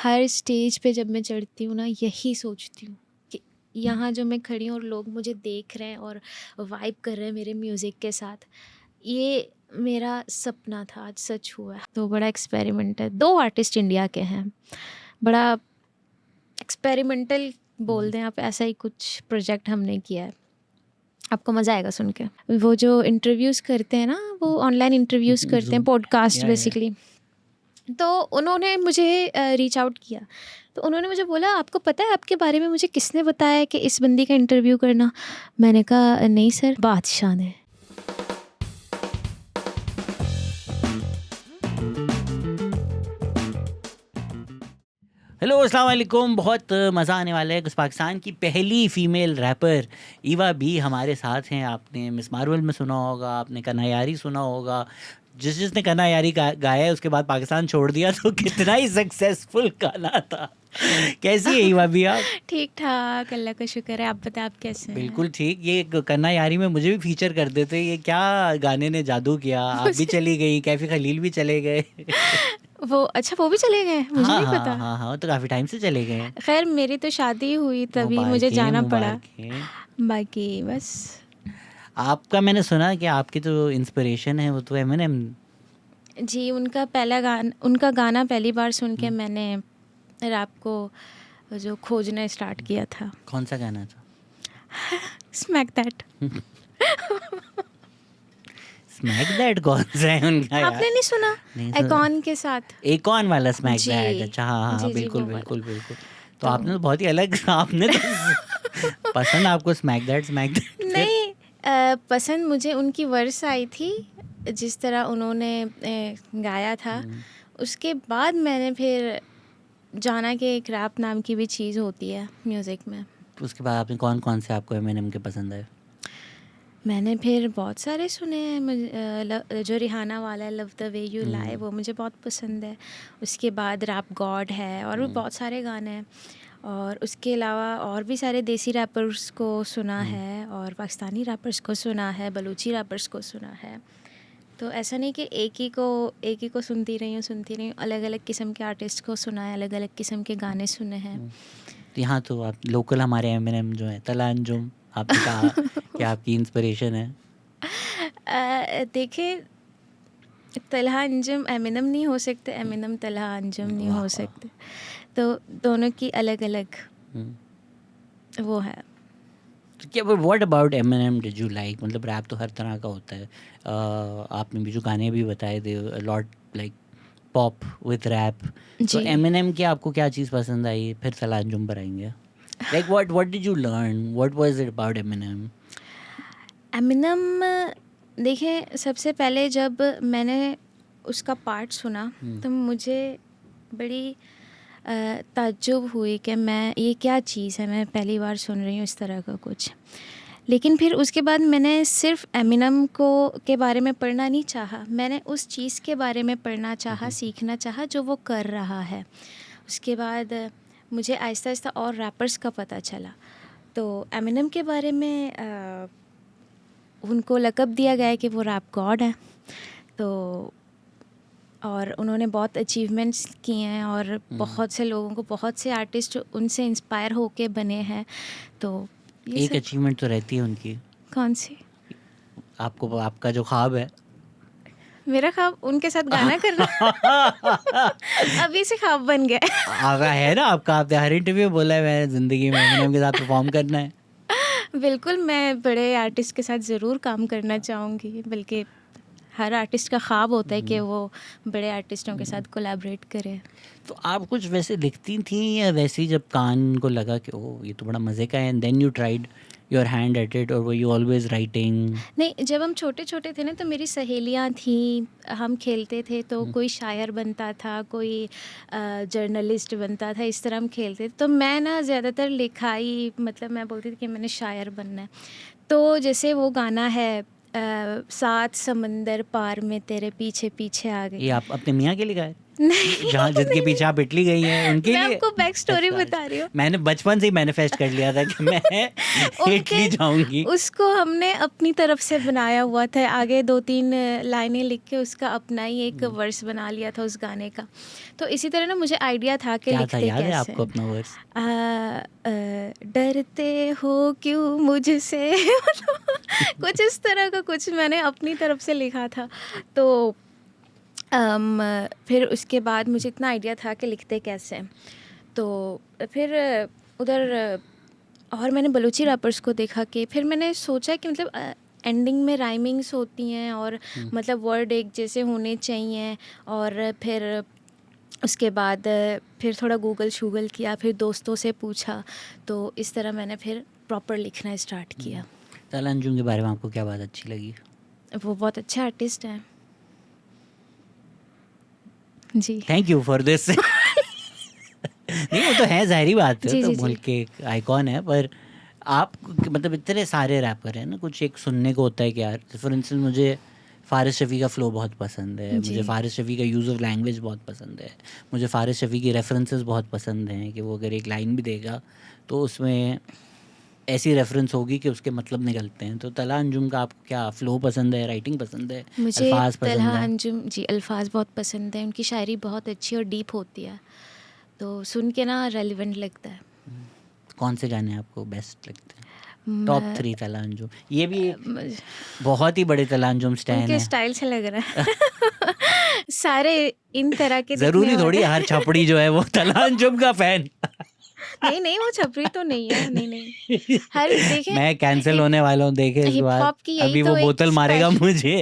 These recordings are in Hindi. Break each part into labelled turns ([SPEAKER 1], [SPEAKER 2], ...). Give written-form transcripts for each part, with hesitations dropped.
[SPEAKER 1] हर स्टेज पे जब मैं चढ़ती हूँ ना, यही सोचती हूँ कि यहाँ जो मैं खड़ी हूँ और लोग मुझे देख रहे हैं और वाइब कर रहे हैं मेरे म्यूज़िक के साथ, ये मेरा सपना था, आज सच हुआ है। तो बड़ा एक्सपेरिमेंट है। 2 आर्टिस्ट इंडिया के हैं, बड़ा एक्सपेरिमेंटल बोल दें आप, ऐसा ही कुछ प्रोजेक्ट हमने किया है। आपको मज़ा आएगा सुन के। वो जो इंटरव्यूज़ करते हैं ना, वो ऑनलाइन इंटरव्यूज़ करते हैं, पॉडकास्ट बेसिकली। तो उन्होंने मुझे रीच आउट किया, तो उन्होंने मुझे बोला, आपको पता है आपके बारे में मुझे किसने बताया कि इस बंदी का इंटरव्यू करना? मैंने कहा नहीं सर, बादशाह ने।
[SPEAKER 2] हेलो अस्सलाम वालेकुम। बहुत मज़ा आने वाला है। पाकिस्तान की पहली फ़ीमेल रैपर ईवा बी हमारे साथ हैं। आपने मिस मार्वल में सुना होगा, आपने कन्ना यारी सुना होगा। जिसने कन्ना यारी गाया है उसके बाद पाकिस्तान छोड़ दिया, तो कितना ही सक्सेसफुल गाना था। कैसी है ईवा बी आप?
[SPEAKER 1] ठीक ठाक, अल्लाह का शुक्र है। आप बताएं आप कैसे हैं?
[SPEAKER 2] बिल्कुल ठीक। ये कन्ना यारी में मुझे भी फीचर कर देते। ये क्या गाने ने जादू किया। आप भी चली गई, कैफी खलील भी चले गए।
[SPEAKER 1] वो अच्छा, वो भी चले गए? मुझे नहीं पता।
[SPEAKER 2] हाँ, तो काफ़ी टाइम से चले गए हैं।
[SPEAKER 1] खैर मेरी तो शादी हुई तभी मुझे जाना पड़ा, बाकी बस।
[SPEAKER 2] आपका मैंने सुना कि आपकी जो इंस्पिरेशन है वो तो एमिनेम।
[SPEAKER 1] जी, उनका गाना पहली बार सुन के मैंने रैप को जो खोजना स्टार्ट किया था।
[SPEAKER 2] कौन सा गाना था?
[SPEAKER 1] Smack that.
[SPEAKER 2] स्मैक दैट कौन सा है उनका यार?
[SPEAKER 1] आपने नहीं सुना? एकॉन के साथ।
[SPEAKER 2] एकॉन वाला स्मैक
[SPEAKER 1] जी।
[SPEAKER 2] दैट। अच्छा, हाँ
[SPEAKER 1] जी,
[SPEAKER 2] बिल्कुल
[SPEAKER 1] वो वाला।
[SPEAKER 2] बिल्कुल बिल्कुल। तो आपने तो बहुत ही अलग आपने तो पसंद आपको स्मैक दैट
[SPEAKER 1] नहीं, पसंद मुझे उनकी वर्स आई थी, जिस तरह उन्होंने गाया था। उसके बाद मैंने फिर जाना कि एक रैप नाम की भी चीज़ होती है म्यूज़िक में।
[SPEAKER 2] उसके बाद आपने कौन कौन से आपको एमिनेम के पसंद आए?
[SPEAKER 1] मैंने फिर बहुत सारे सुने हैं। मुझे जो रिहाना वाला है, love the way you lie, वो मुझे बहुत पसंद है। उसके बाद रैप गॉड है, और भी बहुत सारे गाने हैं। और उसके अलावा और भी सारे देसी रैपर्स को सुना है, और पाकिस्तानी रैपर्स को सुना है, बलूची रैपर्स को सुना है। तो ऐसा नहीं कि एक ही को सुनती रही हूँ। अलग अलग किस्म के आर्टिस्ट को सुना है, अलग अलग किस्म के गाने सुने हैं।
[SPEAKER 2] तो यहाँ तो आप लोकल हमारे एमिनेम जो है तला अंजुम, आपने कहा कि आपकी इंस्पिरेशन है।
[SPEAKER 1] देखिए, तलहा अंजुम एमिनम नहीं हो सकते, एमिनम तलहा अंजुम नहीं हो सकते। तो दोनों की अलग अलग वो है।
[SPEAKER 2] क्या what about Eminem did you like? मतलब रैप तो हर तरह का होता है। आपने भी जो गाने भी बताए थे, lot like pop with rap. तो एमिनेम की आपको क्या चीज़ पसंद आई? फिर तला अंजुम पर आएंगे। Like what did you learn? What was it about Eminem?
[SPEAKER 1] Eminem, देखिए, सबसे पहले जब मैंने उसका पार्ट सुना तो मुझे बड़ी ताज्जुब हुई कि ये क्या चीज़ है, मैं पहली बार सुन रही हूँ इस तरह का कुछ। लेकिन फिर उसके बाद मैंने सिर्फ एमिनम के बारे में पढ़ना नहीं चाहा, मैंने उस चीज़ के बारे में पढ़ना चाहा, सीखना चाहा जो वो कर रहा है। उसके बाद मुझे आहिस्ता आहिस्ता और रैपर्स का पता चला। तो एमिनम के बारे में उनको लक़ब दिया गया है कि वो रैप गॉड है। तो और उन्होंने बहुत अचीवमेंट्स किए हैं, और बहुत से लोगों को, बहुत से आर्टिस्ट उनसे इंस्पायर होके बने हैं। तो
[SPEAKER 2] एक अचीवमेंट तो रहती है उनकी।
[SPEAKER 1] कौन सी?
[SPEAKER 2] आपका जो ख्वाब है।
[SPEAKER 1] मेरा ख्वाब उनके साथ गाना करना। अभी से ख्वाब बन गया।
[SPEAKER 2] आगा है ना आपका, आपने हर इंटरव्यू में बोला है मैं ज़िंदगी में एमिनेम के साथ परफॉर्म करना है।
[SPEAKER 1] बिल्कुल, मैं बड़े आर्टिस्ट के साथ ज़रूर काम करना चाहूँगी। बल्कि हर आर्टिस्ट का ख्वाब होता है कि वो बड़े आर्टिस्टों के साथ कोलैबोरेट करे।
[SPEAKER 2] तो आप कुछ वैसे लिखती थी, या वैसे ही जब कान को लगा कि ओह ये तो बड़ा मज़े का है, and then you tried your hand at it, और वर यू ऑलवेज राइटिंग?
[SPEAKER 1] नहीं, जब हम छोटे छोटे थे ना, तो मेरी सहेलियां थीं, हम खेलते थे, तो कोई शायर बनता था, कोई जर्नलिस्ट बनता था, इस तरह हम खेलते थे। तो मैं ना ज़्यादातर लिखाई, मतलब मैं बोलती थी कि मैंने शायर बनना है। तो जैसे वो गाना है, 7 समंदर पार में तेरे पीछे पीछे आ गई।
[SPEAKER 2] ये आप अपने मियाँ के लिए गाए? जहाँ जिनके पीछे आप इटली गई हैं उनके
[SPEAKER 1] मैं
[SPEAKER 2] लिए?
[SPEAKER 1] आपको बैक स्टोरी
[SPEAKER 2] अच्छा,
[SPEAKER 1] बता रही हूँ।
[SPEAKER 2] मैंने बचपन से ही मैनिफेस्ट कर लिया था कि मैं
[SPEAKER 1] उनके
[SPEAKER 2] इटली जाऊंगी।
[SPEAKER 1] उसको हमने अपनी तरफ से बनाया हुआ था, आगे 2-3 लाइनें लिख के उसका अपना ही एक वर्स बना लिया था उस गाने का। तो इसी तरह ना मुझे आइडिया था कि
[SPEAKER 2] क्या था,
[SPEAKER 1] लिखते
[SPEAKER 2] याद है
[SPEAKER 1] कैसे
[SPEAKER 2] आपको अपना वर्स?
[SPEAKER 1] डरते हो क्यों मुझसे कुछ इस तरह का कुछ मैंने अपनी तरफ से लिखा था। तो फिर उसके बाद मुझे इतना आइडिया था कि लिखते कैसे हैं। तो फिर उधर और मैंने बलूची रैपर्स को देखा कि फिर मैंने सोचा कि मतलब एंडिंग में राइमिंग्स होती हैं और मतलब वर्ड एक जैसे होने चाहिए। और फिर उसके बाद फिर थोड़ा गूगल शूगल किया, फिर दोस्तों से पूछा, तो इस तरह मैंने फिर प्रॉपर लिखना स्टार्ट किया।
[SPEAKER 2] तला अंजुम के बारे में आपको क्या बात अच्छी लगी?
[SPEAKER 1] वो बहुत अच्छे आर्टिस्ट हैं जी।
[SPEAKER 2] Thank you for this. नहीं, वो तो है, जाहिर बात है,
[SPEAKER 1] जी
[SPEAKER 2] तो
[SPEAKER 1] जी जी।
[SPEAKER 2] मुल्क के एक आइकॉन है। पर आप मतलब इतने सारे रैपर हैं ना, कुछ एक सुनने को होता है कि यार, फॉर इंस्टेंस मुझे फ़ारिस शफ़ी का फ़्लो बहुत पसंद है, मुझे
[SPEAKER 1] जी।
[SPEAKER 2] फ़ारिस शफ़ी का यूज़ ऑफ लैंग्वेज बहुत पसंद है, मुझे फ़ारिस शफ़ी की रेफरेंसेस बहुत पसंद हैं कि वो अगर एक लाइन भी देगा तो उसमें ऐसी रेफरेंस होगी कि उसके मतलब निकलते हैं। तो तला अंजुम का आपको क्या फ़्लो पसंद है, राइटिंग पसंद है,
[SPEAKER 1] मुझे
[SPEAKER 2] अल्फाज पसंद
[SPEAKER 1] तलहा
[SPEAKER 2] है?
[SPEAKER 1] अंजुम जी अल्फाज बहुत पसंद है, उनकी शायरी बहुत अच्छी और डीप होती है, तो सुन के ना रेलिवेंट लगता है।
[SPEAKER 2] कौन से गाने आपको बेस्ट लगते हैं? टॉप 3 तला अंजुम। ये भी
[SPEAKER 1] म-
[SPEAKER 2] बहुत ही बड़े तला अंजुम स्टैन
[SPEAKER 1] उनके
[SPEAKER 2] है।
[SPEAKER 1] स्टाइल से लग रहा है सारे इन तरह के दिखने
[SPEAKER 2] ज़रूरी थोड़ी
[SPEAKER 1] वाले।
[SPEAKER 2] हर छपड़ी जो है वो तला अंजुम का फ़ैन।
[SPEAKER 1] नहीं नहीं, वो छपरी तो नहीं है, नहीं नहीं। हर देखें,
[SPEAKER 2] मैं कैंसिल
[SPEAKER 1] हिप
[SPEAKER 2] होने वाला हूँ, देखे इस
[SPEAKER 1] हिप
[SPEAKER 2] बार।
[SPEAKER 1] हॉप की यही
[SPEAKER 2] अभी वो
[SPEAKER 1] तो एक
[SPEAKER 2] बोतल मारेगा मुझे।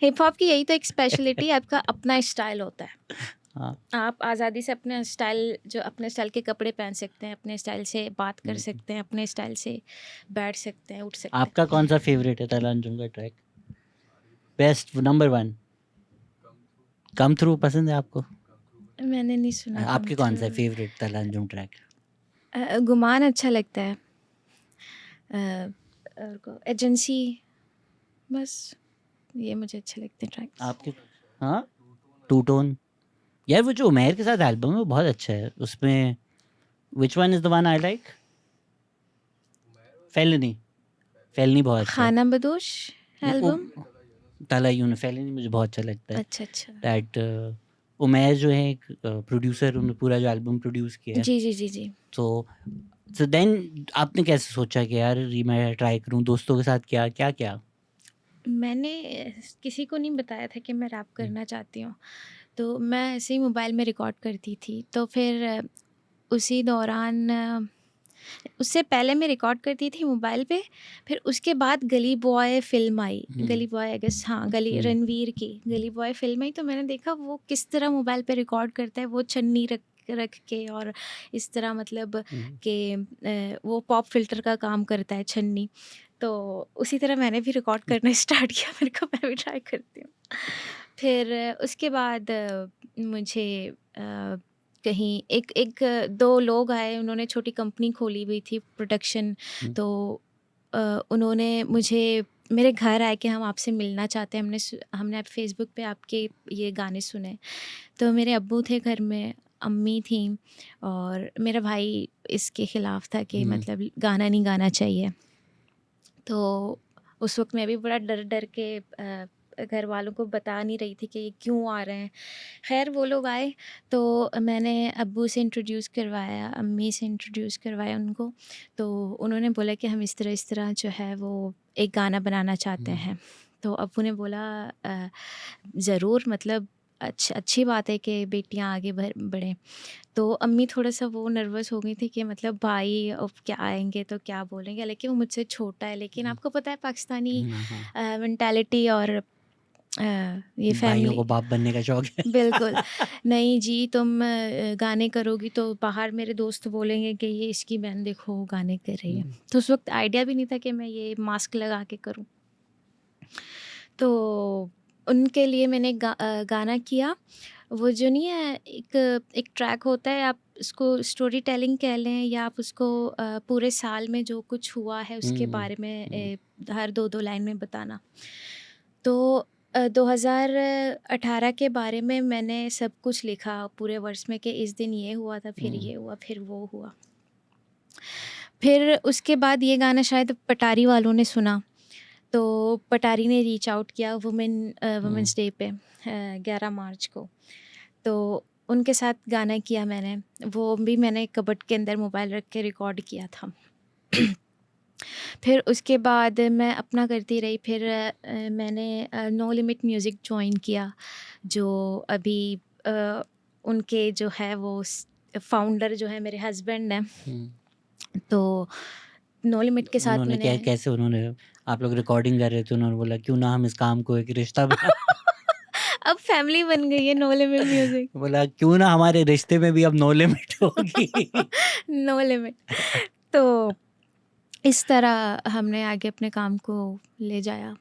[SPEAKER 1] हिप हॉप की यही तो एक स्पेशलिटी, आपका अपना स्टाइल होता है।
[SPEAKER 2] हाँ।
[SPEAKER 1] आप आज़ादी से अपने स्टाइल, जो अपने स्टाइल के कपड़े पहन सकते हैं, अपने स्टाइल से बात कर सकते हैं, अपने स्टाइल से बैठ सकते हैं, उठ सकते
[SPEAKER 2] आपका कौन सा फेवरेट है तला अंजुम का track? Best number 1? Come through पसंद है आपको?
[SPEAKER 1] हैं। मैंने नहीं सुना कम
[SPEAKER 2] आपके कौन सा है
[SPEAKER 1] थ्रू।
[SPEAKER 2] फेवरेट तला अंजुम ट्रैक?
[SPEAKER 1] गुमान अच्छा लगता है, और एजेंसी, बस ये मुझे अच्छे लगते हैं ट्रैक्स।
[SPEAKER 2] आपके? हाँ, टू टोन। यार वो जो उमैर के साथ एल्बम है वो बहुत अच्छा है। उसमें which one is the one I like? Felony. Felony बहुत अच्छा है।
[SPEAKER 1] खाना बदोश
[SPEAKER 2] वो
[SPEAKER 1] एल्बम।
[SPEAKER 2] तला फेलनी मुझे बहुत अच्छा लगता है।
[SPEAKER 1] अच्छा अच्छा।
[SPEAKER 2] दैट उमैर जो है एक प्रोड्यूसर, उन्होंने पूरा जो एल्बम प्रोड्यूस किया है।
[SPEAKER 1] जी जी जी जी।
[SPEAKER 2] तो देन आपने कैसे सोचा कि यार ये मैं ट्राई करूं? दोस्तों के साथ क्या क्या क्या?
[SPEAKER 1] मैंने किसी को नहीं बताया था कि मैं रैप करना चाहती हूँ, तो मैं ऐसे ही मोबाइल में रिकॉर्ड करती थी। तो फिर उसी दौरान उससे पहले मैं रिकॉर्ड करती थी मोबाइल पे, फिर उसके बाद गली बॉय फ़िल्म आई, गली बॉय आई गेस, हाँ, गली रणवीर की गली बॉय फ़िल्म आई, तो मैंने देखा वो किस तरह मोबाइल पे रिकॉर्ड करता है, वो छन्नी रख रख के, और इस तरह मतलब कि वो पॉप फ़िल्टर का काम करता है छन्नी। तो उसी तरह मैंने भी रिकॉर्ड करना स्टार्ट किया, मैंने कहा मैं भी ट्राई करती हूँ। फिर उसके बाद मुझे कहीं एक एक 2 लोग आए, उन्होंने छोटी कंपनी खोली हुई थी प्रोडक्शन। तो उन्होंने मुझे मेरे घर आए कि हम आपसे मिलना चाहते हैं, हमने फेसबुक पे आपके ये गाने सुने। तो मेरे अब्बू थे घर में, अम्मी थी, और मेरा भाई इसके ख़िलाफ़ था कि मतलब गाना नहीं गाना चाहिए। तो उस वक़्त मैं भी बड़ा डर डर के घर वालों को बता नहीं रही थी कि ये क्यों आ रहे हैं। ख़ैर वो लोग आए, तो मैंने अब्बू से इंट्रोड्यूस करवाया, अम्मी से इंट्रोड्यूस करवाया उनको। तो उन्होंने बोला कि हम इस तरह जो है वो एक गाना बनाना चाहते हैं। तो अब्बू ने बोला ज़रूर, मतलब अच्छी बात है कि बेटियां आगे बढ़ें। तो अम्मी थोड़ा-सा वो नर्वस हो गई थी कि मतलब भाई अब क्या आएँगे तो क्या बोलेंगे, हालाँकि वो मुझसे छोटा है, लेकिन आपको पता है पाकिस्तानी मेंटालिटी और ये
[SPEAKER 2] भाइयों
[SPEAKER 1] फैमिली।
[SPEAKER 2] को बाप बनने का शौक है।
[SPEAKER 1] बिल्कुल, नहीं जी तुम गाने करोगी तो बाहर मेरे दोस्त बोलेंगे कि ये इसकी बहन देखो गाने कर रही है। तो उस वक़्त आइडिया भी नहीं था कि मैं ये मास्क लगा के करूँ। तो उनके लिए मैंने गाना किया। वो जो नहीं है, एक ट्रैक होता है, आप उसको स्टोरी टेलिंग कह लें, या आप उसको पूरे साल में जो कुछ हुआ है उसके बारे में हर 2-2 लाइन में बताना। तो 2018 के बारे में मैंने सब कुछ लिखा पूरे वर्ष में कि इस दिन ये हुआ था, फिर ये हुआ, फिर वो हुआ। फिर उसके बाद ये गाना शायद पटारी वालों ने सुना, तो पटारी ने रीच आउट किया वुमेंस डे पे 11 मार्च को, तो उनके साथ गाना किया मैंने। वो भी मैंने कबर्ड के अंदर मोबाइल रख के रिकॉर्ड किया था। फिर उसके बाद मैं अपना करती रही। फिर मैंने नो लिमिट म्यूज़िक ज्वाइन किया, जो अभी उनके जो है वो फाउंडर जो है मेरे हस्बैंड हैं। तो नो लिमिट के साथ
[SPEAKER 2] उन्होंने क्या,
[SPEAKER 1] मैंने
[SPEAKER 2] कैसे उन्होंने, आप लोग रिकॉर्डिंग कर रहे थे, उन्होंने बोला क्यों ना हम इस काम को एक रिश्ता बना
[SPEAKER 1] अब फैमिली बन गई है नो लिमिट म्यूज़िक।
[SPEAKER 2] बोला क्यों ना हमारे रिश्ते में भी अब नो लिमिट होगी।
[SPEAKER 1] No limit. तो इस तरह हमने आगे अपने काम को ले जाया।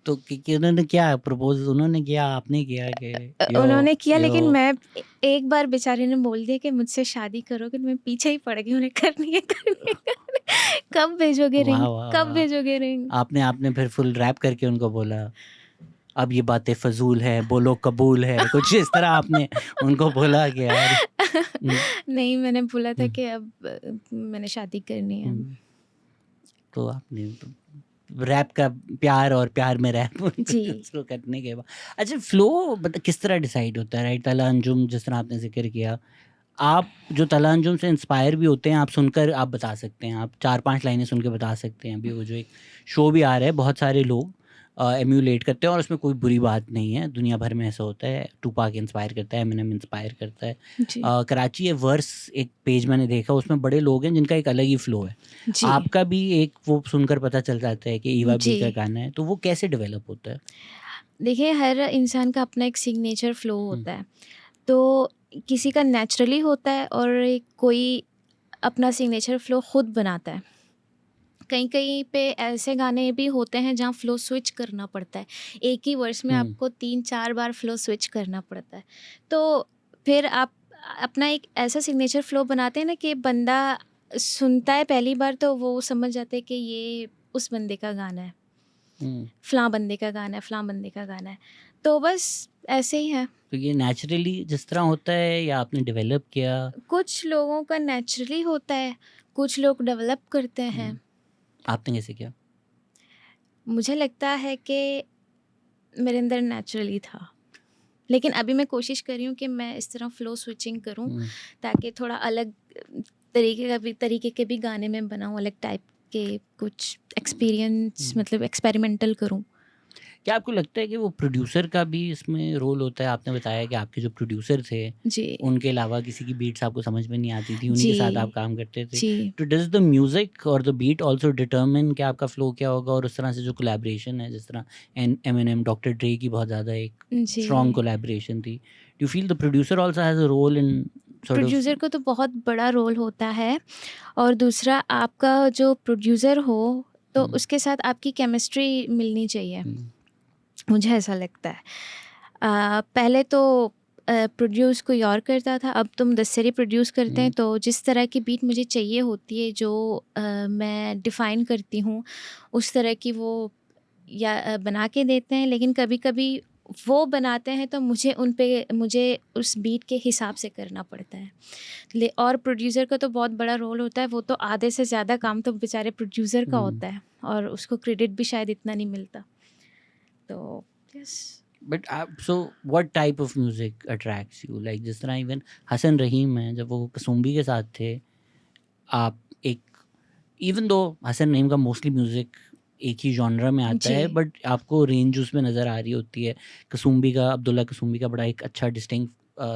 [SPEAKER 2] तो कि उन्होंने क्या प्रपोज, उन्होंने किया आपने किया कि
[SPEAKER 1] उन्होंने किया,
[SPEAKER 2] यो।
[SPEAKER 1] लेकिन मैं एक बार बेचारे ने बोल दिया कि मुझसे शादी करोगे, मैं पीछे ही पड़ गई उन्हें करनी है। कब भेजोगे
[SPEAKER 2] वाह
[SPEAKER 1] रिंग,
[SPEAKER 2] वाह
[SPEAKER 1] कब
[SPEAKER 2] वाह।
[SPEAKER 1] भेजोगे रिंग।
[SPEAKER 2] आपने फिर फुल रैप करके उनको बोला अब ये बातें फजूल है, बोलो कबूल है, कुछ इस तरह आपने उनको बोला कि यार
[SPEAKER 1] नहीं, मैंने बोला था कि अब मैंने शादी करनी है।
[SPEAKER 2] तो आपने रैप का प्यार और प्यार में रैप
[SPEAKER 1] जी।
[SPEAKER 2] उसको करने के बाद अच्छा फ्लो किस तरह डिसाइड होता है, राइट? तला अंजुम जिस तरह आपने जिक्र किया, आप जो तला अंजुम से इंस्पायर भी होते हैं, आप सुनकर आप बता सकते हैं, आप 4-5 लाइनें सुन के बता सकते हैं। अभी वो जो एक शो भी आ रहा है, बहुत सारे लोग एम्यूलेट करते हैं और उसमें कोई बुरी बात नहीं है, दुनिया भर में ऐसा होता है। टूपाक इंस्पायर करता है, एमिनेम इंस्पायर करता है।
[SPEAKER 1] जी।
[SPEAKER 2] कराची है वर्स एक पेज मैंने देखा, उसमें बड़े लोग हैं जिनका एक अलग ही फ्लो है।
[SPEAKER 1] जी।
[SPEAKER 2] आपका भी एक वो सुनकर पता चल जाता है कि ईवा बी
[SPEAKER 1] जी।
[SPEAKER 2] का गाना है, तो वो कैसे डेवलप होता है?
[SPEAKER 1] देखिए, हर इंसान का अपना एक सिग्नेचर फ्लो होता है, तो किसी का नेचुरली होता है और कोई अपना सिग्नेचर फ्लो खुद बनाता है। कहीं कहीं पे ऐसे गाने भी होते हैं जहाँ फ्लो स्विच करना पड़ता है, एक ही वर्स में आपको 3-4 बार फ्लो स्विच करना पड़ता है। तो फिर आप अपना एक ऐसा सिग्नेचर फ्लो बनाते हैं ना कि बंदा सुनता है पहली बार तो वो समझ जाते हैं कि ये उस बंदे का गाना है, फलां बंदे का गाना है, फलां बंदे का गाना है। तो बस ऐसे ही है।
[SPEAKER 2] तो ये नेचुरली जिस तरह होता है या आपने डेवलप किया?
[SPEAKER 1] कुछ लोगों का नेचुरली होता है, कुछ लोग डेवलप करते हैं।
[SPEAKER 2] आपने कैसे किया?
[SPEAKER 1] मुझे लगता है कि मेरे अंदर नेचुरली था, लेकिन अभी मैं कोशिश कर रही हूँ कि मैं इस तरह फ्लो स्विचिंग करूँ ताकि थोड़ा अलग तरीके के भी गाने में बनाऊँ, अलग टाइप के कुछ एक्सपीरियंस मतलब एक्सपेरिमेंटल करूँ।
[SPEAKER 2] क्या आपको लगता है कि वो प्रोड्यूसर का भी इसमें रोल होता है? आपने बताया कि आपके जो प्रोड्यूसर थे
[SPEAKER 1] जी।
[SPEAKER 2] उनके अलावा किसी की बीट्स आपको समझ में नहीं आती थी, उन्हीं के साथ आप काम करते थे।
[SPEAKER 1] जी।
[SPEAKER 2] तो डज द म्यूजिक और द बीट आल्सो डिटरमिन कि आपका फ्लो क्या होगा? और उस तरह से जो कोलैबोरेशन है, जिस तरह एमिनेम डॉक्टर ड्रे की बहुत ज़्यादा एक स्ट्रॉन्ग कोलैबोरेशन थी, do you feel the producer also has a role in
[SPEAKER 1] producer को तो बहुत बड़ा रोल होता है, और दूसरा आपका जो प्रोड्यूसर हो तो उसके साथ आपकी केमिस्ट्री मिलनी चाहिए, मुझे ऐसा लगता है। पहले तो प्रोड्यूस कोई और करता था, अब तुम 10 सेरी प्रोड्यूस करते हैं, तो जिस तरह की बीट मुझे चाहिए होती है, जो मैं डिफ़ाइन करती हूँ, उस तरह की वो या बना के देते हैं। लेकिन कभी कभी वो बनाते हैं तो मुझे उस बीट के हिसाब से करना पड़ता है। और प्रोड्यूसर का तो बहुत बड़ा रोल होता है, वो तो आधे से ज़्यादा काम तो बेचारे प्रोड्यूसर का होता है, और उसको क्रेडिट भी शायद इतना नहीं मिलता। तो yes.
[SPEAKER 2] But so what type of music attracts you? Like जिस तरह इवन हसन रहीम है, जब वो कसुम्बी के साथ थे, आप एक इवन दो हसन रहीम का मोस्टली म्यूजिक एक ही जॉनरा में आता है, बट आपको रेंज उसमें नज़र आ रही होती है। कसुम्बी का, अब्दुल्ला कसुम्बी का बड़ा एक अच्छा डिस्टिंक्ट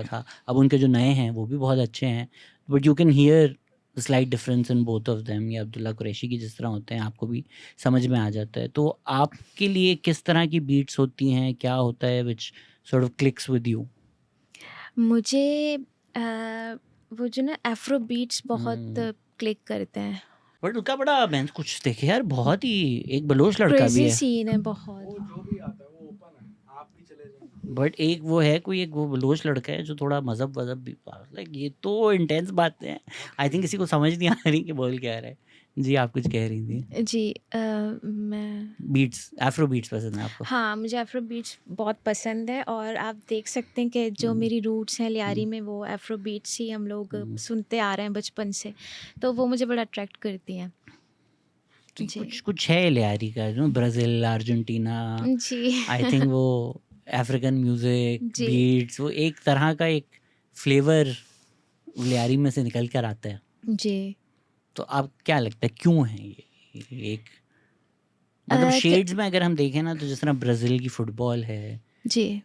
[SPEAKER 2] था। अब उनके जो नए हैं वो भी बहुत अच्छे हैं, but you can hear slight difference in both of them. या अब्दुल्ला कुरैशी की जिस तरह होते हैं आपको भी समझ में आ जाता है। तो आपके लिए किस तरह की बीट्स होती हैं, क्या होता है which sort of clicks with you?
[SPEAKER 1] मुझे वो जो ना एफ्रो बीट्स बहुत क्लिक करते हैं।
[SPEAKER 2] बट उसका बड़ा मैं कुछ देखे यार, बहुत ही एक बलोच लड़का भी
[SPEAKER 1] क्रेजी
[SPEAKER 2] है,
[SPEAKER 1] सीन है बहुत।
[SPEAKER 3] वो जो भी आता है वो ओपन है, आप भी चले जाएंगे।
[SPEAKER 2] बट एक वो है कोई एक वो बलोच लड़का है जो थोड़ा मजहब भी लाइक, ये तो इंटेंस बातें हैं। आई थिंक किसी को समझ नहीं आ रही कि बोल क्या रहा है। जी आप कुछ कह रही थी।
[SPEAKER 1] जी मैं
[SPEAKER 2] बीट्स, एफ्रो बीट्स पसंद है आपको?
[SPEAKER 1] हाँ, मुझे अफ्रो बीट्स बहुत पसंद है और आप देख सकते हैं कि जो मेरी रूट्स हैं लियारी में, वो अफ्रो बीट्स ही हम लोग सुनते आ रहे हैं बचपन से, तो वो मुझे बड़ा अट्रैक्ट करती हैं।
[SPEAKER 2] तो
[SPEAKER 1] जी।
[SPEAKER 2] कुछ कुछ है लियारी का, जो ब्राज़ील, अर्जेंटीना,
[SPEAKER 1] जी।
[SPEAKER 2] आई थिंक वो अफ्रीकन म्यूज़िक,
[SPEAKER 1] जी।
[SPEAKER 2] बीट्स, वो एक तरह का एक फ्लेवर लियारी में से निकल कर आता है।
[SPEAKER 1] जी।
[SPEAKER 2] तो आप क्या लगता है क्यों है ये एक, मतलब शेड्स में अगर हम देखें ना, तो जिस तरह ब्राज़ील की फुटबॉल है,
[SPEAKER 1] जी।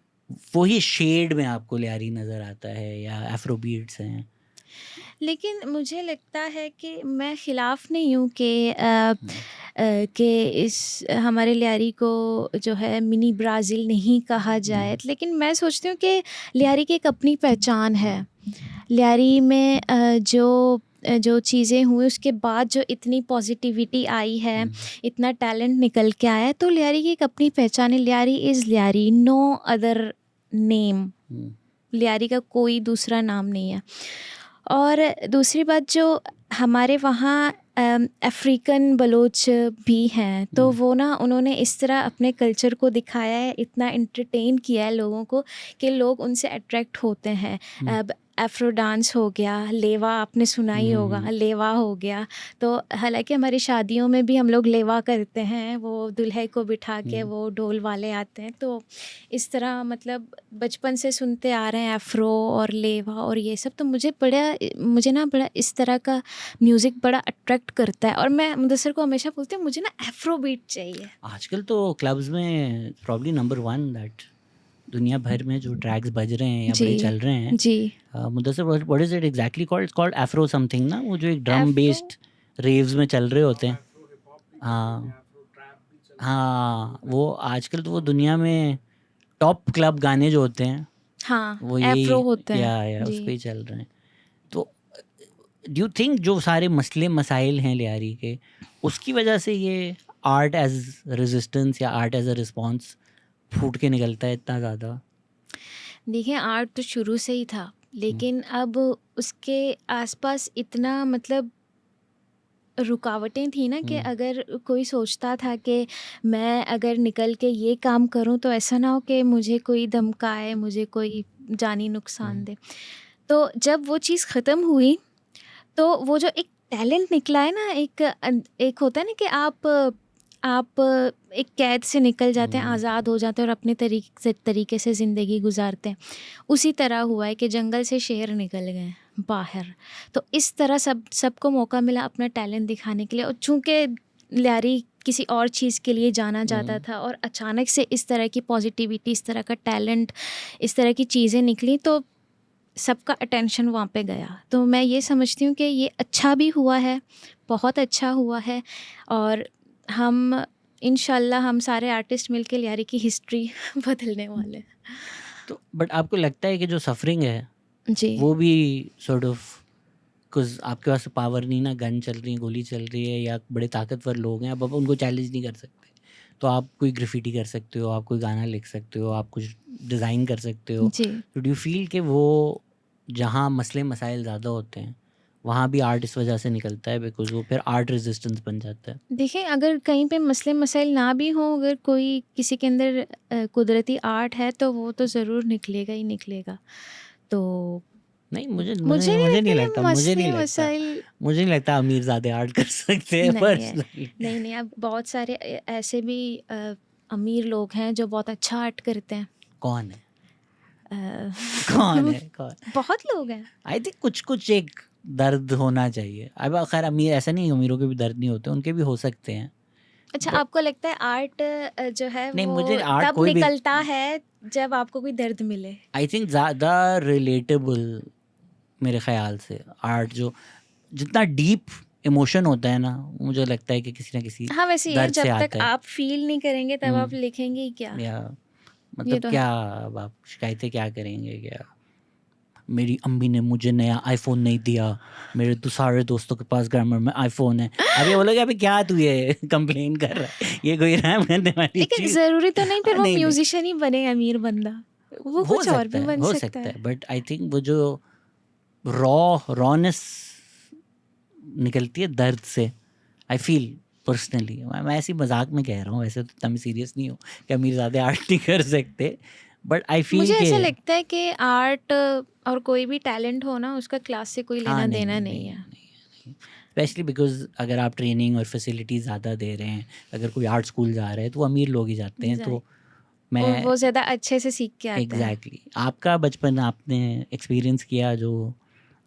[SPEAKER 2] वही शेड में आपको लियारी नज़र आता है, या अफ्रो बीट्स हैं?
[SPEAKER 1] लेकिन मुझे लगता है कि मैं ख़िलाफ़ नहीं हूँ कि इस हमारे लियारी को जो है मिनी ब्राज़ील नहीं कहा जाए, लेकिन मैं सोचती हूँ कि लियारी की एक अपनी पहचान है। लियारी में जो चीज़ें हुई उसके बाद जो इतनी पॉजिटिविटी आई है, इतना टैलेंट निकल के आया है, तो लियारी की एक अपनी पहचान है। Lyari is Lyari, no other name. Lyari का कोई दूसरा नाम नहीं है। और दूसरी बात, जो हमारे वहाँ अफ्रीकन बलोच भी हैं, तो वो ना उन्होंने इस तरह अपने कल्चर को दिखाया है, इतना एंटरटेन किया है लोगों को कि लोग उनसे अट्रैक्ट होते हैं। अब अफ्रो डांस हो गया, लेवा आपने सुना ही होगा, लेवा हो गया। तो हालांकि हमारी शादियों में भी हम लोग लेवा करते हैं, वो दूल्हे को बिठा के वो ढोल वाले आते हैं। तो इस तरह मतलब बचपन से सुनते आ रहे हैं अफ्रो और लेवा और ये सब, तो मुझे ना बड़ा इस तरह का म्यूज़िक बड़ा अट्रैक्ट करता है। और मैं मुदस्सर को हमेशा बोलती हूँ मुझे ना अफ्रो बीट चाहिए।
[SPEAKER 2] आजकल तो क्लब्स में प्रॉब्ली नंबर 1 दैट दुनिया भर में जो ट्रैक्स बज रहे हैं या बड़े
[SPEAKER 1] जी।
[SPEAKER 2] चल रहे हैं,
[SPEAKER 1] जी।
[SPEAKER 2] Mudassar, what is it exactly called? It's called Afro something ना, वो जो एक ड्रम
[SPEAKER 1] अफ्रो
[SPEAKER 2] बेस्ड रेव्स में चल रहे होते हैं।
[SPEAKER 3] अफ्रो हिप हॉप भी चलते हैं,
[SPEAKER 2] हाँ
[SPEAKER 3] अफ्रो ट्रैप भी चलते हैं।
[SPEAKER 2] हाँ, वो आजकल तो वो दुनिया में टॉप क्लब गाने जो होते हैं,
[SPEAKER 1] हाँ,
[SPEAKER 2] वो
[SPEAKER 1] अफ्रो
[SPEAKER 2] यही
[SPEAKER 1] होते हैं।
[SPEAKER 2] या उस
[SPEAKER 1] जी।
[SPEAKER 2] पे ही चल रहे हैं। तो डू यू थिंक जो सारे मसले मसाइल हैं लियारी के, उसकी वजह से ये आर्ट एज रेजिस्टेंस या आर्ट एज अ रिस्पॉन्स फूट के निकलता है इतना ज़्यादा?
[SPEAKER 1] देखिए, आर्ट तो शुरू से ही था, लेकिन अब उसके आसपास इतना मतलब रुकावटें थी ना कि अगर कोई सोचता था कि मैं अगर निकल के ये काम करूं तो ऐसा ना हो कि मुझे कोई धमकाए, मुझे कोई जानी नुकसान दे। तो जब वो चीज़ ख़त्म हुई, तो वो जो एक टैलेंट निकला है ना, एक होता है ना कि आप एक कैद से निकल जाते हैं, आज़ाद हो जाते हैं और अपने तरीके से ज़िंदगी गुजारते हैं। उसी तरह हुआ है कि जंगल से शेर निकल गए हैं बाहर। तो इस तरह सबको मौका मिला अपना टैलेंट दिखाने के लिए। और चूँकि लियारी किसी और चीज़ के लिए जाना जाता था और अचानक से इस तरह की पॉजिटिविटी, इस तरह का टैलेंट, इस तरह की चीज़ें निकली, तो सबका अटेंशन वहाँ पे गया। तो मैं ये समझती हूँ कि ये अच्छा भी हुआ है, बहुत अच्छा हुआ है। और हम इंशाल्लाह हम सारे आर्टिस्ट मिलके लियारी की हिस्ट्री बदलने वाले हैं।
[SPEAKER 2] तो बट आपको लगता है कि जो सफरिंग है
[SPEAKER 1] जी।
[SPEAKER 2] वो भी सॉर्ट ऑफ, बिकॉज आपके पास पावर नहीं ना, गन चल रही है, गोली चल रही है, या बड़े ताकतवर लोग हैं, अब आप उनको चैलेंज नहीं कर सकते। तो आप कोई ग्राफिटी कर सकते हो, आप कोई गाना लिख सकते हो, आप कुछ डिज़ाइन कर सकते हो।
[SPEAKER 1] जी।
[SPEAKER 2] तो डू यू फील कि वो जहाँ मसले मसाइल ज़्यादा होते हैं वहाँ भी आर्ट इस वजह से निकलता है, बिकॉज वो फिर आर्ट रेजिस्टेंस बन जाता है?
[SPEAKER 1] देखिए, अगर कहीं पे मसले मसाइल ना भी हों, अगर कोई किसी के अंदर कुदरती आर्ट है, तो वो तो ज़रूर निकलेगा ही निकलेगा। तो
[SPEAKER 2] नहीं, मुझे
[SPEAKER 1] मुझे
[SPEAKER 2] मुझे
[SPEAKER 1] नहीं
[SPEAKER 2] मुझे
[SPEAKER 1] लगता
[SPEAKER 2] नहीं
[SPEAKER 1] कि
[SPEAKER 2] लगता,
[SPEAKER 1] मसले मसाइल
[SPEAKER 2] मुझे नहीं लगता अमीर ज़्यादा आर्ट कर सकते हैं
[SPEAKER 1] नहीं है।
[SPEAKER 2] पर्सनली।
[SPEAKER 1] नहीं, अब बहुत सारे ऐसे भी अमीर लोग हैं जो बहुत अच्छा आर्ट करते हैं।
[SPEAKER 2] कौन है?
[SPEAKER 1] अ,
[SPEAKER 2] कौन है? कौन?
[SPEAKER 1] बहुत लोग हैं।
[SPEAKER 2] आई थिंक कुछ कुछ एक दर्द होना चाहिए। अब खैर अमीर, ऐसा नहीं, अमीरों के भी दर्द नहीं होते, उनके भी हो सकते हैं।
[SPEAKER 1] अच्छा,
[SPEAKER 2] बट
[SPEAKER 1] आपको लगता है आर्ट जो है
[SPEAKER 2] नहीं,
[SPEAKER 1] वो
[SPEAKER 2] मुझे आर्ट
[SPEAKER 1] तब
[SPEAKER 2] कोई भी,
[SPEAKER 1] निकलता है जब आपको कोई दर्द मिले?
[SPEAKER 2] आई थिंक ज़्यादा रिलेटेबल मेरे ख्याल से आर्ट, जो जितना डीप इमोशन होता है ना, मुझे लगता है कि किसी ना किसी
[SPEAKER 1] हाँ, वैसे ये है,
[SPEAKER 2] दर्द से
[SPEAKER 1] जब तक
[SPEAKER 2] आता है।
[SPEAKER 1] आप फील नहीं करेंगे तब आप लिखेंगे ही क्या?
[SPEAKER 2] या
[SPEAKER 1] ये
[SPEAKER 2] मतलब
[SPEAKER 1] तो
[SPEAKER 2] क्या,
[SPEAKER 1] है।
[SPEAKER 2] अब आप शिकायतें क्या करेंगे? क्या मेरी अम्मी ने मुझे नया आईफोन नहीं दिया, मेरे तो सारे दोस्तों के पास ग्रामर में आईफोन है। अब ये बोलोगे अभी क्या तू ये कंप्लेन कर रहा है, ये कोई रहम करने वाली
[SPEAKER 1] लेकिन
[SPEAKER 2] चीज?
[SPEAKER 1] ज़रूरी तो नहीं फिर वो
[SPEAKER 2] नहीं नहीं,
[SPEAKER 1] म्यूजिशियन ही बने अमीर बंदा, वो
[SPEAKER 2] हो
[SPEAKER 1] कुछ और
[SPEAKER 2] सकता
[SPEAKER 1] भी
[SPEAKER 2] है,
[SPEAKER 1] बन
[SPEAKER 2] हो
[SPEAKER 1] सकता
[SPEAKER 2] सकता
[SPEAKER 1] है।
[SPEAKER 2] है, बट आई थिंक वो जो रॉनेस निकलती है दर्द से, आई फील पर्सनली, मैं ऐसी मजाक में कह रहा हूँ, वैसे तो इतना सीरियस नहीं हूँ कि अमीर ज़्यादा आर्ट नहीं कर सकते, बट आई फील
[SPEAKER 1] मुझे
[SPEAKER 2] के
[SPEAKER 1] ऐसा लगता है कि आर्ट और कोई भी टैलेंट हो ना, उसका क्लास से कोई
[SPEAKER 2] हाँ
[SPEAKER 1] लेना
[SPEAKER 2] नहीं
[SPEAKER 1] देना
[SPEAKER 2] नहीं
[SPEAKER 1] नहीं है।
[SPEAKER 2] नहीं, स्पेशली बिकॉज अगर आप ट्रेनिंग और फैसिलिटीज़ ज़्यादा दे रहे हैं, अगर कोई आर्ट स्कूल जा रहा है तो वो अमीर लोग ही जाते हैं, तो
[SPEAKER 1] और
[SPEAKER 2] मैं
[SPEAKER 1] वो ज़्यादा अच्छे से सीख के आता है।
[SPEAKER 2] एग्जैक्टली आपका बचपन आपने एक्सपीरियंस किया जो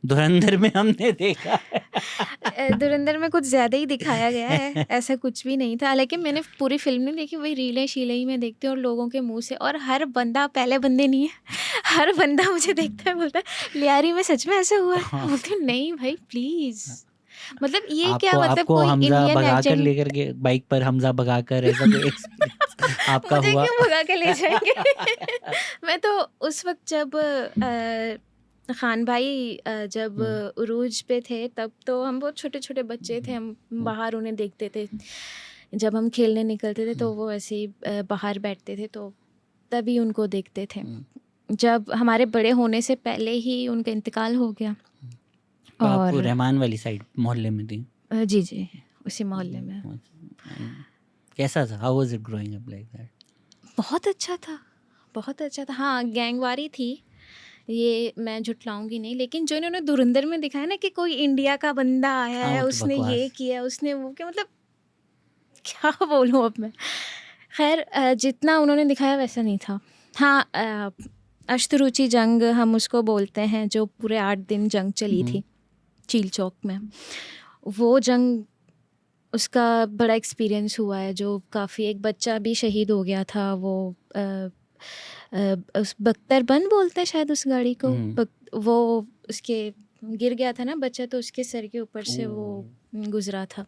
[SPEAKER 2] धुरंधर में हमने देखा है।
[SPEAKER 1] धुरंधर में कुछ ज़्यादा ही दिखाया गया है, ऐसा कुछ भी नहीं था। हालांकि मैंने पूरी फिल्म नहीं देखी, वही रीलें शीलें ही मैं देखती हूँ और लोगों के मुंह से, और हर बंदा, पहले बंदे नहीं है, हर बंदा मुझे देखता है, बोलता है लियारी में सच में ऐसा हुआ है?
[SPEAKER 2] हाँ।
[SPEAKER 1] बोलती हूँ नहीं भाई प्लीज़, मतलब ये क्या,
[SPEAKER 2] आपको
[SPEAKER 1] मतलब
[SPEAKER 2] आपको
[SPEAKER 1] कोई
[SPEAKER 2] हमजा
[SPEAKER 1] इंडियन
[SPEAKER 2] भगाकर
[SPEAKER 1] एजेंट
[SPEAKER 2] लेकर के, बाइक पर हमजा भगाकर, ऐसा कोई एक्सपीरियंस आपका
[SPEAKER 1] मुझे
[SPEAKER 2] हुआ?
[SPEAKER 1] क्यों भगा के ले जाएंगे? मैं तो उस वक्त जब खान भाई जब उरूज पे थे, तब तो हम बहुत छोटे छोटे बच्चे थे, हम बाहर उन्हें देखते थे। जब हम खेलने निकलते थे तो वो ऐसे ही बाहर बैठते थे, तो तभी उनको देखते थे। जब हमारे बड़े होने से पहले ही उनका इंतकाल हो गया।
[SPEAKER 2] तो आप
[SPEAKER 1] और
[SPEAKER 2] रहमान वाली साइड मोहल्ले में थी?
[SPEAKER 1] जी जी, उसी मोहल्ले में।
[SPEAKER 2] कैसा था? How was it growing up like that?
[SPEAKER 1] बहुत अच्छा था, बहुत अच्छा था। हाँ, गैंगवारी थी, ये मैं झुटलाऊंगी नहीं, लेकिन जो इन्होंने धुरंधर में दिखाया ना कि कोई इंडिया का बंदा आया
[SPEAKER 2] हाँ,
[SPEAKER 1] है,
[SPEAKER 2] वो तो
[SPEAKER 1] उसने ये
[SPEAKER 2] बकवास।
[SPEAKER 1] किया, उसने वो किया, मतलब क्या बोलूँ अब मैं। खैर जितना उन्होंने दिखाया वैसा नहीं था। हाँ, अष्टरुचि जंग हम उसको बोलते हैं, जो पूरे 8 दिन जंग चली थी चील चौक में, वो जंग, उसका बड़ा एक्सपीरियंस हुआ है, जो काफ़ी, एक बच्चा भी शहीद हो गया था। वो उस बख्तरबंद बोलते हैं शायद उस गाड़ी को, वो उसके गिर गया था ना बच्चा, तो उसके सर के ऊपर से वो गुजरा था।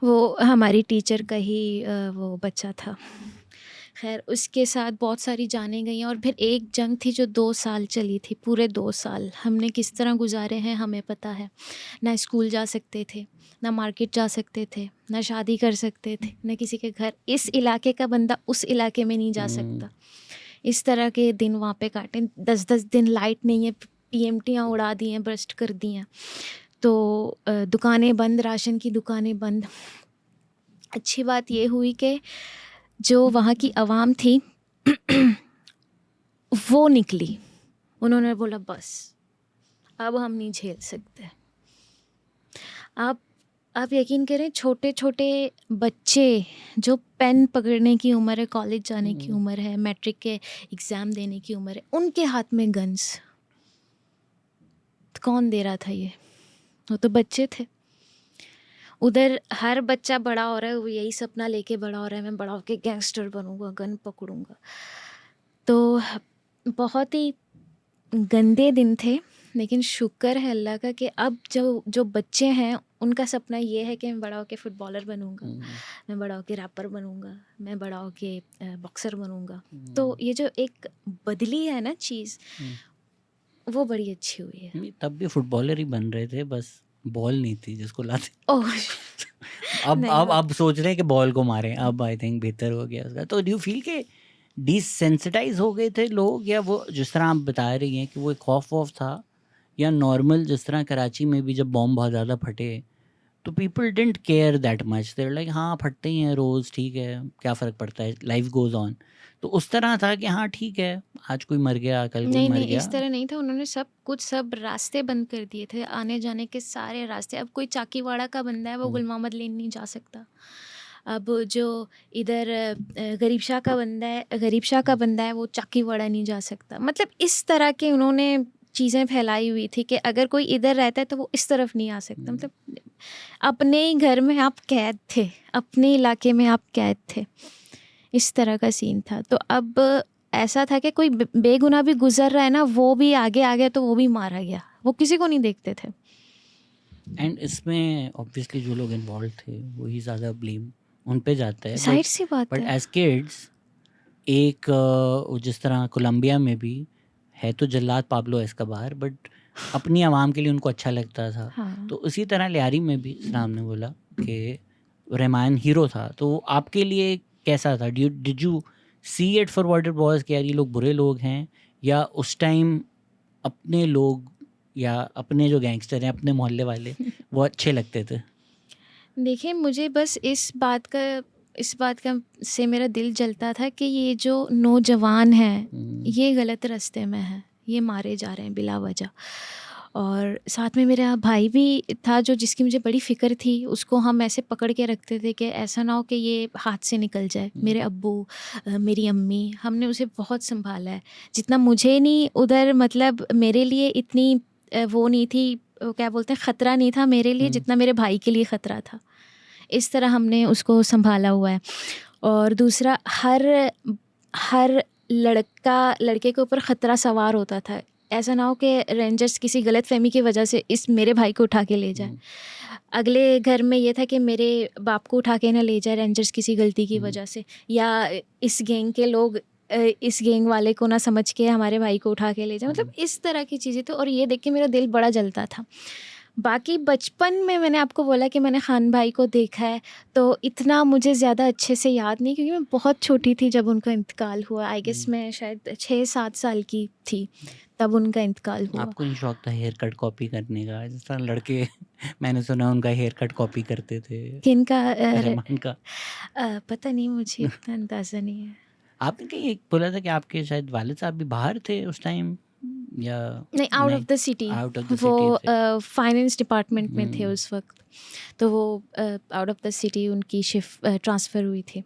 [SPEAKER 1] वो हमारी टीचर का ही वो बच्चा था। खैर उसके साथ बहुत सारी जानें गई, और फिर एक जंग थी जो 2 साल चली थी। पूरे 2 साल हमने किस तरह गुजारे हैं हमें पता है। ना स्कूल जा सकते थे, ना मार्केट जा सकते थे, ना शादी कर सकते थे, ना किसी के घर। इस इलाके का बंदा उस इलाके में नहीं जा सकता। इस तरह के दिन वहाँ पे काटे। 10-10 दिन लाइट नहीं है, पीएमटियाँ उड़ा दी हैं, बर्स्ट कर दी हैं, तो दुकानें बंद, राशन की दुकानें बंद। अच्छी बात ये हुई कि जो वहाँ की आवाम थी वो निकली। उन्होंने बोला बस अब हम नहीं झेल सकते। आप यकीन करें, छोटे छोटे बच्चे जो पेन पकड़ने की उम्र है, कॉलेज जाने की उम्र है, मैट्रिक के एग्ज़ाम देने की उम्र है, उनके हाथ में गन्स। तो कौन दे रहा था ये? वो तो बच्चे थे। उधर हर बच्चा बड़ा हो रहा है, वो यही सपना लेके बड़ा हो रहा है, मैं बड़ा होके गैंगस्टर बनूंगा, गन पकड़ूंगा। तो बहुत ही गंदे दिन थे, लेकिन शुक्र है अल्लाह का कि अब जो बच्चे हैं उनका सपना ये है कि मैं बड़ा होके फुटबॉलर बनूंगा, मैं बड़ा होके रैपर बनूंगा, मैं बड़ा होके बॉक्सर बनूंगा। तो ये जो एक बदली है ना चीज़, वो बड़ी अच्छी हुई है।
[SPEAKER 2] तब भी फुटबॉलर ही बन रहे थे, बस बॉल नहीं थी जिसको लाते।
[SPEAKER 1] ओह
[SPEAKER 2] अब सोच रहे हैं कि बॉल को मारें, अब आई थिंक बेहतर हो गया उसका। तो डू फील के डिसेंसिटाइज हो गए थे लोग, या वो जिस तरह आप बता रही हैं कि वो एक खौफ वौफ था, या नॉर्मल जिस तरह कराची में भी जब बॉम्ब बहुत ज़्यादा फटे तो people didn't care that much, there like हाँ फटते ही हैं रोज़, ठीक है क्या फ़र्क पड़ता है, लाइफ गोज़ ऑन। तो उस तरह था कि हाँ ठीक है, आज कोई मर गया, कल कोई मर
[SPEAKER 1] नहीं,
[SPEAKER 2] गया।
[SPEAKER 1] इस तरह नहीं था। उन्होंने सब रास्ते बंद कर दिए थे, आने जाने के सारे रास्ते। अब कोई चाकीवाड़ा का बंदा है वो गुल मोहम्मद लेन नहीं जा सकता। अब जो इधर गरीब शाह का बंदा है वो चाकीवाड़ा नहीं जा सकता। मतलब इस तरह के उन्होंने चीज़ें फैलाई हुई थी कि अगर कोई इधर रहता है तो वो इस तरफ नहीं आ सकता। मतलब अपने ही घर में आप कैद थे, अपने इलाके में आप कैद थे, इस तरह का सीन था। तो अब ऐसा था कि कोई बेगुनाह भी गुजर रहा है ना, वो भी आगे आ गया तो वो भी मारा गया, वो किसी को नहीं देखते थे।
[SPEAKER 2] एंड इसमें ऑब्वियसली जो लोग इन्वॉल्व थे वही ज़्यादा ब्लेम उन पे जाता है।
[SPEAKER 1] जाहिर सी बात
[SPEAKER 2] बट
[SPEAKER 1] है।
[SPEAKER 2] एज किड्स एक जिस तरह कोलंबिया में भी है तो जल्लाद पाब्लो एस्कोबार, बट अपनी आवाम के लिए उनको अच्छा लगता था।
[SPEAKER 1] हाँ।
[SPEAKER 2] तो उसी तरह लियारी में भी इस्लाम ने बोला कि रहमान हीरो था। तो आपके लिए कैसा था? Did you see it for what it was कि यार ये लोग बुरे लोग हैं, या उस टाइम अपने लोग या अपने जो गैंगस्टर हैं, अपने मोहल्ले वाले, वो अच्छे लगते थे?
[SPEAKER 1] देखिए मुझे बस इस बात का से मेरा दिल जलता था कि ये जो नौजवान हैं ये गलत रास्ते में हैं, ये मारे जा रहे हैं बिला वजह। और साथ में मेरा भाई भी था जो जिसकी मुझे बड़ी फ़िक्र थी, उसको हम ऐसे पकड़ के रखते थे कि ऐसा ना हो कि ये हाथ से निकल जाए। मेरे अब्बू मेरी अम्मी, हमने उसे बहुत संभाला है। जितना मुझे नहीं उधर मतलब मेरे लिए इतनी वो नहीं थी, क्या बोलते हैं, ख़तरा नहीं था मेरे लिए जितना मेरे भाई के लिए ख़तरा था। इस तरह हमने उसको संभाला हुआ है। और दूसरा, हर लड़के के ऊपर ख़तरा सवार होता था। ऐसा ना हो कि रेंजर्स किसी गलतफ़हमी की वजह से इस मेरे भाई को उठा के ले जाए। अगले घर में ये था कि मेरे बाप को उठा के ना ले जाए रेंजर्स किसी गलती की वजह से, या इस गैंग के लोग इस गैंग वाले को ना समझ के हमारे भाई को उठा के ले जाए। मतलब इस तरह की चीज़ें तो, और ये देख के मेरा दिल बड़ा जलता था। बाकी बचपन में मैंने आपको बोला कि मैंने खान भाई को देखा है, तो इतना मुझे ज़्यादा अच्छे से याद नहीं, क्योंकि मैं बहुत छोटी थी जब उनका इंतकाल हुआ। आई गेस मैं शायद 6-7 साल की थी तब उनका इंतकाल हुआ।
[SPEAKER 2] आपको नहीं शौक था हेयर कट कॉपी करने का? जिस तरह लड़के मैंने सुना उनका हेयर कट कॉपी करते थे
[SPEAKER 1] किनका?
[SPEAKER 2] रहमान का।
[SPEAKER 1] पता नहीं, मुझे इतना अंदाज़ा नहीं है।
[SPEAKER 2] आपने कहीं एक बोला था कि आपके शायद वालिद साहब भी बाहर थे उस टाइम, या
[SPEAKER 1] नहीं, out of the city.
[SPEAKER 2] Out of the
[SPEAKER 1] वो
[SPEAKER 2] सिटी थे?
[SPEAKER 1] फाइनेंस डिपार्टमेंट में थे उस वक्त, तो वो आउट ऑफ द सिटी उनकी शिफ्ट ट्रांसफ़र हुई थी।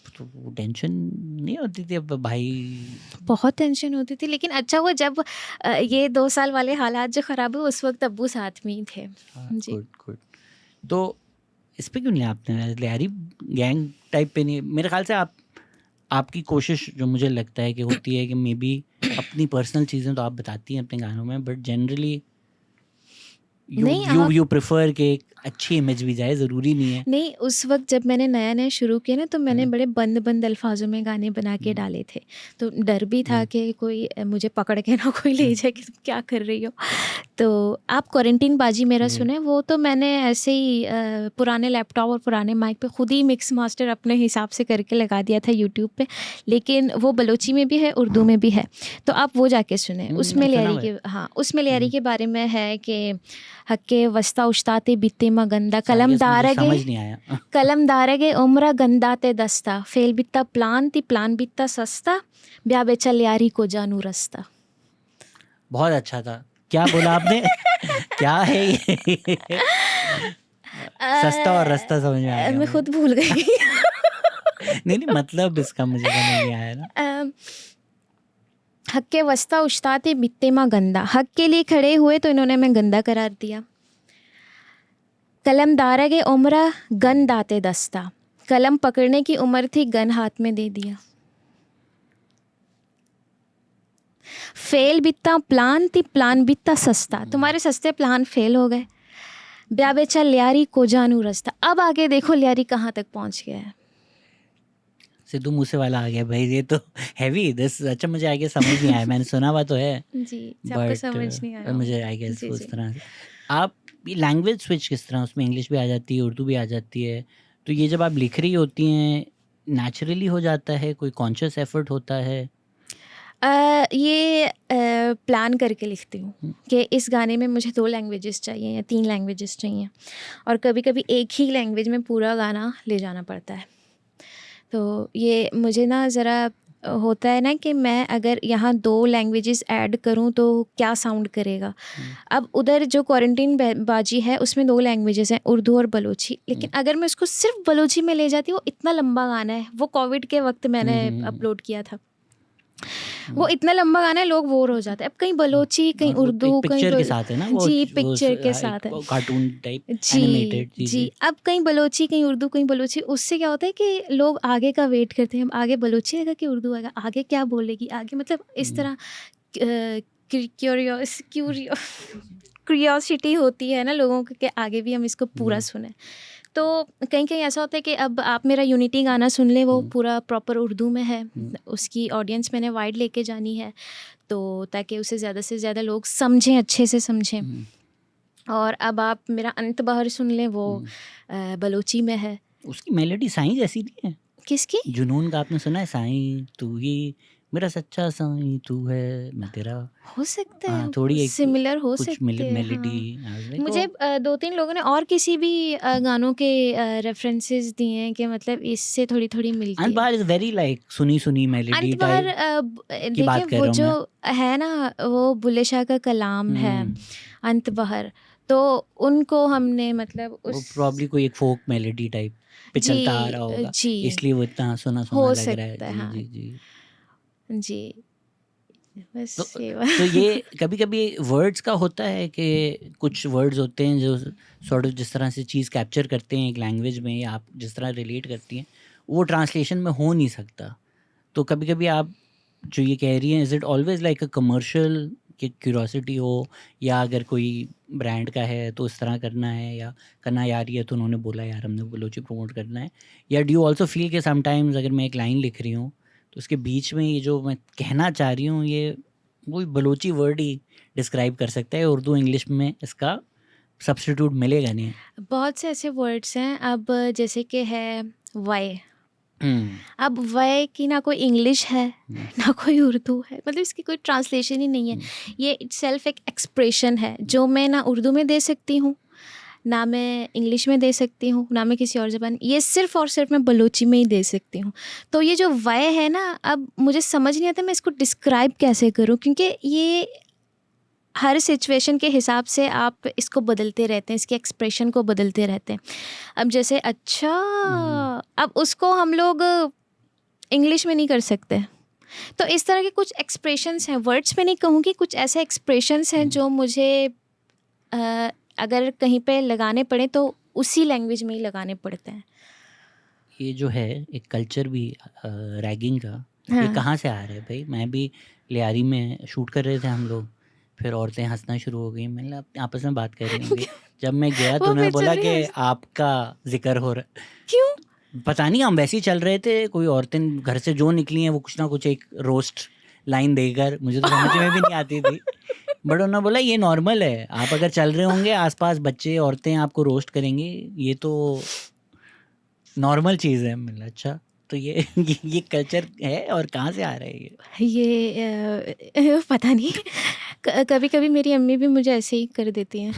[SPEAKER 2] तो वो टेंशन नहीं होती थी अब भाई?
[SPEAKER 1] बहुत टेंशन होती थी, लेकिन अच्छा हुआ जब ये 2 साल वाले हालात जो ख़राब हुए उस वक्त अब्बू साथ में ही थे। जी।
[SPEAKER 2] Good good. तो इस पे क्यों नहीं आपने लियारी गैंग टाइप पे नहीं? मेरे ख्याल से आपकी कोशिश जो मुझे लगता है कि होती है कि मे बी अपनी पर्सनल चीज़ें तो आप बताती हैं अपने गानों में, बट जनरली
[SPEAKER 1] नहीं,
[SPEAKER 2] यू प्रेफर कि एक अच्छी इमेज भी जाए, ज़रूरी नहीं है।
[SPEAKER 1] नहीं, उस वक्त जब मैंने नया शुरू किया ना, तो मैंने बड़े बंद अल्फाजों में गाने बना के डाले थे। तो डर भी था कि कोई मुझे पकड़ के ना कोई ले जाए कि तुम क्या कर रही हो। तो आप क्वारंटीन बाजी मेरा सुने, वो तो मैंने ऐसे ही पुराने लैपटॉप और पुराने माइक पे खुद ही मिक्स मास्टर अपने हिसाब से करके लगा दिया था यूट्यूब पे। लेकिन वो बलोची में भी है, उर्दू में भी है, तो आप वो जाके सुने। उसमें लियारी के, हाँ, उसमें लियारी के बारे में है कि हक्के वस्ता उश्ताते बित्ते मा गंदा कलम दारगे,
[SPEAKER 2] समझ नहीं आया।
[SPEAKER 1] कलम दारगे उम्र गंदाते दस्ता, फेल बित्ता प्लान ती प्लान बित्ता सस्ता, ब्या बेचा लियारी को जानू रस्ता।
[SPEAKER 2] बहुत अच्छा था। क्या बोला आपने? क्या है ये? सस्ता और रास्ता समझ में आ गया
[SPEAKER 1] मैं
[SPEAKER 2] मुझे।
[SPEAKER 1] खुद भूल गई।
[SPEAKER 2] नहीं मतलब इसका मुझे समझ नहीं आया ना।
[SPEAKER 1] हक के वस्ता उश्ताते बित्ते मा गंदा, हक के लिए खड़े हुए तो इन्होंने मैं गंदा करार दिया। कलम दारगे उम्र गन दाते दस्ता, कलम पकड़ने की उम्र थी, गन हाथ में दे दिया। फेल बित्ता प्लान थी, प्लान बित्ता सस्ता, तुम्हारे सस्ते प्लान फेल हो गए। ब्या बेचा लियारी को जानू रस्ता। अब आगे देखो लियारी कहाँ तक पहुँच गया है।
[SPEAKER 2] सिद्धू मूसेवाला आ गया भाई, ये तो हैवी दिस। अच्छा, मुझे आई गेस समझ नहीं आया, मैंने सुना हुआ तो है
[SPEAKER 1] जी, आपको समझ नहीं आया
[SPEAKER 2] मुझे
[SPEAKER 1] होगा।
[SPEAKER 2] आई गेस
[SPEAKER 1] जी,
[SPEAKER 2] उस
[SPEAKER 1] जी।
[SPEAKER 2] तरह से। आप लैंग्वेज स्विच किस तरह, उसमें इंग्लिश भी आ जाती है, उर्दू भी आ जाती है, तो ये जब आप लिख रही होती हैं नेचुरली हो जाता है, कोई कॉन्शियस एफर्ट होता है?
[SPEAKER 1] ये प्लान करके लिखती हूँ कि इस गाने में मुझे 2 लैंग्वेजेस चाहिए या 3 लैंग्वेजेस चाहिए, और कभी कभी एक ही लैंग्वेज में पूरा गाना ले जाना पड़ता है। तो ये मुझे ना ज़रा होता है ना कि मैं अगर यहाँ 2 लैंग्वेजेस ऐड करूँ तो क्या साउंड करेगा। अब उधर जो क्वारंटीन बाजी है उसमें 2 लैंग्वेजेस हैं, उर्दू और बलोची, लेकिन अगर मैं उसको सिर्फ बलोची में ले जाती हूँ, इतना लंबा गाना है, वो कोविड के वक्त मैंने अपलोड किया था, वो इतना लंबा गाना है, लोग बोर हो जाते हैं। अब कहीं बलोची, कहीं
[SPEAKER 2] और वो
[SPEAKER 1] उर्दू, कहीं
[SPEAKER 2] पिक्चर के साथ है ना, वो
[SPEAKER 1] जी, पिक्चर के साथ है।
[SPEAKER 2] कार्टून टाइप
[SPEAKER 1] जी,
[SPEAKER 2] एनिमेटेड
[SPEAKER 1] जी।
[SPEAKER 2] चीजें।
[SPEAKER 1] अब कहीं बलोची, कहीं उर्दू, कहीं बलोची, उससे क्या होता है कि लोग आगे का वेट करते हैं, अब आगे बलोची आएगा कि उर्दू आएगा, आगे क्या बोलेगी, आगे मतलब इस तरह क्यूरियोसिटी होती है ना लोगों को कि आगे भी हम इसको पूरा सुने। तो कहीं कहीं ऐसा होता है कि अब आप मेरा यूनिटी गाना सुन लें, वो पूरा प्रॉपर उर्दू में है, उसकी ऑडियंस मैंने वाइड लेके जानी है, तो ताकि उसे ज़्यादा से ज़्यादा लोग समझें, अच्छे से समझें। और अब आप मेरा अंत बहर सुन लें, वो बलोची में है।
[SPEAKER 2] उसकी मेलोडी साईं जैसी नहीं है?
[SPEAKER 1] किसकी?
[SPEAKER 2] जुनून का आपने सुना है? साईं तू ही मेरा सच्चा साईं तू है, मैं तेरा।
[SPEAKER 1] हो सकता
[SPEAKER 2] हाँ,
[SPEAKER 1] है
[SPEAKER 2] थोड़ी एक
[SPEAKER 1] सिमिलर हो
[SPEAKER 2] कुछ
[SPEAKER 1] सकते हैं,
[SPEAKER 2] मेलोडी
[SPEAKER 1] हाँ। मुझे 2-3 लोगों ने और किसी भी गानों के रेफरेंसेस दिए हैं कि मतलब इससे थोड़ी-थोड़ी मिलती है।
[SPEAKER 2] अनबार इज वेरी लाइक सुनी मेलोडी
[SPEAKER 1] अंतबहर
[SPEAKER 2] टाइप की
[SPEAKER 1] देखिए
[SPEAKER 2] बात कर
[SPEAKER 1] वो
[SPEAKER 2] रहा हूँ
[SPEAKER 1] जो
[SPEAKER 2] मैं।
[SPEAKER 1] है ना, वो बुल्ले शाह का कलाम है
[SPEAKER 2] हम्म,
[SPEAKER 1] अंतबहर, तो उनको हमने मतलब
[SPEAKER 2] वो
[SPEAKER 1] उस
[SPEAKER 2] प्रॉब्ली कोई एक फोक मेलोडी टाइप पे
[SPEAKER 1] जी
[SPEAKER 2] चलता आ रहा होगा,
[SPEAKER 1] जी
[SPEAKER 2] इसलिए वो इतना सुना
[SPEAKER 1] हो
[SPEAKER 2] लग रहा है।
[SPEAKER 1] सकता है,
[SPEAKER 2] जी
[SPEAKER 1] हाँ
[SPEAKER 2] जी जी।
[SPEAKER 1] जी,
[SPEAKER 2] तो
[SPEAKER 1] बस ये
[SPEAKER 2] तो ये कभी कभी वर्ड्स का होता है कि कुछ वर्ड्स होते हैं जो सॉर्ट ऑफ जिस तरह से चीज़ कैप्चर करते हैं एक लैंग्वेज में, या आप जिस तरह रिलेट करती हैं वो ट्रांसलेशन में हो नहीं सकता। तो कभी कभी आप जो ये कह रही हैं, is it always like a commercial कि क्यूरोसिटी हो, या अगर कोई ब्रांड का है तो इस तरह करना है, या करना यार ये तो उन्होंने बोला यार हमने बलोची प्रमोट करना है, या डू यू ऑल्सो फील कि समटाइम्स अगर मैं एक लाइन लिख रही हूँ तो उसके बीच में ये जो मैं कहना चाह रही हूँ ये वो बलोची वर्ड ही डिस्क्राइब कर सकता है, उर्दू इंग्लिश में इसका सब्स्टिट्यूट मिलेगा नहीं।
[SPEAKER 1] बहुत से ऐसे वर्ड्स हैं, अब जैसे कि है वाई,
[SPEAKER 2] हम्म,
[SPEAKER 1] अब वाई की ना कोई इंग्लिश है ना कोई उर्दू है, मतलब इसकी कोई ट्रांसलेशन ही नहीं है। ये इटसेल्फ एक एक्सप्रेशन है जो मैं ना उर्दू में दे सकती हूँ, ना मैं इंग्लिश में दे सकती हूँ, ना मैं किसी और ज़बान, ये सिर्फ़ और सिर्फ मैं बलोची में ही दे सकती हूँ। तो ये जो वाई है ना, अब मुझे समझ नहीं आता मैं इसको डिस्क्राइब कैसे करूँ, क्योंकि ये हर सिचुएशन के हिसाब से आप इसको बदलते रहते हैं, इसके एक्सप्रेशन को बदलते रहते हैं। अब जैसे अच्छा, अब उसको हम लोग इंग्लिश में नहीं कर सकते, तो इस तरह के कुछ एक्सप्रेशंस हैं, वर्ड्स में नहीं कहूँगी, कुछ ऐसे एक्सप्रेशंस हैं जो मुझे अगर कहीं पे लगाने पड़े तो उसी लैंग्वेज में ही लगाने पड़ते हैं।
[SPEAKER 2] ये जो है एक कल्चर भी रैगिंग का, ये
[SPEAKER 1] हाँ।
[SPEAKER 2] कहाँ से आ रहा है भाई? मैं भी लियारी में शूट कर रहे थे हम लोग, फिर औरतें हंसना शुरू हो गई, मैंने कहा आपस में बात कर रही होंगी। जब मैं गया तो
[SPEAKER 1] वो
[SPEAKER 2] उन्होंने बोला
[SPEAKER 1] बेचारे
[SPEAKER 2] कि आपका जिक्र हो रहा
[SPEAKER 1] क्यों?
[SPEAKER 2] है। पता नहीं, हम वैसे ही चल रहे थे, कोई औरतें घर से जो निकली हैं वो कुछ ना कुछ एक रोस्ट लाइन देकर, मुझे तो समझ में भी नहीं आती थी, बट उन्होंने बोला ये नॉर्मल है, आप अगर चल रहे होंगे आसपास बच्चे औरतें आपको रोस्ट करेंगे, ये तो नॉर्मल चीज़ है। मैंने अच्छा, तो ये ये कल्चर है और कहाँ से आ रहा है ये?
[SPEAKER 1] पता नहीं, कभी कभी मेरी अम्मी भी मुझे ऐसे ही कर देती हैं।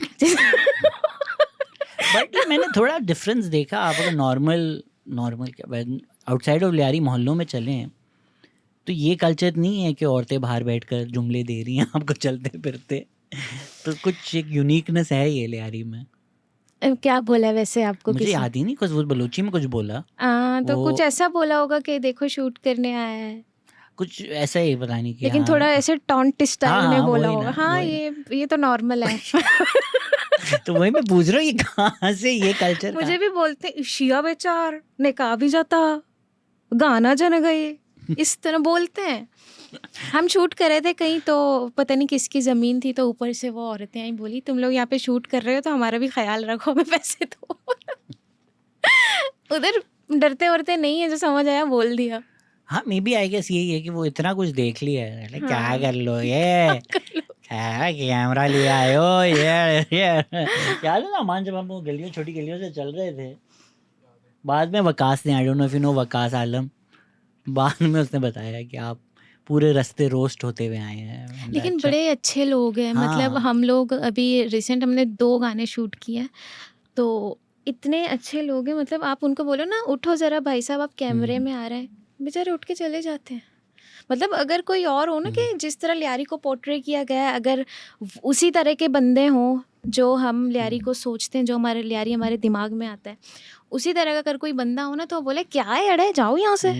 [SPEAKER 2] बट मैंने थोड़ा डिफरेंस देखा, आप अगर नॉर्मल क्या आउटसाइड ऑफ लियारी मोहल्लों में चले हैं तो ये कल्चर नहीं है कि औरतें बाहर बैठकर जुमले दे रही हैं आपको चलते फिरते, तो कुछ एक यूनिकनेस है ये लियारी में।
[SPEAKER 1] क्या बोला वैसे आपको
[SPEAKER 2] मुझे
[SPEAKER 1] किसी?
[SPEAKER 2] याद ही नहीं, कुछ वो बलोची में कुछ बोला,
[SPEAKER 1] तो
[SPEAKER 2] वो
[SPEAKER 1] कुछ ऐसा बोला होगा कि देखो शूट करने आया है,
[SPEAKER 2] कुछ ऐसा ही पता नहीं कि
[SPEAKER 1] लेकिन
[SPEAKER 2] हाँ
[SPEAKER 1] थोड़ा ऐसे टॉन्ट स्टाइल में
[SPEAKER 2] हाँ
[SPEAKER 1] बोला
[SPEAKER 2] वही
[SPEAKER 1] होगा।
[SPEAKER 2] ना,
[SPEAKER 1] हाँ,
[SPEAKER 2] वही।
[SPEAKER 1] ये तो नॉर्मल है।
[SPEAKER 2] तो वही मैं पूछ रहा हूँ ये कहाँ से ये कल्चर
[SPEAKER 1] मुझे भी बोलते हैं शिया बेचार ने कहा भी जाता गाना जन गए, इस तरह बोलते हैं। हम शूट कर रहे थे कहीं, तो पता नहीं किसकी ज़मीन थी, तो ऊपर से वो औरतें आई, बोली तुम लोग यहाँ पे शूट कर रहे हो तो हमारा भी ख्याल रखो, हमें पैसे दो। उधर डरते वरते नहीं है, जो समझ आया बोल दिया।
[SPEAKER 2] हाँ मे बी आई गेस यही है कि वो इतना कुछ देख लिया है, like, क्या
[SPEAKER 1] हाँ।
[SPEAKER 2] कर लो ये क्या कैमरा लिया आयो ये याद है ना मान, जब हम वो गलियों छोटी गलियों से चल रहे थे, बाद में वकास ने, I don't know if you know Waqas Alam, बाद में उसने बताया कि आप पूरे रास्ते रोस्ट होते हुए आए हैं। मैंने कहा,
[SPEAKER 1] लेकिन
[SPEAKER 2] अच्छा
[SPEAKER 1] बड़े अच्छे लोग हैं, मतलब
[SPEAKER 2] हाँ
[SPEAKER 1] हम लोग अभी रिसेंट हमने 2 गाने शूट किए हैं, तो इतने अच्छे लोग हैं, मतलब आप उनको बोलो ना उठो ज़रा भाई साहब आप कैमरे में आ रहे हैं, बेचारे उठ के चले जाते हैं। मतलब अगर कोई और हो ना, कि जिस तरह लियारी को पोर्ट्रे किया गया है, अगर उसी तरह के बंदे हों जो हम लियारी को सोचते हैं, जो हमारे लियारी हमारे दिमाग में आता है, उसी तरह का अगर कोई बंदा हो ना, तो वो बोले क्या है अड़े जाओ यहाँ से।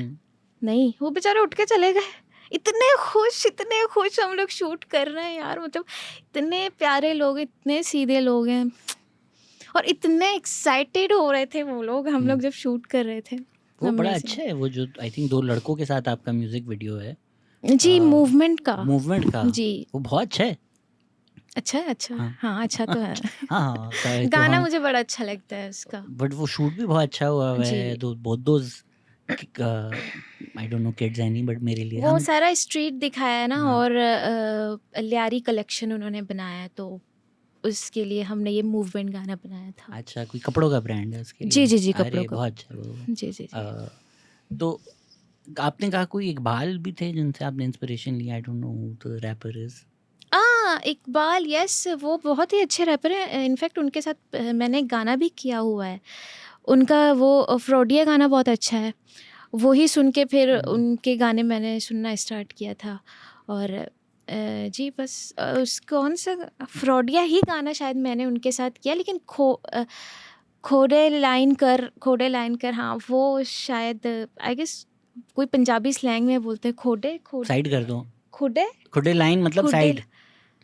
[SPEAKER 1] नहीं, वो बेचारे उठ के चले गए। इतने खुश हम लोग शूट कर रहे हैं यार, मतलब इतने प्यारे लोग, इतने सीधे लोग हैं, और इतने एक्साइटेड हो रहे थे वो लोग, हम लोग जब शूट कर रहे थे।
[SPEAKER 2] वो बड़ा
[SPEAKER 1] Amazing।
[SPEAKER 2] अच्छा है, वो जो आई थिंक 2 लड़कों के साथ आपका म्यूजिक वीडियो है
[SPEAKER 1] जी, मूवमेंट का
[SPEAKER 2] जी, वो बहुत अच्छा है।
[SPEAKER 1] अच्छा है, अच्छा है। हाँ, अच्छा तो है।
[SPEAKER 2] हाँ
[SPEAKER 1] गाना मुझे बड़ा अच्छा लगता है उसका।
[SPEAKER 2] बट वो शूट भी बहुत अच्छा हुआ है।
[SPEAKER 1] जी।
[SPEAKER 2] Both those I don't know kids any, but मेरे लिए
[SPEAKER 1] वो
[SPEAKER 2] हम
[SPEAKER 1] सारा स्ट्रीट दिखाया है ना,
[SPEAKER 2] हाँ।
[SPEAKER 1] और लियारी कलेक्शन उन्होंने बनाया है, तो उसके लिए हमने ये मूवमेंट गाना बनाया था।
[SPEAKER 2] अच्छा, कोई कपड़ों का ब्रांड है उसके लिए?
[SPEAKER 1] जी, जी, जी,
[SPEAKER 2] अरे
[SPEAKER 1] कपड़ों का।
[SPEAKER 2] बहुत अच्छा वो।
[SPEAKER 1] जी, जी, जी।
[SPEAKER 2] तो आपने कहा कोई इकबाल भी थे जिनसे आपने इंस्पिरेशन लिया, I don't know who the rapper is.
[SPEAKER 1] Iqbal, yes, वो बहुत ही अच्छे रैपर हैं। इनफैक्ट उनके साथ मैंने गाना भी किया हुआ है। उनका वो फ्रॉडिया गाना बहुत अच्छा है, वही सुन के फिर उनके गाने मैंने सुनना स्टार्ट किया था। और जी बस उस कौन सा फ्रॉडिया ही गाना शायद मैंने उनके साथ किया, लेकिन खोडे लाइन कर, हाँ वो शायद आई गेस कोई पंजाबी स्लैंग में बोलते हैं खोडे
[SPEAKER 2] साइड कर दो,
[SPEAKER 1] खुडे
[SPEAKER 2] खुडे लाइन मतलब
[SPEAKER 1] खुडे,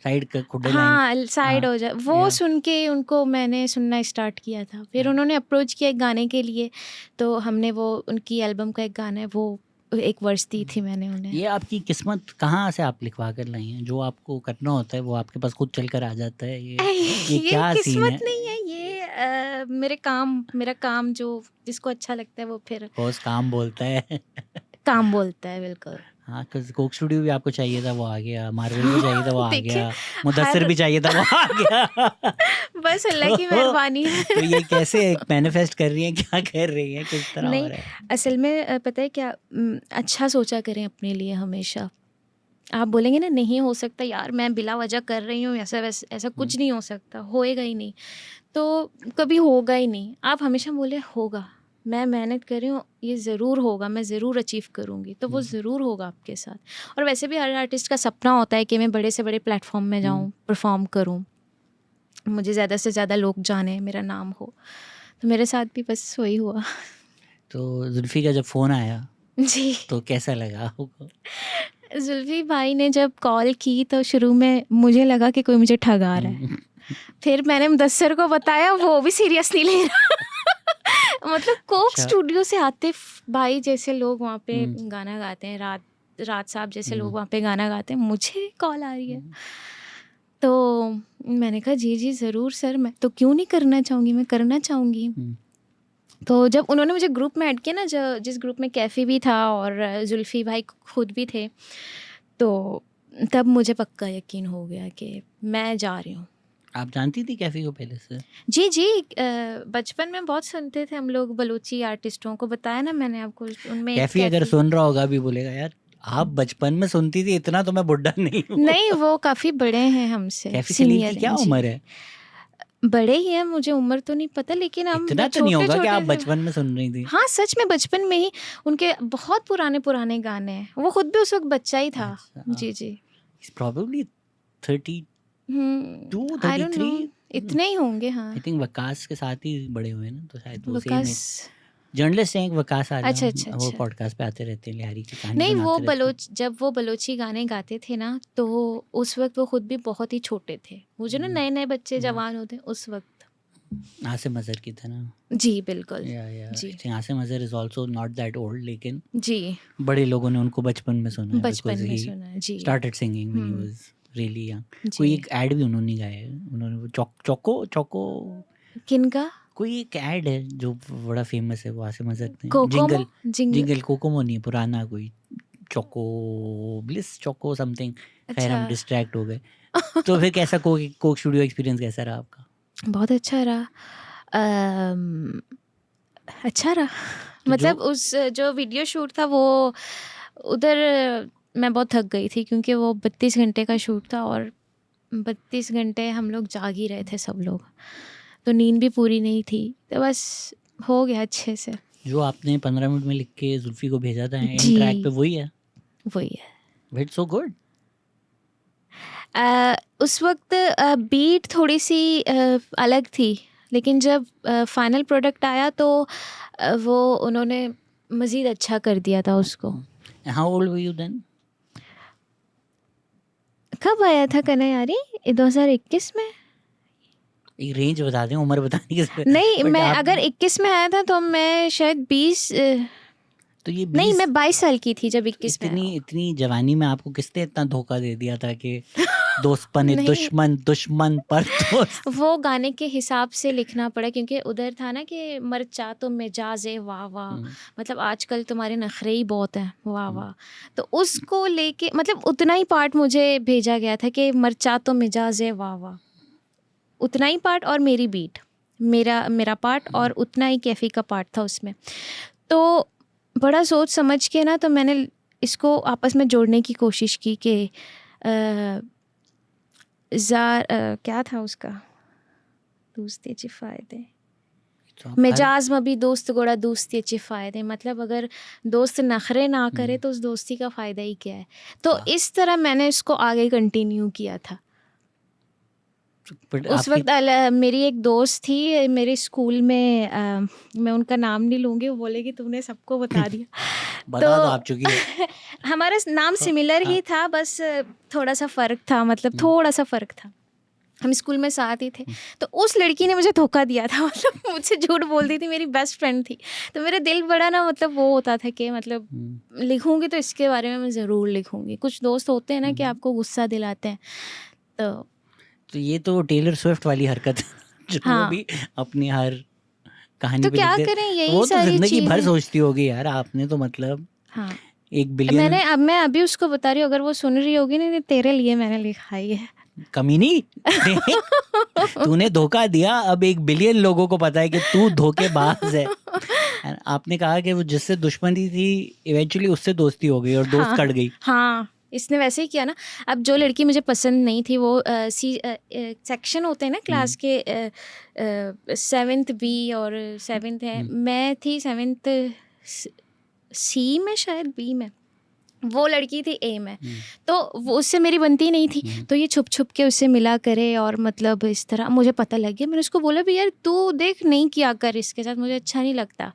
[SPEAKER 2] साइड का खुडे लाइन।
[SPEAKER 1] हाँ साइड
[SPEAKER 2] हाँ,
[SPEAKER 1] हो जाए, वो
[SPEAKER 2] या।
[SPEAKER 1] सुन के उनको मैंने सुनना स्टार्ट किया था। फिर उन्होंने अप्रोच किया एक गाने के लिए, तो हमने वो उनकी एल्बम का एक गाना है वो एक वर्स दी थी मैंने उन्हें।
[SPEAKER 2] ये आपकी किस्मत कहाँ से आप लिखवा कर लाई हैं? जो आपको करना होता है वो आपके पास खुद चल कर आ जाता है। ये
[SPEAKER 1] ये
[SPEAKER 2] क्या सीन है?
[SPEAKER 1] किस्मत नहीं है, ये मेरा काम जो जिसको अच्छा लगता है वो फिर
[SPEAKER 2] बॉस काम बोलता है।
[SPEAKER 1] काम बोलता है, बिल्कुल।
[SPEAKER 2] हाँ, कोक स्टूडियो भी आपको चाहिए था, वो आ गया। मार्वल भी चाहिए था, वो आ
[SPEAKER 1] देखिए,
[SPEAKER 2] गया। मुदस्सिर भी चाहिए था, वो आ गया।
[SPEAKER 1] बस अल्लाह की मेहरबानी है।
[SPEAKER 2] तो ये कैसे मैनिफेस्ट कर रही हैं, क्या कर रही हैं, किस तरह हो
[SPEAKER 1] नहीं,
[SPEAKER 2] रहा है?
[SPEAKER 1] असल में पता है क्या, अच्छा सोचा करें अपने लिए हमेशा। आप बोलेंगे ना नहीं हो सकता यार, मैं बिला वजह कर रही हूँ, ऐसा कुछ नहीं हो सकता, होएगा ही नहीं, तो कभी होगा ही नहीं। आप हमेशा बोले होगा, मैं मेहनत कर रही हूँ, ये ज़रूर होगा, मैं ज़रूर अचीव करूँगी, तो वो ज़रूर होगा आपके साथ। और वैसे भी हर आर्टिस्ट का सपना होता है कि मैं बड़े से बड़े प्लेटफॉर्म में जाऊँ, परफॉर्म करूँ, मुझे ज़्यादा से ज़्यादा लोग जाने, मेरा नाम हो। तो मेरे साथ भी बस वही हुआ।
[SPEAKER 2] तो जुल्फी का जब फ़ोन आया
[SPEAKER 1] जी,
[SPEAKER 2] तो कैसा लगा आपको?
[SPEAKER 1] जुल्फी भाई ने जब कॉल की तो शुरू में मुझे लगा कि कोई मुझे ठगा रहा है। फिर मैंने मुदस्सिर को बताया, वो भी सीरियस नहीं ले रहा। मतलब कोक
[SPEAKER 2] अच्छा।
[SPEAKER 1] स्टूडियो से आतिफ भाई जैसे लोग वहाँ पे गाना गाते हैं, रात साहब जैसे लोग वहाँ पे गाना गाते हैं, मुझे कॉल आ रही है। तो मैंने कहा जी जी ज़रूर सर, मैं तो क्यों नहीं करना चाहूँगी, मैं करना चाहूँगी। तो जब उन्होंने मुझे ग्रुप में ऐड किया ना, जिस ग्रुप में कैफ़ी भी था और जुल्फी भाई खुद भी थे, तो तब मुझे पक्का यकीन हो गया कि मैं जा रही हूँ।
[SPEAKER 2] आप जानती थी कैफी को पहले से?
[SPEAKER 1] जी जी, बचपन में बहुत सुनते थे हम लोग बलूची आर्टिस्टों को, बताया ना मैंने आपको, उनमें एक
[SPEAKER 2] कैफी अगर सुन रहा होगा भी बोलेगा यार आप बचपन में सुनती थी, इतना तो मैं बुढ़ा नहीं हूँ।
[SPEAKER 1] नहीं, वो काफ़ी बड़े हैं हमसे,
[SPEAKER 2] कैफी खलील
[SPEAKER 1] सीनियर
[SPEAKER 2] की क्या
[SPEAKER 1] हैं जी।
[SPEAKER 2] उम्र है?
[SPEAKER 1] बड़े ही हैं, मुझे उम्र तो नहीं पता, लेकिन हम
[SPEAKER 2] इतना तो नहीं
[SPEAKER 1] छोटे
[SPEAKER 2] होगा कि आप
[SPEAKER 1] छोटे थे।
[SPEAKER 2] बचपन में सुन रही थी?
[SPEAKER 1] हाँ सच में बचपन में ही उनके बहुत पुराने गाने हैं, वो खुद भी उस वक्त बच्चा ही था।
[SPEAKER 2] अच्छा।
[SPEAKER 1] जी जी,
[SPEAKER 2] He's probably 32,
[SPEAKER 1] I don't no,
[SPEAKER 2] 33।
[SPEAKER 1] इतने ही होंगे। हाँ,
[SPEAKER 2] आई थिंक वकास के साथ ही बड़े हुए ना, तो शायद वो सेम
[SPEAKER 1] वकास,
[SPEAKER 2] है। जर्नलिस्ट हैं एक, वकास आला।
[SPEAKER 1] अच्छा अच्छा
[SPEAKER 2] वो
[SPEAKER 1] अच्छा।
[SPEAKER 2] पॉडकास्ट पे आते रहते हैं, लिहारी की कहानी
[SPEAKER 1] नहीं, वो
[SPEAKER 2] सुनाते रहते हैं।
[SPEAKER 1] जब वो बलोची गाने गाते थे ना, तो उस वक्त वो खुद भी बहुत ही छोटे थे, वो जो ना नए नए बच्चे जवान होते हैं उस वक्त।
[SPEAKER 2] आसिम अजहर की तरह।
[SPEAKER 1] जी बिल्कुल।
[SPEAKER 2] या
[SPEAKER 1] जी
[SPEAKER 2] Asim Azhar is also not that old, लेकिन
[SPEAKER 1] जी,
[SPEAKER 2] बड़े लोगों ने उनको बचपन में सुना है,
[SPEAKER 1] बचपन
[SPEAKER 2] बिकॉज
[SPEAKER 1] में
[SPEAKER 2] ही
[SPEAKER 1] सुना है जी।
[SPEAKER 2] Started singing when he was really young.
[SPEAKER 1] जी।
[SPEAKER 2] कोई एक ऐड भी उन्होंने गाया है, उन्होंने वो चोको
[SPEAKER 1] किनका?
[SPEAKER 2] कोई एक ऐड है जो बड़ा फेमस है, वो आसिम अजहर ने।
[SPEAKER 1] कोकोमो
[SPEAKER 2] जिंगल कोकोमो नहीं, पुराना कोई चोको ब्लिस चोको समथिंग। खैर हम
[SPEAKER 1] अच्छा,
[SPEAKER 2] डिस्ट्रैक्ट हो गए। तो फिर कैसा कोक स्टूडियो एक्सपीरियंस कैसा रहा आपका?
[SPEAKER 1] बहुत अच्छा रहा। अच्छा रहा,
[SPEAKER 2] तो
[SPEAKER 1] मतलब उस जो वीडियो शूट था वो उधर मैं बहुत थक गई थी, क्योंकि वो 32 घंटे का शूट था और 32 घंटे हम लोग जाग ही रहे थे सब लोग, तो नींद भी पूरी नहीं थी, तो बस हो गया अच्छे से।
[SPEAKER 2] जो आपने 15 मिनट में लिख के जुल्फी को भेजा था एंड
[SPEAKER 1] जी
[SPEAKER 2] ट्रैक पे, वही है?
[SPEAKER 1] वही है।
[SPEAKER 2] It's so good.
[SPEAKER 1] उस वक्त बीट थोड़ी सी अलग थी, लेकिन जब फाइनल प्रोडक्ट आया तो वो उन्होंने मज़ीद अच्छा कर दिया था उसको।
[SPEAKER 2] How old were you then?
[SPEAKER 1] कब आया था कन्हैयारी? 2021 में?
[SPEAKER 2] एक रेंज बता दें, उम्र बताने की जरूरत
[SPEAKER 1] नहीं,
[SPEAKER 2] बट
[SPEAKER 1] मैं
[SPEAKER 2] आप
[SPEAKER 1] अगर 21 में आया था तो मैं शायद 20
[SPEAKER 2] तो ये
[SPEAKER 1] नहीं,
[SPEAKER 2] 20
[SPEAKER 1] मैं 22 साल की थी जब 21 में आया
[SPEAKER 2] इतनी जवानी में आपको किसने इतना धोखा दे दिया था कि दोस्त बने
[SPEAKER 1] नहीं,
[SPEAKER 2] दुश्मन पर दोस्त?
[SPEAKER 1] वो गाने के हिसाब से लिखना पड़ा, क्योंकि उधर था ना कि मर्चा तो मिजाजे वाह वाह, मतलब आजकल तुम्हारे नखरे ही बहुत हैं वाह वाह, तो उसको लेके मतलब उतना ही पार्ट मुझे भेजा गया था कि मर्चा तो मिजाजे वाह वाह, उतना ही पार्ट, और मेरी बीट, मेरा पार्ट और उतना ही कैफ़ी का पार्ट था उसमें। तो बड़ा सोच समझ के ना, तो मैंने इसको आपस में जोड़ने की कोशिश की कि क्या था उसका, दोस्तीचे फायदे,
[SPEAKER 2] तो आप हर
[SPEAKER 1] मिजाज में भी दोस्त गोड़ा दोस्तीचे फायदे, मतलब अगर दोस्त नखरे ना करे तो उस दोस्ती का फ़ायदा ही क्या है। तो
[SPEAKER 2] वाह।
[SPEAKER 1] इस तरह मैंने इसको आगे कंटिन्यू किया था।
[SPEAKER 2] बट
[SPEAKER 1] उस
[SPEAKER 2] आपकी
[SPEAKER 1] वक्त मेरी एक दोस्त थी मेरे स्कूल में, मैं उनका नाम नहीं लूँगी, वो बोलेगी तुमने सबको बता दिया।
[SPEAKER 2] बता दो आप चुकी है।
[SPEAKER 1] हमारा नाम
[SPEAKER 2] तो
[SPEAKER 1] सिमिलर
[SPEAKER 2] हाँ,
[SPEAKER 1] ही था, बस थोड़ा सा फ़र्क था, मतलब थोड़ा सा फ़र्क था। हम स्कूल में साथ ही थे। तो उस लड़की ने मुझे धोखा दिया था, मतलब मुझसे झूठ बोलती थी, मेरी बेस्ट फ्रेंड थी। तो मेरा दिल बड़ा ना, मतलब वो होता था कि मतलब लिखूंगी तो इसके बारे में मैं ज़रूर लिखूंगी। कुछ दोस्त होते हैं ना कि आपको गुस्सा दिलाते हैं।
[SPEAKER 2] तो ये तो टेलर स्विफ्ट वाली हरकत है, जो वो
[SPEAKER 1] हाँ,
[SPEAKER 2] भी अपनी हर कहानी
[SPEAKER 1] तो
[SPEAKER 2] पे लिख
[SPEAKER 1] क्या
[SPEAKER 2] दे।
[SPEAKER 1] करें,
[SPEAKER 2] तो
[SPEAKER 1] यही
[SPEAKER 2] वो तो
[SPEAKER 1] सारी
[SPEAKER 2] जिंदगी भर
[SPEAKER 1] चीज़ें।
[SPEAKER 2] सोचती होगी यार, आपने तो मतलब
[SPEAKER 1] हाँ,
[SPEAKER 2] 1 बिलियन
[SPEAKER 1] मैं अभी उसको बता रही हूँ, अगर वो सुन रही होगी ना, तेरे लिए मैंने लिखाई है।
[SPEAKER 2] कमीनी। तूने धोखा दिया, अब 1 बिलियन लोगों को पता है कि तू धोखेबाज है। And आपने कहा कि वो जिससे दुश्मनी थी इवेंचुअली उससे दोस्ती हो गई और दोस्त
[SPEAKER 1] हाँ
[SPEAKER 2] कट गई।
[SPEAKER 1] हाँ, इसने वैसे ही किया ना। अब जो लड़की मुझे पसंद नहीं थी, वो सेक्शन होते हैं ना क्लास के, 7th B और 7th है, मैं थी 7th C में, शायद B में, वो लड़की थी A में। तो वो उससे मेरी बनती नहीं थी, तो ये छुप छुप के उससे मिला करे, और मतलब इस तरह मुझे पता लग गया। मैंने उसको बोला भी यार तू देख नहीं किया कर इसके साथ, मुझे अच्छा नहीं लगता।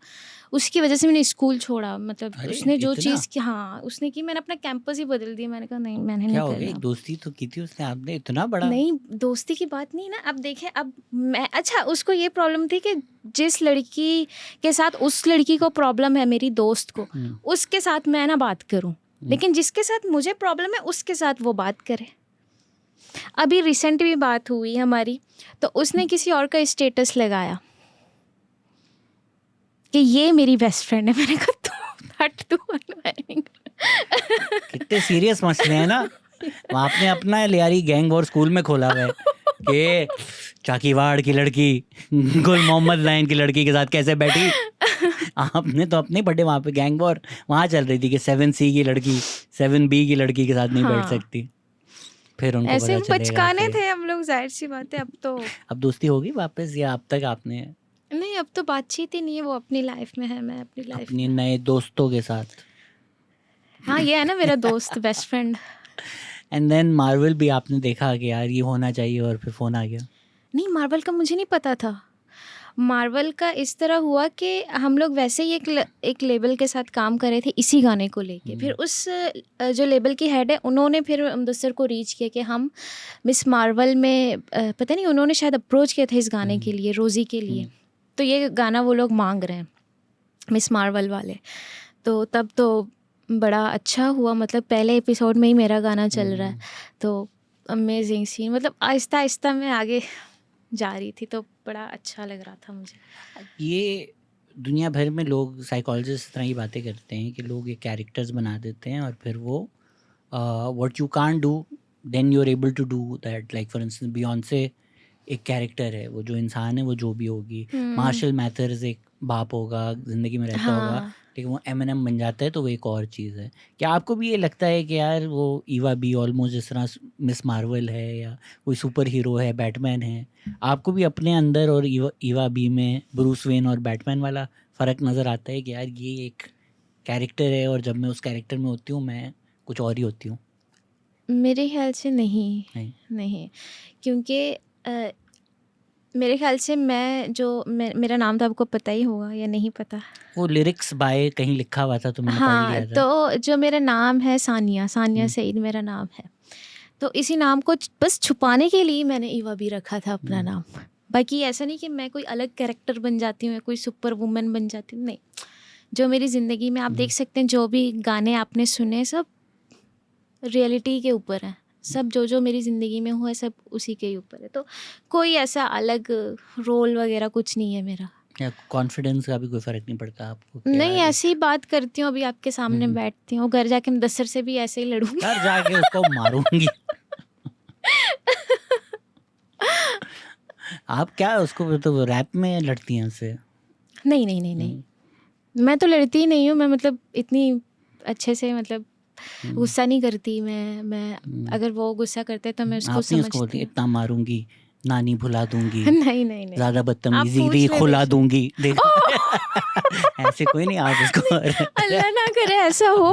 [SPEAKER 1] उसकी वजह से मैंने स्कूल छोड़ा, मतलब
[SPEAKER 2] अरे
[SPEAKER 1] उसने जो
[SPEAKER 2] इतना
[SPEAKER 1] चीज़ की, हाँ उसने की, मैंने अपना कैंपस ही बदल दिया। मैंने कहा नहीं, मैंने
[SPEAKER 2] क्या
[SPEAKER 1] नहीं
[SPEAKER 2] हो गया? एक
[SPEAKER 1] करना।
[SPEAKER 2] दोस्ती तो की थी उसने, आपने इतना बड़ा।
[SPEAKER 1] नहीं, दोस्ती की बात नहीं ना। अब देखें, अब मैं, अच्छा उसको ये प्रॉब्लम थी कि जिस लड़की के साथ उस लड़की को प्रॉब्लम है, मेरी दोस्त को, उसके साथ मैं ना बात करूं, लेकिन जिसके साथ मुझे प्रॉब्लम है उसके साथ वो बात करे। अभी रिसेंट भी बात हुई हमारी, तो उसने किसी और का स्टेटस लगाया कि ये मेरी बेस्ट फ्रेंड है। मैंने कहा तू हट, तू हट।
[SPEAKER 2] कितने सीरियस मसले हैं ना। आपने अपना लियारी गैंग और स्कूल में खोला हुआ है कि चाकीवाड़ की लड़की गुल मोहम्मद लाइन की लड़की के साथ कैसे बैठी। आपने तो अपने बड़े वहाँ पे गैंग वॉर वहाँ चल रही थी कि 7C की लड़की 7B की लड़की के साथ नहीं बैठ
[SPEAKER 1] हाँ,
[SPEAKER 2] सकती। फिर उनको
[SPEAKER 1] ऐसे
[SPEAKER 2] पता चलेगा
[SPEAKER 1] बचकाने
[SPEAKER 2] कि
[SPEAKER 1] थे हम लोग, जाहिर सी बात है। अब तो
[SPEAKER 2] अब दोस्ती होगी वापस, या अब तक आपने
[SPEAKER 1] नहीं, अब तो बातचीत ही नहीं है। वो अपनी लाइफ में है, मैं अपनी लाइफ
[SPEAKER 2] अपने
[SPEAKER 1] में।
[SPEAKER 2] नए दोस्तों के साथ।
[SPEAKER 1] हाँ, ये है ना मेरा दोस्त, best friend.
[SPEAKER 2] And then Marvel भी आपने देखा कि यार ये होना चाहिए, और फिर फ़ोन आ गया।
[SPEAKER 1] नहीं, मार्वल का मुझे नहीं पता था। मार्वल का इस तरह हुआ कि हम लोग वैसे ही एक लेबल के साथ काम कर रहे थे इसी गाने को लेके। फिर उस जो लेबल की हेड है, उन्होंने फिर मुदस्सर को रीच किया कि हम मिस मार्वल में, पता नहीं उन्होंने शायद अप्रोच किया था इस गाने के लिए, रोज़ी के लिए। तो ये गाना वो लोग मांग रहे हैं, मिस मार्वल वाले। तो तब तो बड़ा अच्छा हुआ, मतलब पहले एपिसोड में ही मेरा गाना चल रहा है। तो अमेजिंग सीन, मतलब आहिस्ता आहिस्ता मैं आगे जा रही थी, तो बड़ा अच्छा लग रहा था मुझे।
[SPEAKER 2] ये दुनिया भर में लोग साइकोलॉजिस्ट इस तरह की बातें करते हैं कि लोग ये कैरेक्टर्स बना देते हैं और फिर वो what you can't do then you are able to do that. Like for instance Beyonce एक कैरेक्टर है, वो जो इंसान है वो जो भी होगी। मार्शल मैथर्स एक बाप होगा, ज़िंदगी में रहता होगा,
[SPEAKER 1] हाँ,
[SPEAKER 2] लेकिन वो एमएनएम बन जाता है तो वो एक और चीज़ है। क्या आपको भी ये लगता है कि यार वो ईवा बी ऑलमोस्ट जिस तरह मिस मार्वल है या कोई सुपर हीरो है, बैटमैन है, आपको भी अपने अंदर और ईवा बी में ब्रूस वेन और बैटमैन वाला फ़र्क नज़र आता है कि यार ये एक कैरेक्टर है और जब मैं उस कैरेक्टर में होती हूँ मैं कुछ और ही होती हूँ?
[SPEAKER 1] मेरे ख्याल से नहीं,
[SPEAKER 2] नहीं।
[SPEAKER 1] नहीं, क्योंकि मेरे ख्याल से मेरा नाम तो आपको पता ही होगा या नहीं पता।
[SPEAKER 2] वो लिरिक्स बाय कहीं लिखा हुआ था तो मैंने पढ़
[SPEAKER 1] हाँ,
[SPEAKER 2] लिया था।
[SPEAKER 1] तो जो मेरा नाम है सानिया सईद मेरा नाम है। तो इसी नाम को बस छुपाने के लिए मैंने ईवा भी रखा था अपना नाम। बाकी ऐसा नहीं कि मैं कोई अलग कैरेक्टर बन जाती हूँ या कोई सुपर वुमन बन जाती हूँ, नहीं। जो मेरी ज़िंदगी में आप देख सकते हैं, जो भी गाने आपने सुने, सब रियलिटी के ऊपर हैं। सब जो मेरी ज़िंदगी में हुआ है, सब उसी के ही ऊपर है। तो कोई ऐसा अलग रोल वगैरह कुछ नहीं है मेरा।
[SPEAKER 2] या कॉन्फिडेंस का भी कोई फ़र्क नहीं पड़ता आपको कि
[SPEAKER 1] नहीं,
[SPEAKER 2] यार
[SPEAKER 1] ऐसे ही बात करती हूँ, अभी आपके सामने बैठती हूँ, घर जाके मुदस्सर से भी ऐसे ही लड़ूंगी।
[SPEAKER 2] घर जाके उसको मारूंगी। आप क्या उसको तो रैप में लड़ती हैं उससे?
[SPEAKER 1] नहीं नहीं नहीं नहीं, मैं तो लड़ती ही नहीं हूँ, मैं मतलब इतनी अच्छे से मतलब गुस्सा नहीं करती मैं अगर वो गुस्सा करते हैं तो मैं उसको
[SPEAKER 2] आप नहीं उसको बोलती
[SPEAKER 1] समझती हूँ।
[SPEAKER 2] इतना मारूंगी, नानी भुला दूंगी,
[SPEAKER 1] नहीं नहीं नहीं,
[SPEAKER 2] ज्यादा
[SPEAKER 1] आप
[SPEAKER 2] बदतमीजी
[SPEAKER 1] पूछ
[SPEAKER 2] दी
[SPEAKER 1] ले
[SPEAKER 2] खुला
[SPEAKER 1] बेशक।
[SPEAKER 2] दूंगी, देखो ऐसे कोई नहीं आप उसको
[SPEAKER 1] अल्लाह ना करे ऐसा हो।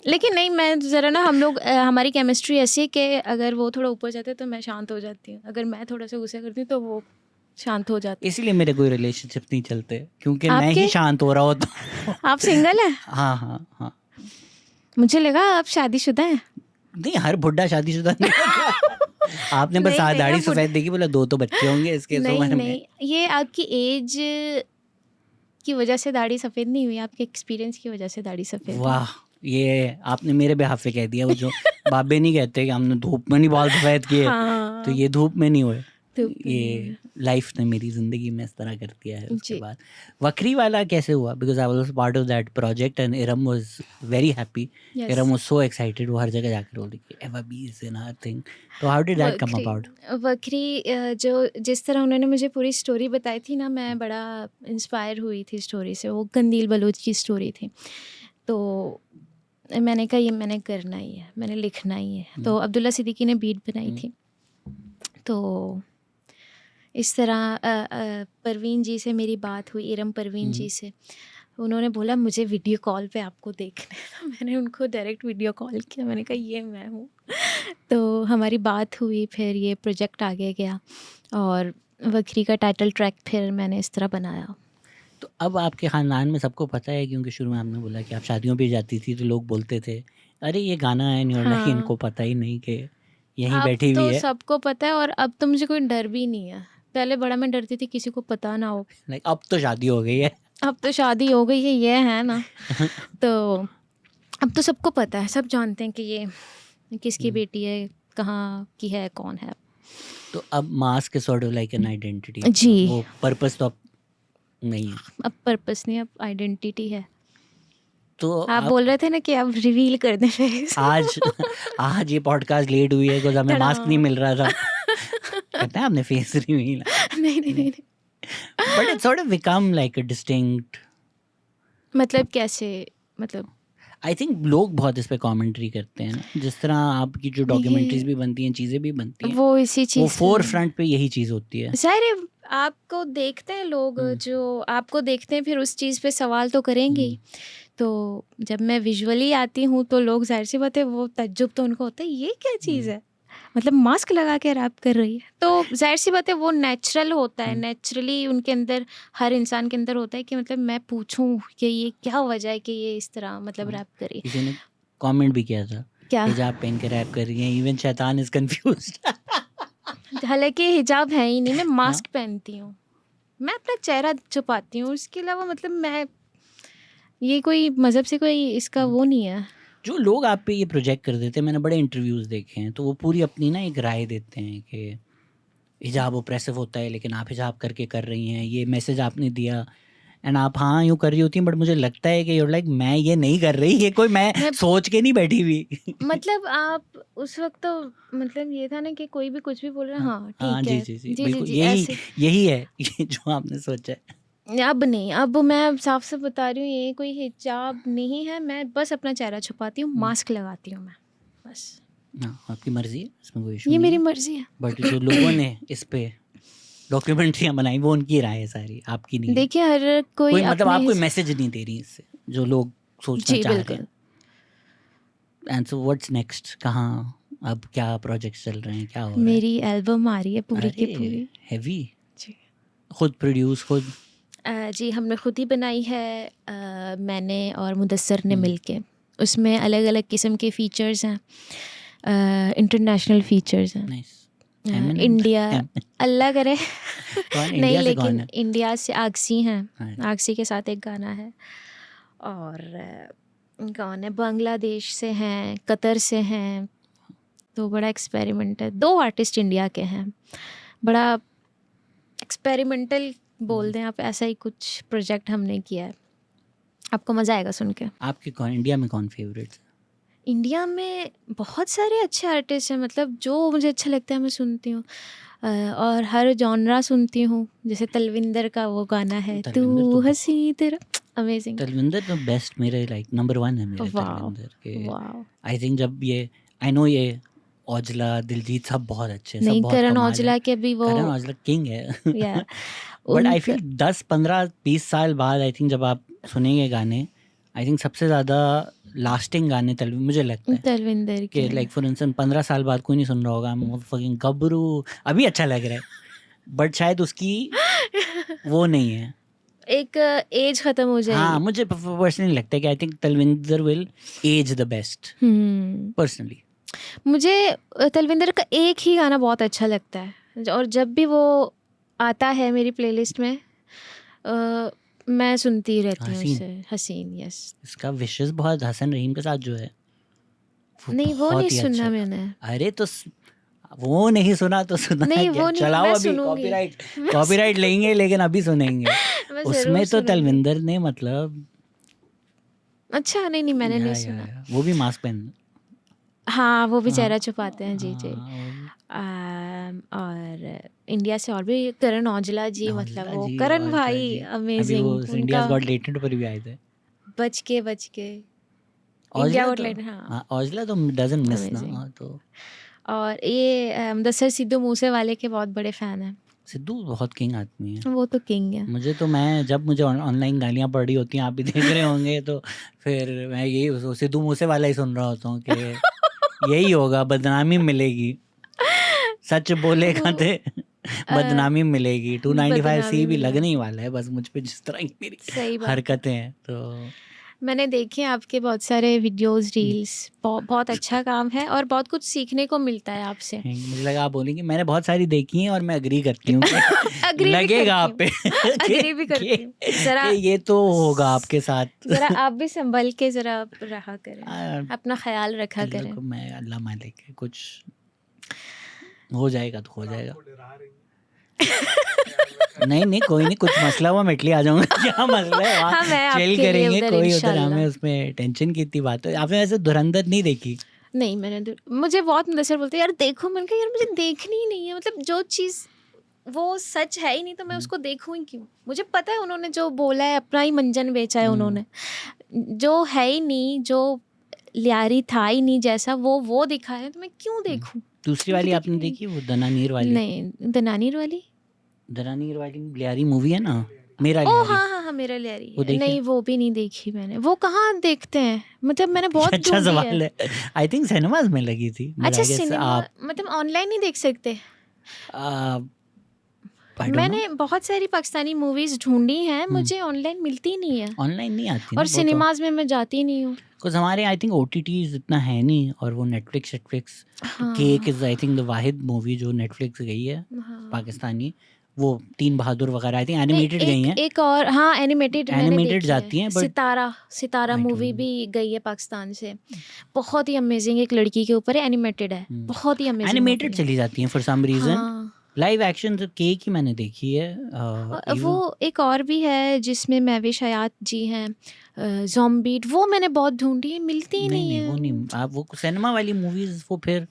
[SPEAKER 1] लेकिन नहीं, मैं ज़रा ना हम लोग हमारी केमिस्ट्री ऐसी है कि अगर वो थोड़ा ऊपर जाते हैं तो मैं शांत हो जाती हूँ, अगर मैं थोड़ा सा गुस्सा करती हूँ तो वो शांत हो जाती
[SPEAKER 2] इसीलिए मेरे कोई रिलेशनशिप नहीं चलते, क्योंकि
[SPEAKER 1] है।
[SPEAKER 2] मैं ही
[SPEAKER 1] आपके
[SPEAKER 2] शांत हो रहा होता हूँ।
[SPEAKER 1] आप सिंगल हैं?
[SPEAKER 2] हाँ हाँ हाँ,
[SPEAKER 1] मुझे लगा आप शादीशुदा हैं।
[SPEAKER 2] नहीं हर बुढ़ा शादीशुदा नहीं होता। आपने बस
[SPEAKER 1] नहीं नहीं,
[SPEAKER 2] दाढ़ी
[SPEAKER 1] आप
[SPEAKER 2] सफेद देखी, बोला 2 तो बच्चे होंगे इसके इस
[SPEAKER 1] नहीं
[SPEAKER 2] उम्र में।
[SPEAKER 1] नहीं, ये आपकी एज की वजह से दाढ़ी सफ़ेद नहीं हुई, आपके एक्सपीरियंस की वजह से दाढ़ी सफ़ेद हुई।
[SPEAKER 2] वाह, ये आपने मेरे बेहाफ पे कह दिया। वो जो बाबे नहीं कहते कि हमने धूप में नहीं बाल सफेद किए, तो
[SPEAKER 1] हाँ,
[SPEAKER 2] ये धूप में नहीं हुए।
[SPEAKER 1] धूप में नहीं
[SPEAKER 2] ये लाइफ ने मेरी ज़िंदगी में इस तरह कर दिया है। उसके
[SPEAKER 1] जी।
[SPEAKER 2] बाद वक्री वाला कैसे हुआ? Because I was part of that project and Iram was very happy.
[SPEAKER 1] Yes.
[SPEAKER 2] Iram was so excited, वो हर जगह जाकर बोलती कि Eva B is in our thing. तो how did that come
[SPEAKER 1] Wakhri
[SPEAKER 2] about?
[SPEAKER 1] वक्री जो जिस तरह उन्होंने मुझे पूरी स्टोरी बताई थी ना, मैं बड़ा इंस्पायर हुई थी स्टोरी से। वो कंदील बलूच की स्टोरी थी, तो मैंने कहा ये मैंने करना ही है, मैंने लिखना ही है। तो अब्दुल्ला सिद्दीकी ने बीट बनाई थी। तो इस तरह परवीन जी से मेरी बात हुई, इरम परवीन जी से। उन्होंने बोला मुझे वीडियो कॉल पे आपको देखना है। तो मैंने उनको डायरेक्ट वीडियो कॉल किया, मैंने कहा ये मैं हूँ। तो हमारी बात हुई, फिर ये प्रोजेक्ट आगे गया और वक्री का टाइटल ट्रैक फिर मैंने इस तरह बनाया।
[SPEAKER 2] तो अब आपके ख़ानदान में सबको पता है, क्योंकि शुरू में आपने बोला कि आप शादियों पे जाती थी तो लोग बोलते थे अरे ये गाना है न्यूरला,
[SPEAKER 1] हाँ,
[SPEAKER 2] इनको पता ही नहीं कि यहीं
[SPEAKER 1] अब
[SPEAKER 2] बैठी हुई
[SPEAKER 1] तो
[SPEAKER 2] है।
[SPEAKER 1] सबको पता है और अब तो मुझे कोई डर भी नहीं है। पहले बड़ा मैं डरती थी किसी को पता ना हो,
[SPEAKER 2] लाइक अब तो शादी हो गई है।
[SPEAKER 1] अब तो शादी हो गई है, ये है ना। तो अब तो सबको पता है, सब जानते हैं कि ये किसकी बेटी है, कहाँ की है, कौन है।
[SPEAKER 2] तो अब mask sort of like an identity,
[SPEAKER 1] जी।
[SPEAKER 2] वो पर्पस तो अब नहीं है।
[SPEAKER 1] अब पर्पस नहीं, अब आइडेंटिटी है।
[SPEAKER 2] तो
[SPEAKER 1] आप बोल रहे थे ना कि आप रिवील कर दें फेस।
[SPEAKER 2] आज आज ये पॉडकास्ट लेट हुई है बिकॉज हमें मास्क नहीं मिल रहा था। कहते हैं आपने फेस रिवील,
[SPEAKER 1] नहीं नहीं नहीं,
[SPEAKER 2] but it's sort of become like a distinct.
[SPEAKER 1] मतलब कैसे, मतलब
[SPEAKER 2] आई थिंक लोग बहुत इस पे कमेंट्री करते हैं ना, जिस तरह आपकी जो डॉक्यूमेंट्रीज भी बनती हैं, चीज़ें भी बनती हैं,
[SPEAKER 1] वो इसी
[SPEAKER 2] वो
[SPEAKER 1] चीज़ से
[SPEAKER 2] फोर फ्रंट पे यही चीज़ होती है।
[SPEAKER 1] सारे आपको देखते हैं लोग, जो आपको देखते हैं फिर उस चीज़ पे सवाल तो करेंगे ही। तो जब मैं विजुअली आती हूँ तो लोग जाहिर सी बात है वो तज्जुब तो उनको होता है, ये क्या चीज़ है, मतलब मास्क लगा के रैप कर रही है। तो जाहिर सी बात है वो नेचुरल होता है, नेचुरली उनके अंदर, हर इंसान के अंदर होता है कि मतलब मैं पूछूं कि ये क्या वजह है कि ये इस तरह मतलब रैप करी।
[SPEAKER 2] किसी ने कमेंट भी किया था,
[SPEAKER 1] क्या?
[SPEAKER 2] हिजाब पहन के रैप कर रही हैं, इवन शैतान इज कंफ्यूज्ड।
[SPEAKER 1] हालांकि हिजाब है ही नहीं, मैं मास्क पहनती हूँ, मैं अपना चेहरा छुपाती हूँ, उसके अलावा मतलब मैं, ये कोई मज़हब से कोई इसका वो नहीं है।
[SPEAKER 2] जो लोग आप पे ये प्रोजेक्ट कर देते हैं, मैंने बड़े इंटरव्यूज़ देखे हैं, तो वो पूरी अपनी ना एक राय देते हैं कि हिजाब ओप्रेसिव होता है लेकिन आप हिजाब करके कर रही हैं, ये मैसेज आपने दिया एंड आप हाँ यूँ कर रही होती हैं, बट मुझे लगता है कि यूर लाइक मैं ये नहीं कर रही, ये कोई मैं सोच के नहीं बैठी हुई।
[SPEAKER 1] मतलब आप उस वक्त तो मतलब ये था ना कि कोई भी कुछ भी बोल रहा है, हाँ
[SPEAKER 2] हाँ
[SPEAKER 1] ठीक
[SPEAKER 2] जी
[SPEAKER 1] है,
[SPEAKER 2] जी जी
[SPEAKER 1] जी जी
[SPEAKER 2] बिल्कुल,
[SPEAKER 1] जी
[SPEAKER 2] यही
[SPEAKER 1] ऐसे।
[SPEAKER 2] यही है ये जो आपने सोचा है।
[SPEAKER 1] अब नहीं, अब मैं साफ से बता रही हूँ, ये कोई हिजाब नहीं है, मैं बस अपना चेहरा छुपाती हूँ, मास्क लगाती हूँ मैं, बस।
[SPEAKER 2] हाँ आपकी मर्जी है, इसमें कोई इशू
[SPEAKER 1] ये
[SPEAKER 2] नहीं
[SPEAKER 1] मेरी
[SPEAKER 2] है,
[SPEAKER 1] मर्जी है।
[SPEAKER 2] बट जो लोगों ने इस पे डॉक्यूमेंट्रियाँ बनाई वो उनकी राय है सारी, आपकी नहीं है।
[SPEAKER 1] देखिए हर कोई
[SPEAKER 2] मतलब
[SPEAKER 1] अपने
[SPEAKER 2] आप कोई मैसेज नहीं दे रही इससे, जो लोग सोचना
[SPEAKER 1] जी
[SPEAKER 2] चाह रहे
[SPEAKER 1] बिल्कुल।
[SPEAKER 2] हैं। एंड सो व्हाट्स नेक्स्ट, कहाँ अब क्या प्रोजेक्ट्स चल रहे हैं, क्या हो रहा है?
[SPEAKER 1] मेरी एल्बम आ रही है पूरी की
[SPEAKER 2] अरे
[SPEAKER 1] पूरी।
[SPEAKER 2] हैवी,
[SPEAKER 1] जी।
[SPEAKER 2] खुद प्रोड्यूस खुद?
[SPEAKER 1] जी हमने खुद ही बनाई है, मैंने और मुदस्सर ने मिलके। उसमें अलग अलग किस्म के फीचर्स हैं, इंटरनेशनल फीचर्स हैं।
[SPEAKER 2] नाइस।
[SPEAKER 1] इंडिया अल्लाह करे
[SPEAKER 2] कौन
[SPEAKER 1] नहीं,
[SPEAKER 2] इंडिया से कौन
[SPEAKER 1] लेकिन
[SPEAKER 2] है?
[SPEAKER 1] इंडिया से आगसी हैं,
[SPEAKER 2] हाँ।
[SPEAKER 1] आगसी के साथ एक गाना है, और कौन है, बांग्लादेश से हैं, कतर से हैं। तो बड़ा एक्सपेरिमेंट है, 2 आर्टिस्ट इंडिया के हैं, बड़ा एक्सपेरिमेंटल बोल दें आप, ऐसा ही कुछ प्रोजेक्ट हमने किया है, आपको मज़ा आएगा सुन के।
[SPEAKER 2] आपके कौन इंडिया में कौन फेवरेट?
[SPEAKER 1] इंडिया में बहुत सारे अच्छे आर्टिस्ट हैं, मतलब जो मुझे अच्छा लगता है मैं सुनती हूँ, और हर जॉनरा सुनती हूँ। जैसे तलविंदर का वो गाना है,
[SPEAKER 2] तलविंदर
[SPEAKER 1] तू
[SPEAKER 2] तो
[SPEAKER 1] हंसी तेरा, अमेजिंग।
[SPEAKER 2] तलविंदर तो बेस्ट मेरे लाइक नंबर 1 है मेरे
[SPEAKER 1] वाह
[SPEAKER 2] तलविंदर के।
[SPEAKER 1] वाह।
[SPEAKER 2] आई थिंक जब ये आई नो ये औजला दिलजीत सब बहुत अच्छे हैं, सब
[SPEAKER 1] नहीं,
[SPEAKER 2] बहुत
[SPEAKER 1] करण
[SPEAKER 2] कमाल
[SPEAKER 1] औजला
[SPEAKER 2] है।
[SPEAKER 1] के भी वो
[SPEAKER 2] करण औजला किंग है।
[SPEAKER 1] या
[SPEAKER 2] बट आई
[SPEAKER 1] उनका
[SPEAKER 2] फील 10-15-20 साल बाद आई थिंक जब आप सुनेंगे गाने, आई थिंक सबसे ज़्यादा लास्टिंग गाने मुझे लगता है
[SPEAKER 1] तलविंदर
[SPEAKER 2] कि
[SPEAKER 1] के
[SPEAKER 2] लाइक फॉर इंस्टेंस 15 साल बाद कोई नहीं सुन रहा होगा फकिंग गबरू, अभी अच्छा लग रहा है बट शायद उसकी वो नहीं है।
[SPEAKER 1] एक एज खत्म हो
[SPEAKER 2] हाँ,
[SPEAKER 1] जाएगी।
[SPEAKER 2] मुझे पर्सनली लगता है कि I think Talwinder will age the best personally.
[SPEAKER 1] मुझे तलविंदर का एक ही गाना बहुत अच्छा लगता है और जब भी वो आता है मेरी प्लेलिस्ट में मैं सुनती रहती हूँ
[SPEAKER 2] हसीन।
[SPEAKER 1] उसे। हसीन, यस।
[SPEAKER 2] इसका विशेष बहुत हसन रहीम के साथ जो है
[SPEAKER 1] नहीं, वो
[SPEAKER 2] बहुत
[SPEAKER 1] नहीं
[SPEAKER 2] ही
[SPEAKER 1] सुनना
[SPEAKER 2] अच्छा।
[SPEAKER 1] मैंने।
[SPEAKER 2] अरे तो वो नहीं सुना तो सुना
[SPEAKER 1] नहीं,
[SPEAKER 2] क्या?
[SPEAKER 1] वो नहीं,
[SPEAKER 2] चलाओ
[SPEAKER 1] मैं
[SPEAKER 2] अभी
[SPEAKER 1] सुनूंगी।
[SPEAKER 2] कॉपीराइट लेंगे लेकिन अभी सुनेंगे।
[SPEAKER 1] मैं
[SPEAKER 2] उसमें
[SPEAKER 1] जरूर
[SPEAKER 2] तो
[SPEAKER 1] सुनूंगी।
[SPEAKER 2] तलविंदर ने मतलब
[SPEAKER 1] अच्छा, नहीं मैंने नहीं
[SPEAKER 2] या,
[SPEAKER 1] सुना।
[SPEAKER 2] वो भी मास्क पहन।
[SPEAKER 1] हाँ, वो भी
[SPEAKER 2] हाँ,
[SPEAKER 1] चेहरा छुपाते हैं, जी जी।
[SPEAKER 2] वो भी
[SPEAKER 1] और इंडिया से और भी करण औजला जी, मतलब
[SPEAKER 2] औजला
[SPEAKER 1] वो
[SPEAKER 2] जी,
[SPEAKER 1] करण
[SPEAKER 2] औजला
[SPEAKER 1] भाई
[SPEAKER 2] जी। अभी
[SPEAKER 1] अमेजिंग।
[SPEAKER 2] वो
[SPEAKER 1] उनका
[SPEAKER 2] इंडियाज गॉट टैलेंट पर भी आए थे।
[SPEAKER 1] बच के इंडिया
[SPEAKER 2] औजला
[SPEAKER 1] गॉट
[SPEAKER 2] तो
[SPEAKER 1] टैलेंट, हाँ
[SPEAKER 2] हाँ, औजला तो डजंट मिस ना।
[SPEAKER 1] अमेजिंग।
[SPEAKER 2] तो
[SPEAKER 1] और ये दसर सिद्धू मूसे वाले के बहुत बड़े फैन हैं।
[SPEAKER 2] सिद्धू बहुत किंग आदमी है।
[SPEAKER 1] वो तो किंग है।
[SPEAKER 2] मुझे ऑनलाइन गालियाँ पड़ रही होती हैं, आप भी देख रहे होंगे, तो फिर मैं यही सिद्धू मूसे वाला ही सुन रहा होता हूँ कि यही होगा, बदनामी मिलेगी। सच बोलेगा थे बदनामी मिलेगी। 295C भी लगने ही वाला है बस मुझ पे, जिस तरह की मेरी
[SPEAKER 1] सही बात है।
[SPEAKER 2] हरकतें हैं। तो
[SPEAKER 1] मैंने देखे आपके बहुत सारे वीडियोस, रील्स, बहुत अच्छा काम है और बहुत कुछ सीखने को मिलता है आपसे।
[SPEAKER 2] मुझे लगा आप बोलेंगे मैंने बहुत सारी देखी हैं और मैं अग्री करती हूँ कि
[SPEAKER 1] अग्री भी
[SPEAKER 2] लगेगा आप
[SPEAKER 1] करती
[SPEAKER 2] पे
[SPEAKER 1] हूँ। अग्री भी करती हूँ। जरा
[SPEAKER 2] कि ये तो होगा आपके साथ।
[SPEAKER 1] जरा आप भी संभल के जरा रहा करें, अपना ख्याल रखा
[SPEAKER 2] अल्लाह
[SPEAKER 1] करें।
[SPEAKER 2] को मैं अल्लाह मालिक है, कुछ हो जाएगा तो हो जाएगा।
[SPEAKER 3] आपको डरा रही हैं।
[SPEAKER 2] नहीं कोई नहीं, कुछ मसला हुआ मैं इटली आ जाऊंगा। क्या मसला है वहाँ
[SPEAKER 1] हाँ, मैं
[SPEAKER 2] चिल
[SPEAKER 1] आपके लिए
[SPEAKER 2] करेंगे,
[SPEAKER 1] उधर
[SPEAKER 2] कोई उधर
[SPEAKER 1] इंशाल्लाह।
[SPEAKER 2] हमें उसमें टेंशन की इतनी बात है। आपने वैसे धुरंधर नहीं देखी?
[SPEAKER 1] नहीं, मुझे बहुत मुदस्सिर बोलते हैं यार देखो, मैंने कहा यार मुझे देखनी ही नहीं है, मतलब जो चीज़ वो सच है ही नहीं तो मैं उसको देखूँ ही क्यों। मुझे पता है उन्होंने जो बोला है अपना ही मंजन बेचा है उन्होंने, जो है ही नहीं, जो लियारी था ही नहीं जैसा वो दिखाया है, तो मैं क्यों देखूँ।
[SPEAKER 2] दूसरी वाली आपने देखी वो दनानीर वाली?
[SPEAKER 1] नहीं, दनानीर वाली
[SPEAKER 2] लियारी मूवी है ना, मेरा
[SPEAKER 1] ओ
[SPEAKER 2] लियारी।
[SPEAKER 1] हाँ, मेरा लियारी।
[SPEAKER 2] वो देखी?
[SPEAKER 1] नहीं, वो भी नहीं देखी मैंने। वो कहाँ देखते हैं, मतलब मैंने बहुत
[SPEAKER 2] अच्छा
[SPEAKER 1] ढूंढी
[SPEAKER 2] सवाल है। आई थिंक सिनेमाज में लगी थी।
[SPEAKER 1] अच्छा,
[SPEAKER 2] I guess
[SPEAKER 1] सिनेमा
[SPEAKER 2] आप
[SPEAKER 1] मतलब ऑनलाइन नहीं देख सकते।
[SPEAKER 2] I don't know,
[SPEAKER 1] मैंने बहुत सारी पाकिस्तानी मूवीज ढूंढी हैं, मुझे ऑनलाइन मिलती ही नहीं है
[SPEAKER 2] ऑनलाइन नहीं आती ना
[SPEAKER 1] और सिनेमाज में मैं जाती नहीं हूँ।
[SPEAKER 2] कुछ हमारे आई थिंक OTTs इतना है नहीं, और वो नेटफ्लिक्स तो cake is I think the Wahid movie जो नेटफ्लिक्स गई है पाकिस्तानी। वो 3 बहादुर वगैरह आई थिंक एनिमेटेड गई हैं।
[SPEAKER 1] एक और हाँ, एनिमेटेड मैंने
[SPEAKER 2] Animated
[SPEAKER 1] देखी
[SPEAKER 2] जाती हैं, but
[SPEAKER 1] Sitara
[SPEAKER 2] I don't
[SPEAKER 1] movie
[SPEAKER 2] know.
[SPEAKER 1] भी गई है पाकिस्तान से। बहुत ही अमेजिंग, एक लड़की के ऊपर है, एनिमेटेड है, बहुत ही अमेजिंग।
[SPEAKER 2] एनिमेटेड चली जाती हैं फॉर सम रीजन।
[SPEAKER 1] हाँ,
[SPEAKER 2] लाइव एक्शन तो केक ही मैंने देखी है।
[SPEAKER 1] वो एक और भी है जिसमें महविश हयात जी हैं, ज़ॉम्बीड, वो मैंने बहुत ढूंढी है, मिलती ही नहीं है।
[SPEAKER 2] वो नहीं, आप वो सिनेमा वाली मूवीज वो फिर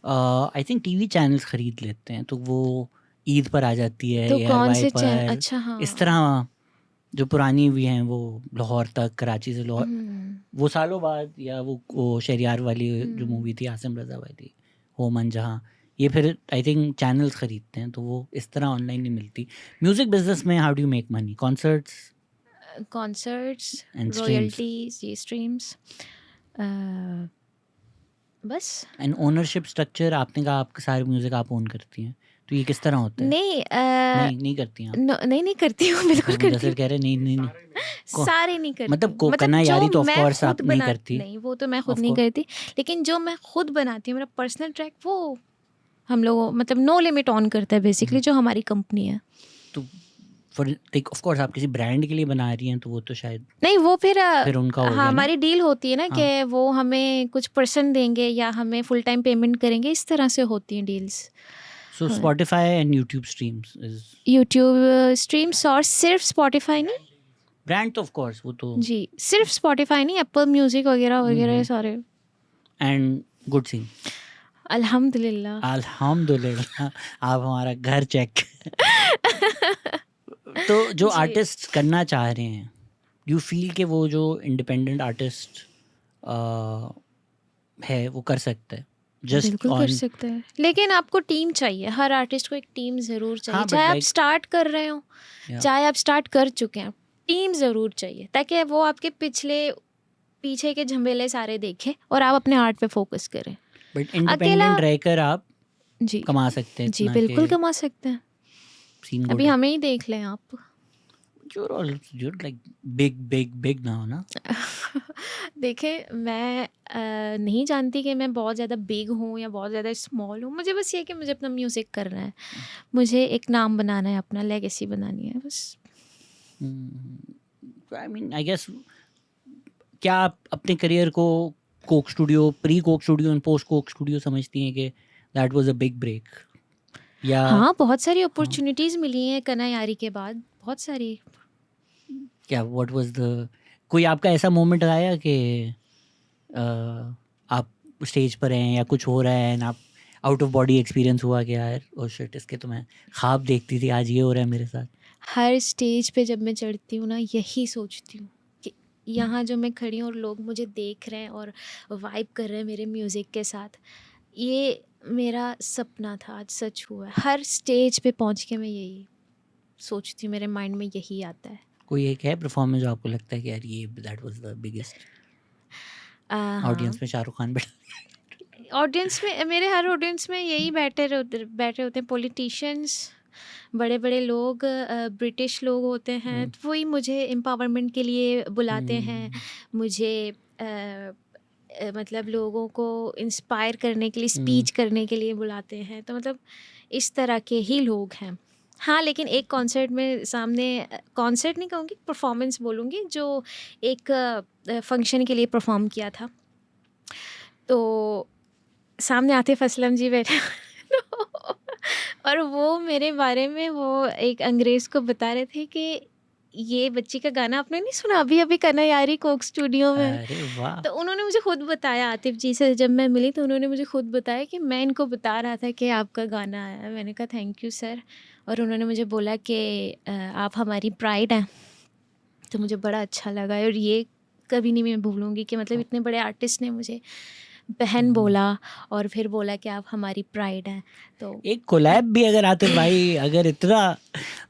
[SPEAKER 2] आई थिंक टीवी चैनल्स खरीद लेते हैं, तो वो ईद पर आ जाती है,
[SPEAKER 1] तो कौन
[SPEAKER 2] ARY
[SPEAKER 1] से
[SPEAKER 2] पर।
[SPEAKER 1] चैनल? अच्छा, हाँ,
[SPEAKER 2] इस तरह जो पुरानी भी हैं वो लाहौर तक, कराची से लाहौर, वो सालों बाद, या वो शहरियार वाली जो मूवी थी आसिम रजा वाली, होमन जहाँ, ये फिर आई थिंक चैनल्स खरीदते हैं, तो वो इस तरह ऑनलाइन नहीं मिलती। म्यूजिक बिजनेस में how do you make money? Concerts And streams.
[SPEAKER 1] Royalties, ये स्ट्रीम्स, बस।
[SPEAKER 2] एंड ओनरशिप स्ट्रक्चर, आपने कहा आपके सारे म्यूजिक आप ओन करती हैं, तो ये किस तरह होता है? नहीं करती हैं आप?
[SPEAKER 1] नहीं करती हूँ, बिल्कुल करती
[SPEAKER 2] मुदस्सिर कह रहे नहीं
[SPEAKER 1] हूँ। सारे नहीं करती
[SPEAKER 2] मतलब
[SPEAKER 1] हूँ।
[SPEAKER 2] कना यारी
[SPEAKER 1] जो
[SPEAKER 2] तो ऑफ
[SPEAKER 1] मैं
[SPEAKER 2] कोर्स
[SPEAKER 1] खुद
[SPEAKER 2] आप नहीं
[SPEAKER 1] बना-
[SPEAKER 2] करती।
[SPEAKER 1] नहीं, वो तो मैं खुद
[SPEAKER 2] Of
[SPEAKER 1] नहीं
[SPEAKER 2] course.
[SPEAKER 1] करती, लेकिन जो मैं खुद बनाती हूँ, मेरा पर्सनल ट्रैक, वो हम लोग मतलब नो लिमिट ऑन करता है बेसिकली, जो हमारी कंपनी है।
[SPEAKER 2] तो ऑफ कोर्स आप किसी ब्रांड के लिए बना रही हैं, तो वो तो शायद
[SPEAKER 1] नहीं, वो फिर
[SPEAKER 2] उनका हो गया
[SPEAKER 1] हाँ,
[SPEAKER 2] ना।
[SPEAKER 1] हमारी डील होती है ना कि वो हमें कुछ % देंगे या हमें फुल टाइम पेमेंट करेंगे, इस तरह से होती हैं deals.
[SPEAKER 2] So Spotify and YouTube streams is
[SPEAKER 1] YouTube streams, और सिर्फ स्पॉटिफाई नहीं
[SPEAKER 2] ब्रांड, तो ऑफ कोर्स वो तो,
[SPEAKER 1] जी, सिर्फ स्पॉटिफाई नहीं, एप्पल म्यूजिक वगैरह वगैरह सारे।
[SPEAKER 2] एंड गुड सिंग।
[SPEAKER 1] अल्हम्दुलिल्लाह।
[SPEAKER 2] अल्हम्दुलिल्लाह, आप हमारा घर चेक। तो जो आर्टिस्ट करना चाह रहे हैं यू फील कि वो जो इंडिपेंडेंट आर्टिस्ट है वो कर सकता है जस्ट
[SPEAKER 1] बिल्कुल कर सकते हैं, लेकिन आपको टीम चाहिए। हर आर्टिस्ट को एक टीम ज़रूर चाहिए,
[SPEAKER 2] हाँ, but
[SPEAKER 1] चाहे आप
[SPEAKER 2] like-
[SPEAKER 1] स्टार्ट कर रहे हो
[SPEAKER 2] Yeah.
[SPEAKER 1] चाहे आप स्टार्ट कर चुके हैं, टीम ज़रूर चाहिए ताकि वो आपके पीछे के झमेले सारे देखें और आप अपने आर्ट पे फोकस करें।
[SPEAKER 2] बट इंडिपेंडेंट रहकर आप
[SPEAKER 1] जी
[SPEAKER 2] कमा सकते हैं
[SPEAKER 1] जी
[SPEAKER 2] इतना
[SPEAKER 1] बिल्कुल
[SPEAKER 2] कि
[SPEAKER 1] कमा सकते हैं।
[SPEAKER 2] scene
[SPEAKER 1] अभी
[SPEAKER 2] go
[SPEAKER 1] हमें ही देख लें आप।
[SPEAKER 2] you're like big now ना।
[SPEAKER 1] देखें, मैं नहीं जानती कि मैं बहुत ज़्यादा बिग हूँ या बहुत ज़्यादा स्मॉल हूँ। मुझे बस ये कि मुझे अपना म्यूज़िक करना है, मुझे एक नाम बनाना है, अपना लेगेसी बनानी है बस।
[SPEAKER 2] आई मीन आई गेस क्या आप अपने करियर को Coke Studio, pre Coke Studio and post Coke Studio समझती हैं कि that was a big break? या
[SPEAKER 1] हाँ, बहुत सारी अपॉर्चुनिटीज़ मिली हैं कना यारी के बाद, बहुत सारी।
[SPEAKER 2] क्या व्हाट वाज द कोई आपका ऐसा मोमेंट आया कि आप स्टेज पर हैं या कुछ हो रहा है एंड आप आउट ऑफ बॉडी एक्सपीरियंस हुआ कि यार ओ शिट, इसके तो मैं ख्वाब देखती थी, आज ये हो रहा है मेरे साथ?
[SPEAKER 1] हर स्टेज पे जब मैं चढ़ती हूँ ना, यही सोचती हूँ कि यहाँ जो मैं खड़ी हूँ और लोग मुझे देख रहे हैं और वाइब कर रहे हैं मेरे म्यूज़िक के साथ, ये मेरा सपना था, आज सच हुआ है। हर स्टेज पे पहुँच के मैं यही सोचती हूँ, मेरे माइंड में यही आता है।
[SPEAKER 2] कोई एक है परफॉर्मेंस जो आपको लगता है कि यार ये दैट वाज द बिगेस्ट?
[SPEAKER 1] हाँ,
[SPEAKER 2] ऑडियंस में शाहरुख खान बैठा
[SPEAKER 1] ऑडियंस में, मेरे हर ऑडियंस में यही बैठे होते हैं पॉलिटिशियंस, बड़े बड़े लोग, ब्रिटिश लोग होते हैं, तो वही मुझे एम्पावरमेंट के लिए बुलाते हैं, मुझे मतलब लोगों को इंस्पायर करने के लिए, स्पीच करने के लिए बुलाते हैं, तो मतलब इस तरह के ही लोग हैं। हाँ, लेकिन एक कॉन्सर्ट में सामने, कॉन्सर्ट नहीं कहूँगी, परफॉर्मेंस बोलूँगी, जो एक फंक्शन के लिए परफॉर्म किया था, तो सामने आतिफ असलम जी बैठे और वो मेरे बारे में वो एक अंग्रेज़ को बता रहे थे कि ये बच्ची का गाना आपने नहीं सुना, अभी अभी कना यारी कोक स्टूडियो में।
[SPEAKER 2] अरे वाह।
[SPEAKER 1] तो उन्होंने मुझे खुद बताया, आतिफ जी से जब मैं मिली तो उन्होंने मुझे खुद बताया कि मैं इनको बता रहा था कि आपका गाना आया है। मैंने कहा थैंक यू सर, और उन्होंने मुझे बोला कि आप हमारी प्राइड हैं, तो मुझे बड़ा अच्छा लगा। और ये कभी नहीं मैं भूलूंगी कि मतलब इतने बड़े आर्टिस्ट ने मुझे बहन बोला और फिर बोला कि आप हमारी प्राइड हैं। तो
[SPEAKER 2] एक कोलैब भी अगर आतिफ भाई, अगर इतना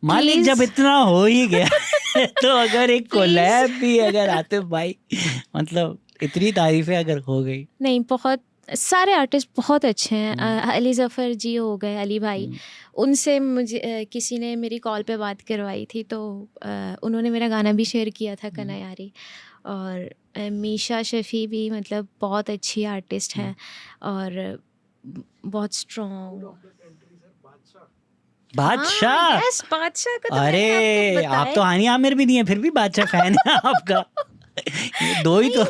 [SPEAKER 2] मान लीजिए
[SPEAKER 1] Please.
[SPEAKER 2] जब इतना हो ही गया तो अगर एक कोलैब भी अगर आतिफ भाई, मतलब इतनी तारीफें अगर हो गई।
[SPEAKER 1] नहीं, बहुत सारे आर्टिस्ट बहुत अच्छे हैं। अली ज़फ़र जी हो गए, अली भाई, उनसे मुझे किसी ने मेरी कॉल पे बात करवाई थी, तो उन्होंने मेरा गाना भी शेयर किया था कना यारी। और मीशा शफ़ी भी मतलब बहुत अच्छी आर्टिस्ट हैं और बहुत स्ट्रॉन्ग।
[SPEAKER 2] बादशाह,
[SPEAKER 1] यस, बादशाह का तो
[SPEAKER 2] अरे
[SPEAKER 1] मैंने आपको
[SPEAKER 2] आप तो हानिया आमिर भी नहीं है, फिर भी बादशाह फैन है आपका। ये दो ही तो।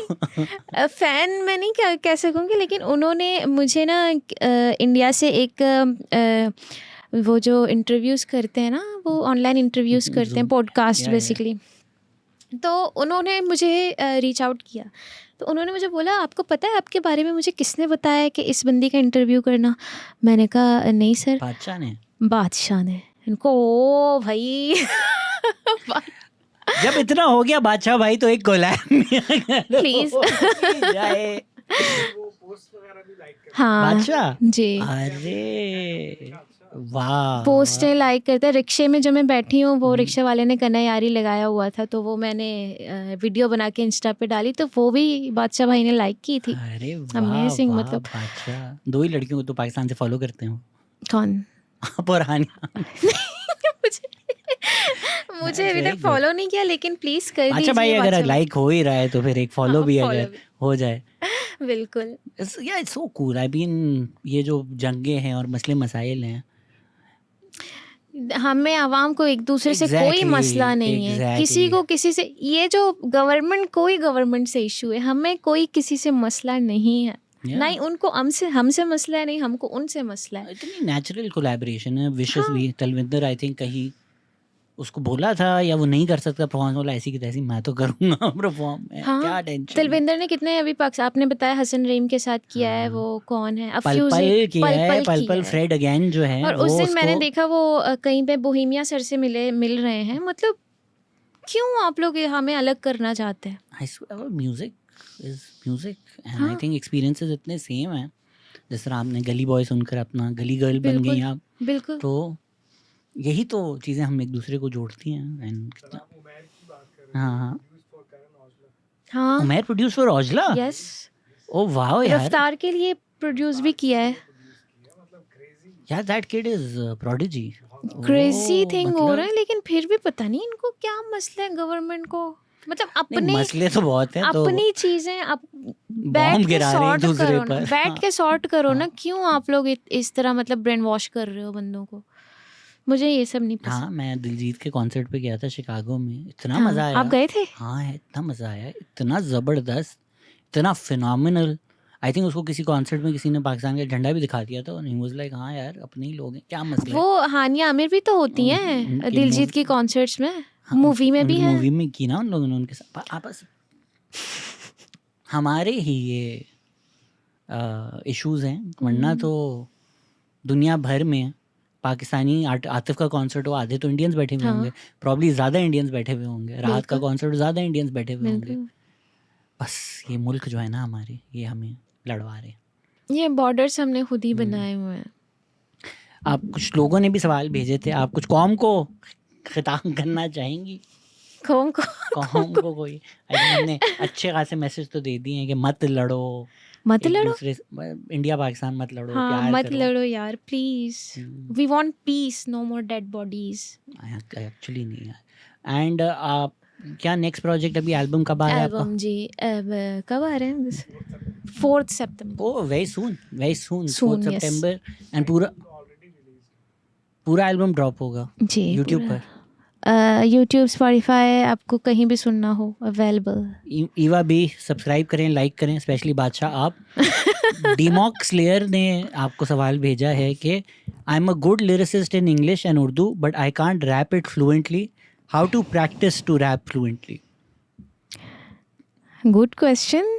[SPEAKER 1] फ़ैन मैं नहीं कह सकूँगी, लेकिन उन्होंने मुझे ना इंडिया से एक वो जो इंटरव्यूज़ करते हैं ना, वो ऑनलाइन इंटरव्यूज़ करते हैं, पॉडकास्ट बेसिकली, तो उन्होंने मुझे रीच आउट किया। तो उन्होंने मुझे बोला आपको पता है आपके बारे में मुझे किसने बताया कि इस बंदी का इंटरव्यू करना? मैंने कहा नहीं सर।
[SPEAKER 2] बादशाह ने?
[SPEAKER 1] बादशाह ने। इनको ओ भाई
[SPEAKER 2] जब इतना हो गया बादशाह भाई, तो एक कोलैब
[SPEAKER 1] प्लीज
[SPEAKER 2] जाए।
[SPEAKER 3] वो पोस्ट वगैरह भी लाइक करते
[SPEAKER 1] हाँ
[SPEAKER 2] बादशाह
[SPEAKER 1] जी,
[SPEAKER 2] अरे वाह।
[SPEAKER 1] पोस्टें लाइक करते हैं। रिक्शे में जो मैं बैठी हूँ, वो रिक्शे वाले ने कना यारी लगाया हुआ था, तो वो मैंने वीडियो बना के इंस्टा पे डाली, तो वो भी बादशाह भाई ने लाइक की थी।
[SPEAKER 2] अरे वाह
[SPEAKER 1] Amazing,
[SPEAKER 2] वाह,
[SPEAKER 1] मतलब
[SPEAKER 2] बादशाह। दो ही लड़कियों को तो पाकिस्तान से फॉलो करते हो,
[SPEAKER 1] कौन?
[SPEAKER 2] आप और हानिया।
[SPEAKER 1] मुझे अभी
[SPEAKER 2] very
[SPEAKER 1] तक
[SPEAKER 2] good.
[SPEAKER 1] फॉलो नहीं किया, लेकिन प्लीज कर
[SPEAKER 2] अच्छा
[SPEAKER 1] दीजिए।
[SPEAKER 2] भाई, अगर
[SPEAKER 1] बादशाह
[SPEAKER 2] लाइक हो ही रहा है तो फिर एक फॉलो
[SPEAKER 1] हाँ,
[SPEAKER 2] भी
[SPEAKER 1] follow
[SPEAKER 2] अगर
[SPEAKER 1] भी।
[SPEAKER 2] हो जाए।
[SPEAKER 1] बिल्कुल।
[SPEAKER 2] या it's so cool. I mean ये जो जंगे हैं और मसले मसाइल हैं,
[SPEAKER 1] हमें आवाम को एक दूसरे से कोई
[SPEAKER 2] Exactly,
[SPEAKER 1] मसला नहीं है,
[SPEAKER 2] exactly.
[SPEAKER 1] किसी को किसी से, ये जो गवर्नमेंट से इशू है, हमें कोई किसी से मसला नहीं है।
[SPEAKER 2] Yeah.
[SPEAKER 1] ना ही उनको हमसे मसला है, नहीं हमको उनसे मसला है।
[SPEAKER 2] इतनी नेचुरल कोलैबोरेशन है। विशेष भी तलविंदर आई थिंक कहीं उसको बोला था या वो नहीं कर सकता परफॉर्मेंस, बोला ऐसी की तैसी मैं तो करूँगा परफॉर्म।
[SPEAKER 1] हाँ,
[SPEAKER 2] क्या टेंशन।
[SPEAKER 1] तलविंदर ने कितने अभी आपने बताया हसन रहीम के साथ किया है, वो कौन है?
[SPEAKER 2] पल पल किया है, पल पल
[SPEAKER 1] है।
[SPEAKER 2] फ्रेड अगेन जो है,
[SPEAKER 1] और
[SPEAKER 2] वो
[SPEAKER 1] उस दिन मैंने
[SPEAKER 2] उसको
[SPEAKER 1] देखा वो कहीं पे बोहेमिया सर से मिल रहे हैं, मतलब क्यों आप लोग ये हमें अलग करना चाहते हैं?
[SPEAKER 2] I swear, music is music and I think experiences इतने सेम हैं. जिस तरह आपने गली बॉय सुनकर अपना गली गर्ल बन गई
[SPEAKER 1] बिल्कुल,
[SPEAKER 2] आप,
[SPEAKER 1] बिल्कुल।
[SPEAKER 2] तो यही तो चीज़ें हम एक दूसरे को जोड़ती हैं. एंड
[SPEAKER 3] सर आप उमैर की बात कर रहे
[SPEAKER 2] हाँ
[SPEAKER 3] थे,
[SPEAKER 2] हाँ,
[SPEAKER 3] प्रोड्यूस फॉर करण औजला।
[SPEAKER 1] हाँ,
[SPEAKER 2] Umair produce for Aujla.
[SPEAKER 1] Yes,
[SPEAKER 2] oh वाह यार,
[SPEAKER 1] रफ्तार के लिए प्रोड्यूस भी किया है।
[SPEAKER 3] मतलब क्रेजी,
[SPEAKER 2] यार that kid is prodigy.
[SPEAKER 1] Crazy thing हो रहा है, लेकिन फिर भी पता नहीं इनको क्या मसला है गवर्नमेंट को। मतलब अपने
[SPEAKER 2] मसले तो बहुत हैं. तो
[SPEAKER 1] अपनी चीजें आप बैठ
[SPEAKER 2] बॉम्ब
[SPEAKER 1] के
[SPEAKER 2] गिरा रहे हैं एक
[SPEAKER 1] सॉर्ट
[SPEAKER 2] दूसरे
[SPEAKER 1] करो ना,
[SPEAKER 2] पर.
[SPEAKER 1] बैठ
[SPEAKER 2] हाँ.
[SPEAKER 1] के सॉर्ट करो ना।
[SPEAKER 2] हाँ.
[SPEAKER 1] क्यों आप लोग इस तरह मतलब ब्रेन वॉश कर रहे हो बंदों को? मुझे ये सब नहीं पसंद।
[SPEAKER 2] हाँ, मैं दिलजीत के कॉन्सर्ट पे गया था शिकागो में. इतना
[SPEAKER 1] हाँ,
[SPEAKER 2] मज़ा आया.
[SPEAKER 1] आप गए थे?
[SPEAKER 2] हाँ, इतना मज़ा आया, इतना ज़बरदस्त, इतना फिनोमिनल. आई थिंक उसको किसी कॉन्सर्ट में किसी ने पाकिस्तान का झंडा भी दिखा दिया था. और ही वाज लाइक हाँ यार, अपने ही लोग हैं, क्या मसला है.
[SPEAKER 1] वो हानिया आमिर भी तो होती हैं
[SPEAKER 2] उनकी
[SPEAKER 1] दिलजीत की कॉन्सर्ट्स में,
[SPEAKER 2] हाँ,
[SPEAKER 1] मूवी में भी
[SPEAKER 2] उनकी
[SPEAKER 1] है।
[SPEAKER 2] मूवी में की ना उन लोगों ने उनके साथ. आपस हमारे ही ये इश्यूज हैं, वरना तो दुनिया भर में पाकिस्तानी आतिफ का कॉन्सर्ट हो, आधे तो इंडियंस बैठे हुए
[SPEAKER 1] हाँ।
[SPEAKER 2] होंगे, प्रॉब्ली ज़्यादा इंडियंस बैठे हुए होंगे. राहत का
[SPEAKER 1] बिल्कुल।
[SPEAKER 2] कॉन्सर्ट ज़्यादा इंडियंस बैठे हुए होंगे.
[SPEAKER 1] बिल्कुल,
[SPEAKER 2] बस ये मुल्क जो है ना हमारे, ये हमें लड़वा रहे हैं.
[SPEAKER 1] ये बॉर्डर्स हमने खुद ही बनाए हुए हैं।
[SPEAKER 2] आप कुछ लोगों ने भी सवाल भेजे थे, आप कुछ कौम को खिताब करना चाहेंगी?
[SPEAKER 1] कौन को?
[SPEAKER 2] कौम को कोई आई थिंक हमने अच्छे खासे मैसेज तो दे दिए हैं कि मत लड़ो,
[SPEAKER 1] मत
[SPEAKER 2] एक
[SPEAKER 1] लड़ो।
[SPEAKER 2] दूसरे इंडिया पाकिस्तान मत लड़ो,
[SPEAKER 1] हाँ,
[SPEAKER 2] प्यार
[SPEAKER 1] मत
[SPEAKER 2] करो.
[SPEAKER 1] लड़ो यार please. We want peace, no more dead bodies.
[SPEAKER 2] Actually नहीं यार. एंड आप क्या नेक्स्ट प्रोजेक्ट, अभी एल्बम कब आ रहा है आपका?
[SPEAKER 1] एल्बम जी अब कब आ रहे हैं? 4 सितंबर।
[SPEAKER 2] Oh very soon, very soon,
[SPEAKER 1] Soon,
[SPEAKER 2] 4
[SPEAKER 1] yes.
[SPEAKER 2] सितंबर. एंड पूरा एल्बम ड्रॉप होगा
[SPEAKER 1] जी,
[SPEAKER 2] यूट्यूब
[SPEAKER 1] पूरा।
[SPEAKER 2] पर.
[SPEAKER 1] यूट्यूब, स्पॉटिफाई, आपको कहीं भी सुनना हो अवेलेबल।
[SPEAKER 2] ईवा भी सब्सक्राइब करें, लाइक करें, स्पेशली बादशाह आप. डीमॉक स्लेयर ने आपको सवाल भेजा है कि I am a good lyricist in English and Urdu but I can't rap it fluently, how to practice to rap fluently?
[SPEAKER 1] Good question.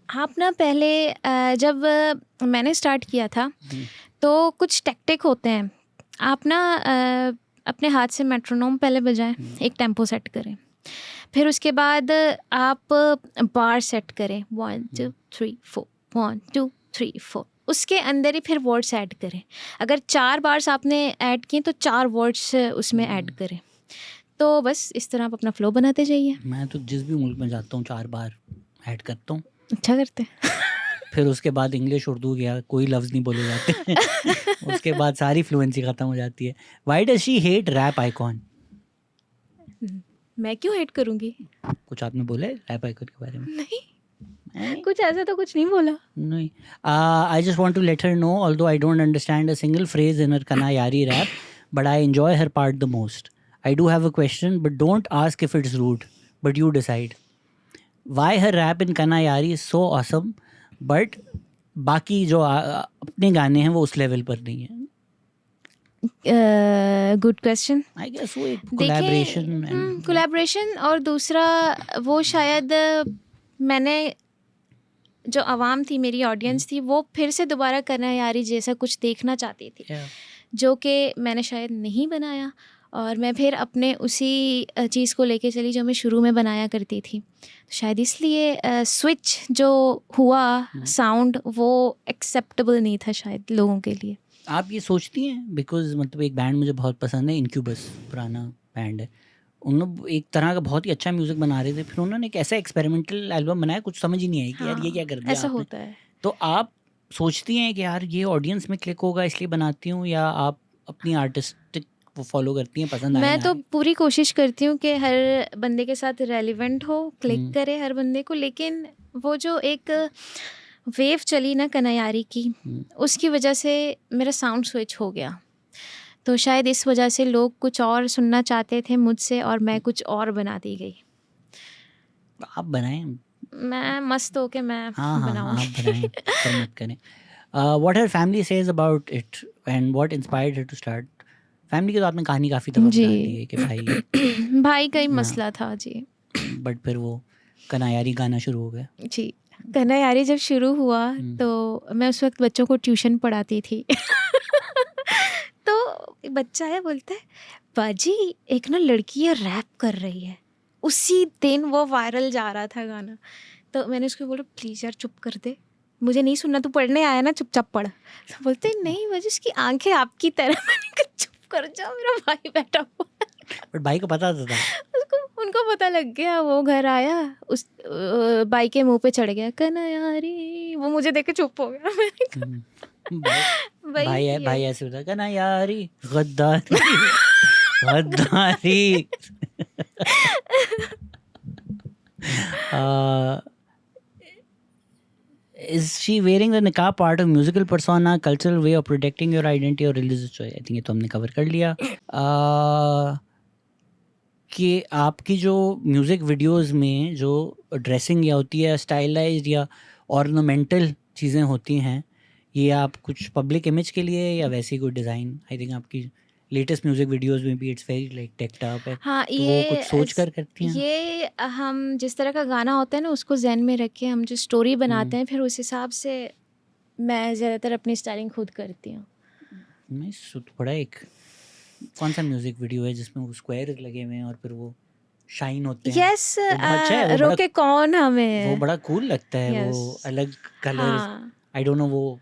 [SPEAKER 1] आप ना पहले जब मैंने स्टार्ट किया था तो कुछ टैक्टिक होते हैं। आप ना अपने हाथ से मेट्रोनोम पहले बजाएं, एक टेम्पो सेट करें, फिर उसके बाद आप बार सेट करें 1 2 3 4 1 2 3 4, उसके अंदर ही फिर वर्ड्स ऐड करें। अगर 4 बार्स आपने ऐड किए तो 4 वर्ड्स उसमें ऐड करें। तो बस इस तरह आप अपना फ्लो बनाते जाइए।
[SPEAKER 2] मैं तो जिस भी मुल्क में जाता हूँ 4 बार ऐड करता हूँ,
[SPEAKER 1] अच्छा करते हैं।
[SPEAKER 2] फिर उसके बाद इंग्लिश उर्दू गया, कोई लफ्ज़ नहीं बोले जाते. उसके बाद सारी फ्लुएंसी ख़त्म हो जाती है. Why does she hate rap icon?
[SPEAKER 1] मैं क्यों हेट करूँगी?
[SPEAKER 2] कुछ आपने बोला है रैप आइकॉन के बारे में?
[SPEAKER 1] नहीं, कुछ ऐसा तो कुछ नहीं बोला।
[SPEAKER 2] नहीं. I just want to let her know, although I don't understand a single phrase in her Kanayari rap, but I enjoy her part the most. I do have a question, but don't ask if it's rude, but you decide. Why her rap in Kanayari is so awesome, but बाकी जो अपने गाने हैं वो उस लेवल पर नहीं है?
[SPEAKER 1] Good question.
[SPEAKER 2] I guess वो एक कोलैबोरेशन.
[SPEAKER 1] कोलैबोरेशन, और दूसरा वो शायद मैंने जो आवाम थी, मेरी ऑडियंस थी, वो फिर से दोबारा कनायारी जैसा कुछ देखना चाहती थी, जो कि मैंने शायद नहीं बनाया, और मैं फिर अपने उसी चीज़ को लेके चली जो मैं शुरू में बनाया करती थी। शायद इसलिए स्विच जो हुआ साउंड वो एक्सेप्टेबल नहीं था शायद लोगों के लिए।
[SPEAKER 2] आप ये सोचती हैं, बिकॉज मतलब एक बैंड मुझे बहुत पसंद है, इनक्यूबस, पुराना बैंड है, उन लोग एक तरह का बहुत ही अच्छा म्यूजिक बना रहे थे, फिर उन्होंने एक ऐसा एक्सपेरिमेंटल एल्बम बनाया, कुछ समझ ही नहीं आई कि यार ये क्या कर दिया
[SPEAKER 1] ऐसा
[SPEAKER 2] आपने.
[SPEAKER 1] होता है।
[SPEAKER 2] तो आप सोचती हैं कि यार ये ऑडियंस में क्लिक होगा इसलिए बनाती हूँ, या आप अपनी आर्टिस्टिक वो फॉलो करती हैं, पसंद आए
[SPEAKER 1] मैं
[SPEAKER 2] ना
[SPEAKER 1] तो
[SPEAKER 2] आए?
[SPEAKER 1] पूरी कोशिश करती हूँ कि हर बंदे के साथ रेलिवेंट हो, क्लिक करे हर बंदे को, लेकिन वो जो एक वेव चली ना कनायारी की, उसकी वजह से मेरा साउंड स्विच हो गया। तो शायद इस वजह से लोग कुछ और सुनना चाहते थे मुझसे, और मैं कुछ और बनाती गई।
[SPEAKER 2] आप बनाएं.
[SPEAKER 1] मैं मस्त हो के मैं
[SPEAKER 2] हाँ
[SPEAKER 1] बनाऊँ।
[SPEAKER 2] आप बनाएं, फिर मत करें. What her family says about it and what inspired her to start? Family की तो आपने कहानी काफ़ी दफ़ा बता दी है कि भाई
[SPEAKER 1] भाई का ही मसला था जी।
[SPEAKER 2] बट फिर वो कनायारी गाना शुरू हो गया.
[SPEAKER 1] जी, कनायारी जब शुरू हुआ तो मैं उस वक्त बच्चों को ट्यूशन पढ़ाती थी। तो एक बच्चा है, बोलता है बाजी एक ना लड़की है रैप कर रही है। उसी दिन वो वायरल जा रहा था गाना। तो मैंने उसको बोला प्लीज़ यार चुप कर दे, मुझे नहीं सुनना, तू पढ़ने आया ना, चुपचाप पढ़। तो बोलते नहीं बाजी उसकी आंखें आपकी तरह। मैंने कहा चुप कर जाओ, मेरा भाई बैठा हुआ है।
[SPEAKER 2] बट भाई को पता था
[SPEAKER 1] उसको उनको पता लग गया। वो घर आया, उस बाई के मुंह पे चढ़ गया कन्हैयारी। वो मुझे देख के चुप हो गया। मैंने कहा,
[SPEAKER 2] भाई ऐसे होता है ना यारी गद्दारी गद्दारी। Is she wearing the niqab part of musical persona, cultural way of protecting your identity or religious choice? I think ये तो हमने कवर कर लिया। कि आपकी जो म्यूज़िक वीडियोस में जो ड्रेसिंग या होती है स्टाइलाइज्ड या ऑर्नामेंटल चीज़ें होती हैं, ये आप कुछ पब्लिक इमेज के लिए या वैसी कोई डिज़ाइन? आई थिंक आपकी लेटेस्ट म्यूजिक वीडियोस में भी इट्स वेरी लाइक टेक्ड अप है।
[SPEAKER 1] हाँ,
[SPEAKER 2] तो वो कुछ सोच कर करती हैं?
[SPEAKER 1] ये हम जिस तरह का गाना होता है ना उसको जहन में रख के हम जो स्टोरी बनाते हैं, फिर उस हिसाब से मैं ज़्यादातर अपनी स्टाइलिंग खुद करती हूँ।
[SPEAKER 2] मैं थोड़ा एक कौन सा म्यूजिक वीडियो है जिसमें वो स्क्वायर लगे हुए हैं और फिर वो शाइन होते हैं?
[SPEAKER 1] यस,
[SPEAKER 2] वो बहुत अच्छा है, वो
[SPEAKER 1] रोके कौन हमें,
[SPEAKER 2] वो बड़ा कूल लगता है। वो
[SPEAKER 1] Yes.
[SPEAKER 2] अलग कलर्स,
[SPEAKER 1] हाँ।
[SPEAKER 2] आई डोंट नो वो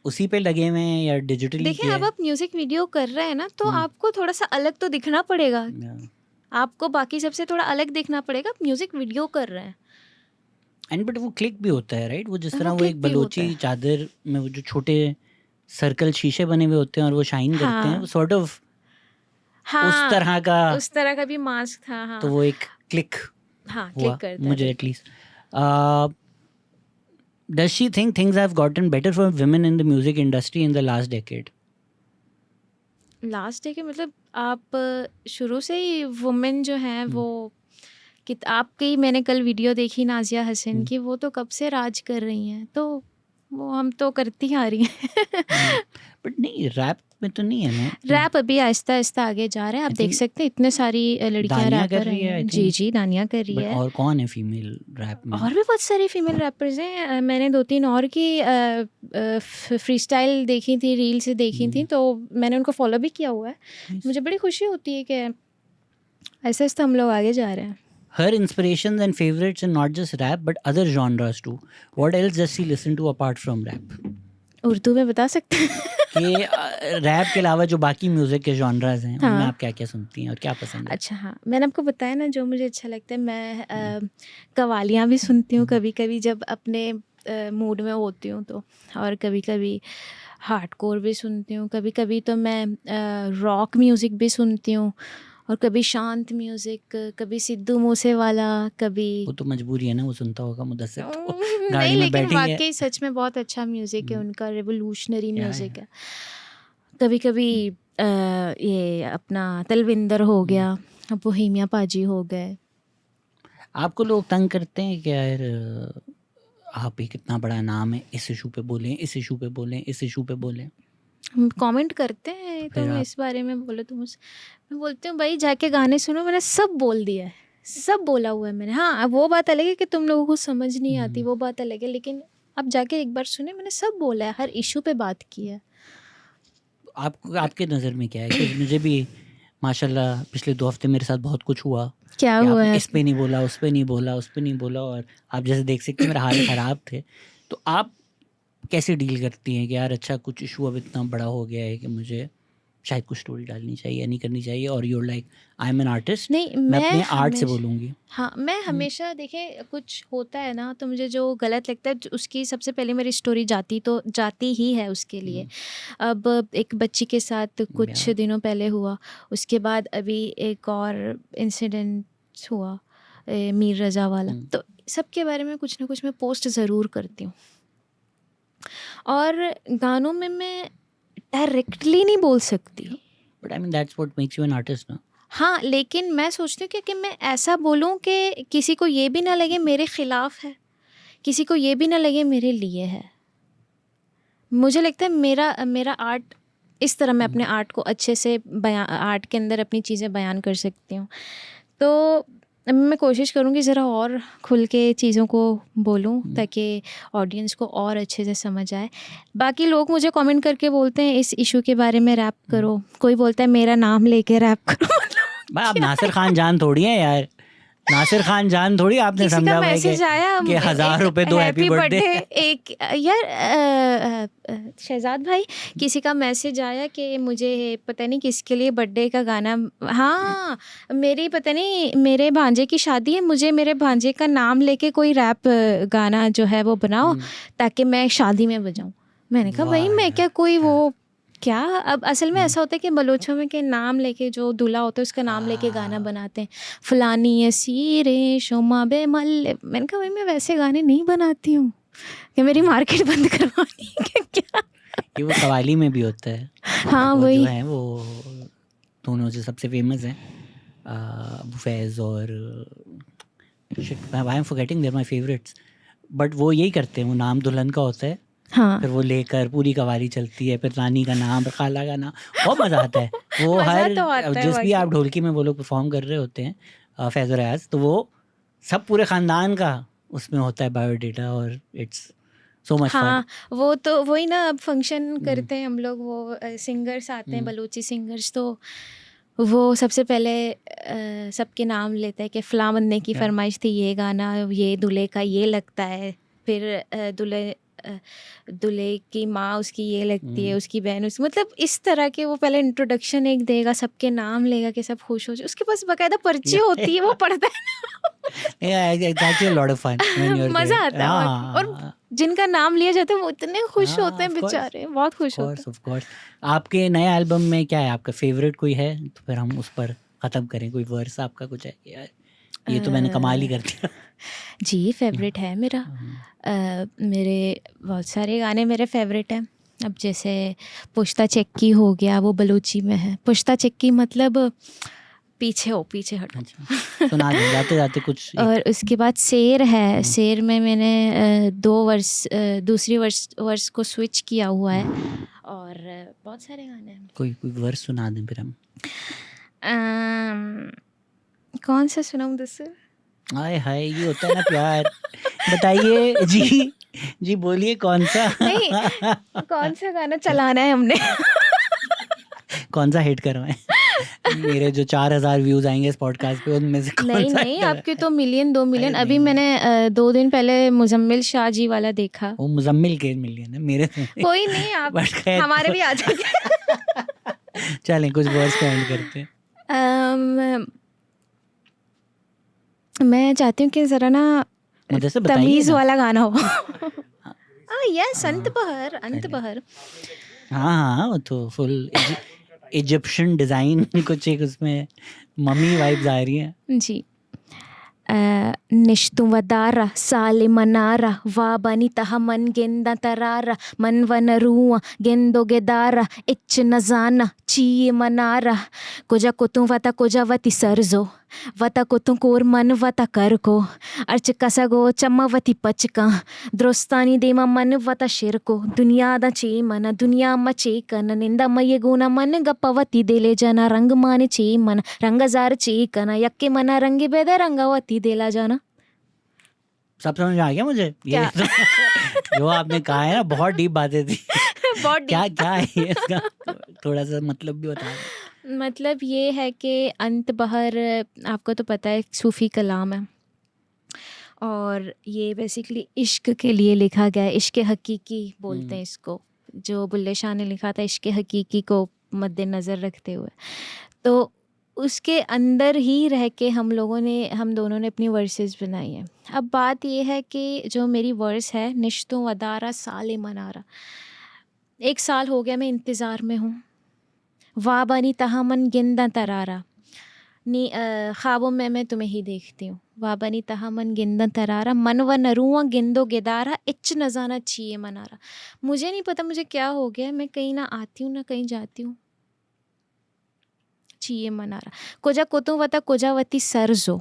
[SPEAKER 2] उसी पे लगे हुए हैं या डिजिटली
[SPEAKER 1] देखिए
[SPEAKER 2] किया
[SPEAKER 1] अब आप म्यूजिक वीडियो कर रहे हैं ना, तो आपको थोड़ा सा अलग तो दिखना पड़ेगा।
[SPEAKER 2] है?
[SPEAKER 1] आपको बाकी सबसे थोड़ा अलग दिखना पड़ेगा। आप म्यूजिक वीडियो कर रहे हैं
[SPEAKER 2] एंड बट वो क्लिक भी होता है, राइट? वो जिस
[SPEAKER 1] वो
[SPEAKER 2] तरह वो
[SPEAKER 1] click
[SPEAKER 2] एक
[SPEAKER 1] भी होता
[SPEAKER 2] बलोची
[SPEAKER 1] है।
[SPEAKER 2] चादर में वो जो छोटे सर्कल शीशे बने हुए होते हैं और वो शाइन करते हैं,
[SPEAKER 1] हाँ।
[SPEAKER 2] वो सॉर्ट ऑफ
[SPEAKER 1] हाँ,
[SPEAKER 2] उस तरह का।
[SPEAKER 1] उस तरह का भी मास्क था। हाँ,
[SPEAKER 2] तो वो एक क्लिक
[SPEAKER 1] हाँ,
[SPEAKER 2] हुआ
[SPEAKER 1] क्लिक करता है
[SPEAKER 2] मुझे
[SPEAKER 1] बिल्कुल।
[SPEAKER 2] At least. Does she think things have gotten better for women in the music industry in the last decade?
[SPEAKER 1] Last day के मतलब आप शुरू से ही वुमेन जो हैं वो आपकी मैंने कल वीडियो देखी नाजिया हसन की, वो तो कब से राज कर रही हैं, तो वो हम तो करती आ रही हैं।
[SPEAKER 2] बट नहीं, रैप में तो नहीं है ना।
[SPEAKER 1] रैप अभी आहिस्ता आहिस्ता आगे जा रहे हैं। आप
[SPEAKER 2] I
[SPEAKER 1] देख
[SPEAKER 2] think
[SPEAKER 1] सकते हैं इतने सारी लड़कियां
[SPEAKER 2] दानिया कर
[SPEAKER 1] रैपर
[SPEAKER 2] रही है,
[SPEAKER 1] हैं।
[SPEAKER 2] I
[SPEAKER 1] ji
[SPEAKER 2] think.
[SPEAKER 1] जी, दानिया कर रही
[SPEAKER 2] बट
[SPEAKER 1] है।
[SPEAKER 2] और कौन है फीमेल रैप में?
[SPEAKER 1] और भी बहुत सारी फीमेल रैपर्स हैं। मैंने 2-3 और की फ्री स्टाइल देखी थी, रील से देखी थी, तो मैंने उनको फॉलो भी किया हुआ है।
[SPEAKER 2] Nice.
[SPEAKER 1] मुझे बड़ी खुशी होती है कि ऐसे ऐसे हम लोग आगे जा रहे हैं।
[SPEAKER 2] Her inspirations and favorites are not just rap but other genres too. What else does she listen to apart from rap?
[SPEAKER 1] Urdu में बता सकते हैं?
[SPEAKER 2] कि रैप के अलावा जो बाकी म्यूजिक के जॉनरास हैं उनमें
[SPEAKER 1] हाँ।
[SPEAKER 2] आप क्या क्या सुनती हैं और क्या पसंद है?
[SPEAKER 1] अच्छा, हाँ, मैंने आपको बताया ना जो मुझे अच्छा लगता है। मैं कवालियाँ भी सुनती हूँ कभी कभी जब अपने मूड में होती हूँ तो, और कभी कभी हार्डकोर भी सुनती हूँ। कभी कभी तो मैं रॉक म्यूज़िक भी सुनती हूँ, और कभी शांत म्यूज़िक, कभी सिद्धू मूसेवाला, कभी
[SPEAKER 2] वो तो मजबूरी है ना, वो सुनता होगा मुदस्सिर तो
[SPEAKER 1] नहीं,
[SPEAKER 2] गाड़ी में
[SPEAKER 1] लेकिन
[SPEAKER 2] बैठी है।
[SPEAKER 1] वाकई सच में बहुत अच्छा म्यूज़िक है उनका, रेवोल्यूशनरी
[SPEAKER 2] या,
[SPEAKER 1] म्यूज़िक है। कभी कभी ये अपना तलविंदर हो गया, बोहेमिया पाजी हो गए।
[SPEAKER 2] आपको लोग तंग करते हैं कि यार आप ही कितना बड़ा नाम है, इस इशू पे बोलें, इस इशू पे बोलें, इस इशू पे बोलें?
[SPEAKER 1] हम कमेंट करते हैं
[SPEAKER 2] फिर
[SPEAKER 1] तुम
[SPEAKER 2] आप-
[SPEAKER 1] इस बारे में बोलो, तुम उस, मैं बोलती हूँ भाई जाके गाने सुनो, मैंने सब बोल दिया है, सब बोला हुआ है मैंने। हाँ, अब वो बात अलग है कि तुम लोगों को समझ नहीं आती, वो बात अलग है, लेकिन अब जाके एक बार सुने, मैंने सब बोला है, हर इशू पे बात की है।
[SPEAKER 2] आपको आपके नज़र में क्या है? कि मुझे भी माशाल्लाह पिछले 2 हफ्ते मेरे साथ बहुत कुछ हुआ
[SPEAKER 1] क्या
[SPEAKER 2] कि
[SPEAKER 1] हुआ
[SPEAKER 2] आपने
[SPEAKER 1] है?
[SPEAKER 2] इस पे नहीं बोला, उस पे नहीं बोला, उस पे नहीं बोला, और आप जैसे देख सकते हैं मेरा हाल ख़राब थे। तो आप कैसे डील करती हैं कि यार अच्छा कुछ इशू अब इतना बड़ा हो गया है कि मुझे शायद कुछ स्टोरी डालनी चाहिए या नहीं करनी चाहिए, और your like I am an artist,
[SPEAKER 1] नहीं,
[SPEAKER 2] मैं अपने आर्ट से
[SPEAKER 1] हमेशा-
[SPEAKER 2] बोलूँगी?
[SPEAKER 1] हाँ, मैं हमेशा देखिए कुछ होता है ना, तो मुझे जो गलत लगता है उसकी सबसे पहले मेरी स्टोरी जाती ही है उसके लिए। अब एक बच्ची के साथ कुछ दिनों पहले हुआ, उसके बाद अभी एक और इंसिडेंट हुआ मीर रज़ा वाला, तो सबके बारे में कुछ ना कुछ मैं पोस्ट ज़रूर करती हूँ। और गानों में मैं डायरेक्टली नहीं बोल सकती,
[SPEAKER 2] but I mean that's what makes you an artist ना।
[SPEAKER 1] हाँ, लेकिन मैं सोचती हूँ कि मैं ऐसा बोलूँ कि किसी को ये भी ना लगे मेरे ख़िलाफ़ है, किसी को ये भी ना लगे मेरे लिए है। मुझे लगता है मेरा आर्ट, इस तरह मैं अपने आर्ट को अच्छे से आर्ट के अंदर अपनी चीज़ें बयान कर सकती हूँ। तो मैं कोशिश करूँगी ज़रा और खुल के चीज़ों को बोलूँ ताकि ऑडियंस को और अच्छे से समझ आए। बाकी लोग मुझे कमेंट करके बोलते हैं इस इशू के बारे में रैप करो, कोई बोलता है मेरा नाम लेके रैप करो। मतलब
[SPEAKER 2] भाई आप नासिर खान जान थोड़ी हैं यार, नासिर खान जान थोड़ी आपने
[SPEAKER 1] किसी का
[SPEAKER 2] समझा भाई
[SPEAKER 1] मैसेज आया
[SPEAKER 2] कि 1000 रुपए दो हैप्पी बर्थडे।
[SPEAKER 1] एक यार शहजाद भाई, किसी का मैसेज आया कि मुझे पता नहीं किसके लिए बर्थडे का गाना, हाँ मेरी पता नहीं मेरे भांजे की शादी है, मुझे मेरे भांजे का नाम लेके कोई रैप गाना जो है वो बनाओ ताकि मैं शादी में बजाऊं। मैंने कहा भाई मैं क्या कोई वो क्या, अब असल में ऐसा होता है कि बलोचों में के नाम लेके जो दूल्हा होता है उसका नाम लेके गाना बनाते हैं, फलानी असीरे शोमा बे मल्ले। मैंने कहा भाई मैं वैसे गाने नहीं बनाती हूँ कि मेरी मार्केट बंद करवानी है क्या।
[SPEAKER 2] ये वो कवाली में भी होता है।
[SPEAKER 1] हाँ
[SPEAKER 2] वो
[SPEAKER 1] वही
[SPEAKER 2] जो है वो दोनों जो सबसे फेमस हैं अबू फैज़ और I am forgetting there my favourites, but वो यही करते हैं, वो नाम दुल्हन का होता है,
[SPEAKER 1] हाँ
[SPEAKER 2] फिर वो लेकर पूरी कवाली चलती है, फिर रानी का नाम, फिर खाला का नाम, बहुत मज़ा आता है। वो
[SPEAKER 1] मज़ा
[SPEAKER 2] हर
[SPEAKER 1] तो आता है
[SPEAKER 2] जिस भी आप
[SPEAKER 1] वाकई।
[SPEAKER 2] ढोलकी में वो लोग परफॉर्म कर रहे होते हैं फैज़ और रियाज, तो वो सब पूरे ख़ानदान का उसमें होता है बायोडेटा, और इट्स सो मच फन।
[SPEAKER 1] हाँ वो तो वही ना, अब फंक्शन करते हैं हम लोग, वो सिंगर्स आते हैं बलूची सिंगर्स, तो वो सबसे पहले सबके नाम लेते हैं कि फ़लाँ बंदे की फरमाइश थी ये गाना, ये दूल्हे का ये लगता है, फिर दूल्हे की माँ उसकी ये लगती है, उसकी बहन उसकी, मतलब इस तरह के वो पहले इंट्रोडक्शन एक देगा, सबके नाम लेगा कि सब खुश हो जाए, उसके पास बाकायदा पर्ची होती है वो पढ़ता है।
[SPEAKER 2] एक्चुअली लॉट ऑफ फन
[SPEAKER 1] मज़ा आता है और जिनका नाम लिया जाता है वो इतने खुश होते हैं बेचारे, बहुत खुश होते हैं।
[SPEAKER 2] Of course. आपके नए एल्बम में क्या है, आपका फेवरेट कोई है तो फिर हम उस पर ख़त्म करें। कोई वर्स आपका कुछ है यार, ये तो मैंने कमाल ही कर दिया।
[SPEAKER 1] जी फेवरेट है मेरा, मेरे बहुत सारे गाने मेरे फेवरेट हैं। अब जैसे पुश्ता चक्की हो गया, वो बलूची में है। पुश्ता चक्की मतलब पीछे हो, पीछे हटो।
[SPEAKER 2] अच्छा, सुना दें जाते जाते कुछ एक।
[SPEAKER 1] और उसके बाद शेर है, शेर में मैंने 2 वर्स दूसरी वर्स को स्विच किया हुआ है, और बहुत सारे गाने हैं।
[SPEAKER 2] कोई वर्स सुना दें फिर हम।
[SPEAKER 1] कौन सा सुनाऊँ दोस्तों?
[SPEAKER 2] हाय हाय, ये होता है ना प्यार। बताइए जी बोलिए कौन सा।
[SPEAKER 1] नहीं कौन सा गाना चलाना है हमने?
[SPEAKER 2] कौन सा हिट करवाएं? मेरे जो 4000 व्यूज आएंगे इस पॉडकास्ट पे, उनमें से कौन सा?
[SPEAKER 1] नहीं आपके तो मिलियन 2 मिलियन। अभी मैंने 2 दिन पहले मुजम्मिल शाह जी वाला देखा।
[SPEAKER 2] वो मुजम्मिल के मिलियन है, मेरे तो नहीं।
[SPEAKER 1] कोई नहीं, आप हमारे भी आ जाएंगे।
[SPEAKER 2] चलें कुछ वर्ड्स का एंड करते हैं।
[SPEAKER 1] मैं चाहती हूँ कि ज़रा ना
[SPEAKER 2] मुझे से बताइए
[SPEAKER 1] तमीज़
[SPEAKER 2] ना।
[SPEAKER 1] वाला गाना हो। यस, अंत बहर।
[SPEAKER 2] हाँ वो तो फुल इजिप्शियन डिज़ाइन कुछ एक उसमें मम्मी वाइब्स आ रही हैं
[SPEAKER 1] जी। निश्तु वदारा साले मनारा वा बनी तहा मन गेंदा तरारा मन वन रुआ गेंदो गेदारा इच नजाना ची मनारा कोजा कुतु वता कोजा वती सरजो वता कुतु कोर मन वता कर को अर्च कसगो चम्मवती पचका द्रोस्तानी देमा मन वता शिर को दुनिया दा चे मन दुनिया मचे कन निंदा मये गुना मन गपवती देले जना रंग माने चे मन रंगजार चे कन यक्के मना रंगे बेदे रंगावती देला जाना।
[SPEAKER 2] सब समझ में आ गया मुझे। ये जो आपने कहा है ना, बहुत डीप बातें थी।
[SPEAKER 1] बहुत
[SPEAKER 2] क्या है ये इसका थोड़ा सा मतलब भी बता।
[SPEAKER 1] मतलब ये है कि अंत बहर आपको तो पता है सूफ़ी कलाम है, और ये बेसिकली इश्क के लिए लिखा गया है। इश्क हकीकी बोलते हैं इसको, जो बुल्ले शाह ने लिखा था इश्क हकीकी को मद्देनज़र रखते हुए। तो उसके अंदर ही रह के हम दोनों ने अपनी वर्सेस बनाई हैं। अब बात ये है कि जो मेरी वर्स है, निश्तों वदारा साले मनारा, 1 साल हो गया मैं इंतज़ार में हूँ। वाह बनी तहा मन गिंदा तरारा, ख्वाबों में मैं तुम्हें ही देखती हूँ। वाह बनी तहा मन गिंदा तरारा मन व नरुआ गिंदो गेदारा इच नजाना चाहिए मनारा। मुझे नहीं पता मुझे क्या हो गया, मैं कहीं ना आती हूँ ना कहीं जाती हूँ। चाहिए मनारा कोजा कोतु वता कोजावती सरजो।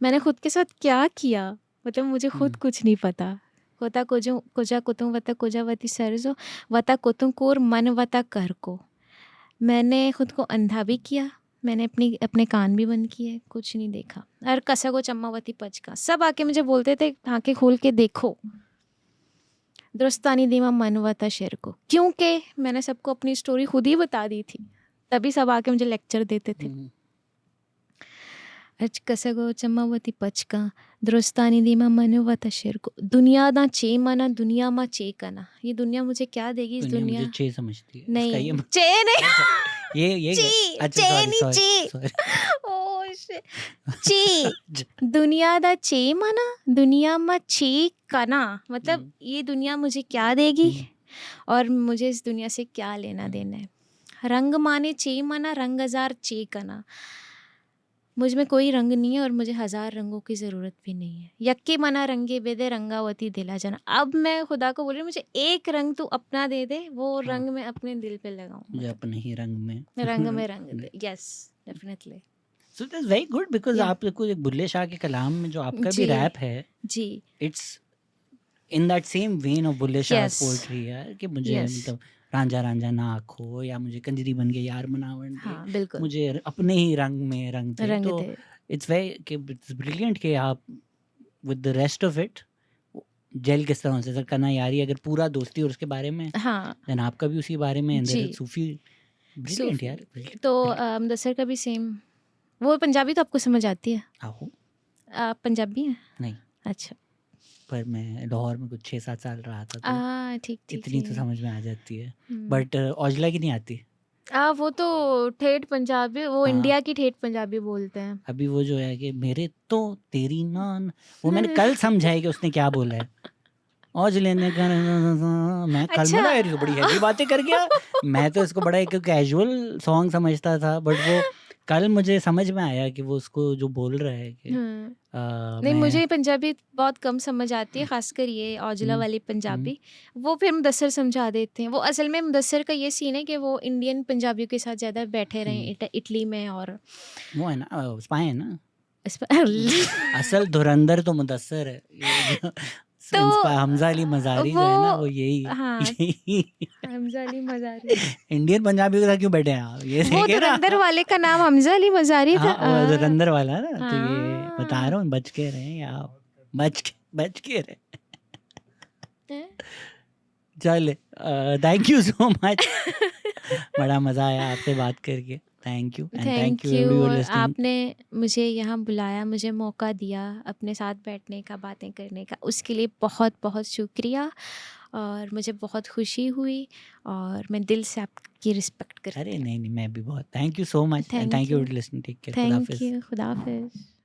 [SPEAKER 1] मैंने खुद के साथ क्या किया, मतलब मुझे खुद कुछ नहीं पता। कोता कोजा कोतु वता कोजावती सरजो वता कोतु कोर मन वता कर को। मैंने खुद को अंधा भी किया, मैंने अपने कान भी बंद किए, कुछ नहीं देखा। और कसा को चम्मावती पचका सब आके मुझे बोलते थे आंखें खोल के देखो, दुरुस्तानी दीमा मनवता शेर को, क्योंकि मैंने सबको अपनी स्टोरी खुद ही बता दी थी, तभी सब आके मुझे लेक्चर देते थे। कसा चम्मावती पचका, दुरुस्तानी दीमा मनवता शेर को, दुनिया ना चे मना दुनिया मा चे कना। ये दुनिया मुझे क्या देगी? इस दुनिया
[SPEAKER 2] मुझे चे समझती है
[SPEAKER 1] नहीं,
[SPEAKER 2] इसका ये
[SPEAKER 1] चे नहीं,
[SPEAKER 2] ये
[SPEAKER 1] ची,
[SPEAKER 2] अच्छा
[SPEAKER 1] चे
[SPEAKER 2] सॉरी
[SPEAKER 1] नहीं,
[SPEAKER 2] सॉरी
[SPEAKER 1] ची। ओह शिट, ची, दुनिया दा चे मना दुनिया मा चे कना, मतलब ये दुनिया मुझे क्या देगी और मुझे इस दुनिया से क्या लेना देना है। रंग माने चे मना रंग हजार चे कना, मुझ में कोई रंग नहीं है और मुझे 1000 रंगों की ज़रूरत भी नहीं है। यक्के मना रंगे बेदे रंगावती दिला जाना। अब मैं खुदा को बोल रही हूँ मुझे एक रंग तू अपना दे दे, वो रंग मैं अपने दिल पे लगाऊं,
[SPEAKER 2] मुझे अपने ही रंग में
[SPEAKER 1] रंग दे। Yes definitely.
[SPEAKER 2] So that's very good because आप देखो एक बुल्ले शाह के कलाम में जो आपका भी
[SPEAKER 1] जी
[SPEAKER 2] रैप है,
[SPEAKER 1] जी
[SPEAKER 2] it's in that same vein of Bulle Shah
[SPEAKER 1] yes
[SPEAKER 2] poetry यार, कि मुझे
[SPEAKER 1] यस
[SPEAKER 2] मतलब रांझा रांझा ना आखो या मुझे कंजरी बन के यार मनावन दे,
[SPEAKER 1] हाँ बिल्कुल
[SPEAKER 2] मुझे अपने ही रंग में रंग दे।
[SPEAKER 1] रंग
[SPEAKER 2] तो
[SPEAKER 1] दे।
[SPEAKER 2] इट्स वेरी कि इट्स ब्रिलियंट कि आप with the rest of it gel किस तरह से सर करना यारी, अगर पूरा दोस्ती और उसके बारे में
[SPEAKER 1] हाँ
[SPEAKER 2] देन आपका भी उसी बारे में,
[SPEAKER 1] जी
[SPEAKER 2] सूफी ब्रिलियंट यार,
[SPEAKER 1] सूफी तो मुदस्सर का भी सेम। वो पंजाबी तो आपको समझ आती है?
[SPEAKER 2] आहो
[SPEAKER 1] आप पंजाबी हैं?
[SPEAKER 2] नहीं,
[SPEAKER 1] अच्छा
[SPEAKER 2] पर मैं लाहौर में कुछ 6-7 साल रहा था तो
[SPEAKER 1] ठीक ठीक
[SPEAKER 2] इतनी तो
[SPEAKER 1] है।
[SPEAKER 2] समझ में आ जाती है, बट औजला की नहीं आती।
[SPEAKER 1] वो तो ठेठ पंजाबी, वो
[SPEAKER 2] हाँ
[SPEAKER 1] इंडिया की ठेठ पंजाबी बोलते हैं।
[SPEAKER 2] अभी वो जो है कि मेरे तो तेरी नान, वो मैंने कल समझा है कि उसने क्या बोला है। औजले ने मैं कल
[SPEAKER 1] अच्छा
[SPEAKER 2] मैं यार ये तो बड़ी हैवी बातें कर गया, मैं तो इसको बड़ा एक कैजुअल सॉन्ग समझता था, बट वो कल मुझे समझ में आया कि वो उसको जो बोल रहा है कि
[SPEAKER 1] नहीं
[SPEAKER 2] मैं
[SPEAKER 1] मुझे पंजाबी बहुत कम समझ आती है, खासकर ये औजला वाली पंजाबी। वो फिर मुदस्सर समझा देते हैं। वो असल में मुदस्सर का ये सीन है कि वो इंडियन पंजाबियों के साथ ज़्यादा बैठे रहे इटली में, और
[SPEAKER 2] वो है ना स्पाई है ना,
[SPEAKER 1] इस पर
[SPEAKER 2] असल धुरंधर तो मुदस्सर है, ये जो
[SPEAKER 1] तो
[SPEAKER 2] हमजा अली मज़ारी जो है ना वो यही
[SPEAKER 1] हाँ हमजा अली मज़ारी
[SPEAKER 2] इंडियन पंजाबी के साथ क्यों बैठे हैं आप, ये
[SPEAKER 1] वो
[SPEAKER 2] देखे ना।
[SPEAKER 1] धुरंधर वाले का नाम हमजा अली मज़ारी था।
[SPEAKER 2] हाँ वो धुरंधर वाला ना, तो ये
[SPEAKER 1] हाँ
[SPEAKER 2] बता रहा हूँ बच के रहें आप, बच के रहें। चल थैंक यू सो मच, बड़ा मज़ा आया आपसे बात करके। Thank you and
[SPEAKER 1] thank
[SPEAKER 2] you
[SPEAKER 1] you.
[SPEAKER 2] Everyone
[SPEAKER 1] और
[SPEAKER 2] लिसनिंग।
[SPEAKER 1] आपने मुझे यहाँ बुलाया, मुझे मौका दिया अपने साथ बैठने का, बातें करने का, उसके लिए बहुत बहुत शुक्रिया। और मुझे बहुत खुशी हुई और मैं दिल से आपकी रिस्पेक्ट करती
[SPEAKER 2] अरे
[SPEAKER 1] हूँ।
[SPEAKER 2] नहीं मैं भी बहुत thank you so much and
[SPEAKER 1] thank
[SPEAKER 2] thank you
[SPEAKER 1] you
[SPEAKER 2] listening. Take care, खुदा
[SPEAKER 1] थैंक
[SPEAKER 2] हाफिज़।
[SPEAKER 1] यू, खुदा हाफिज़।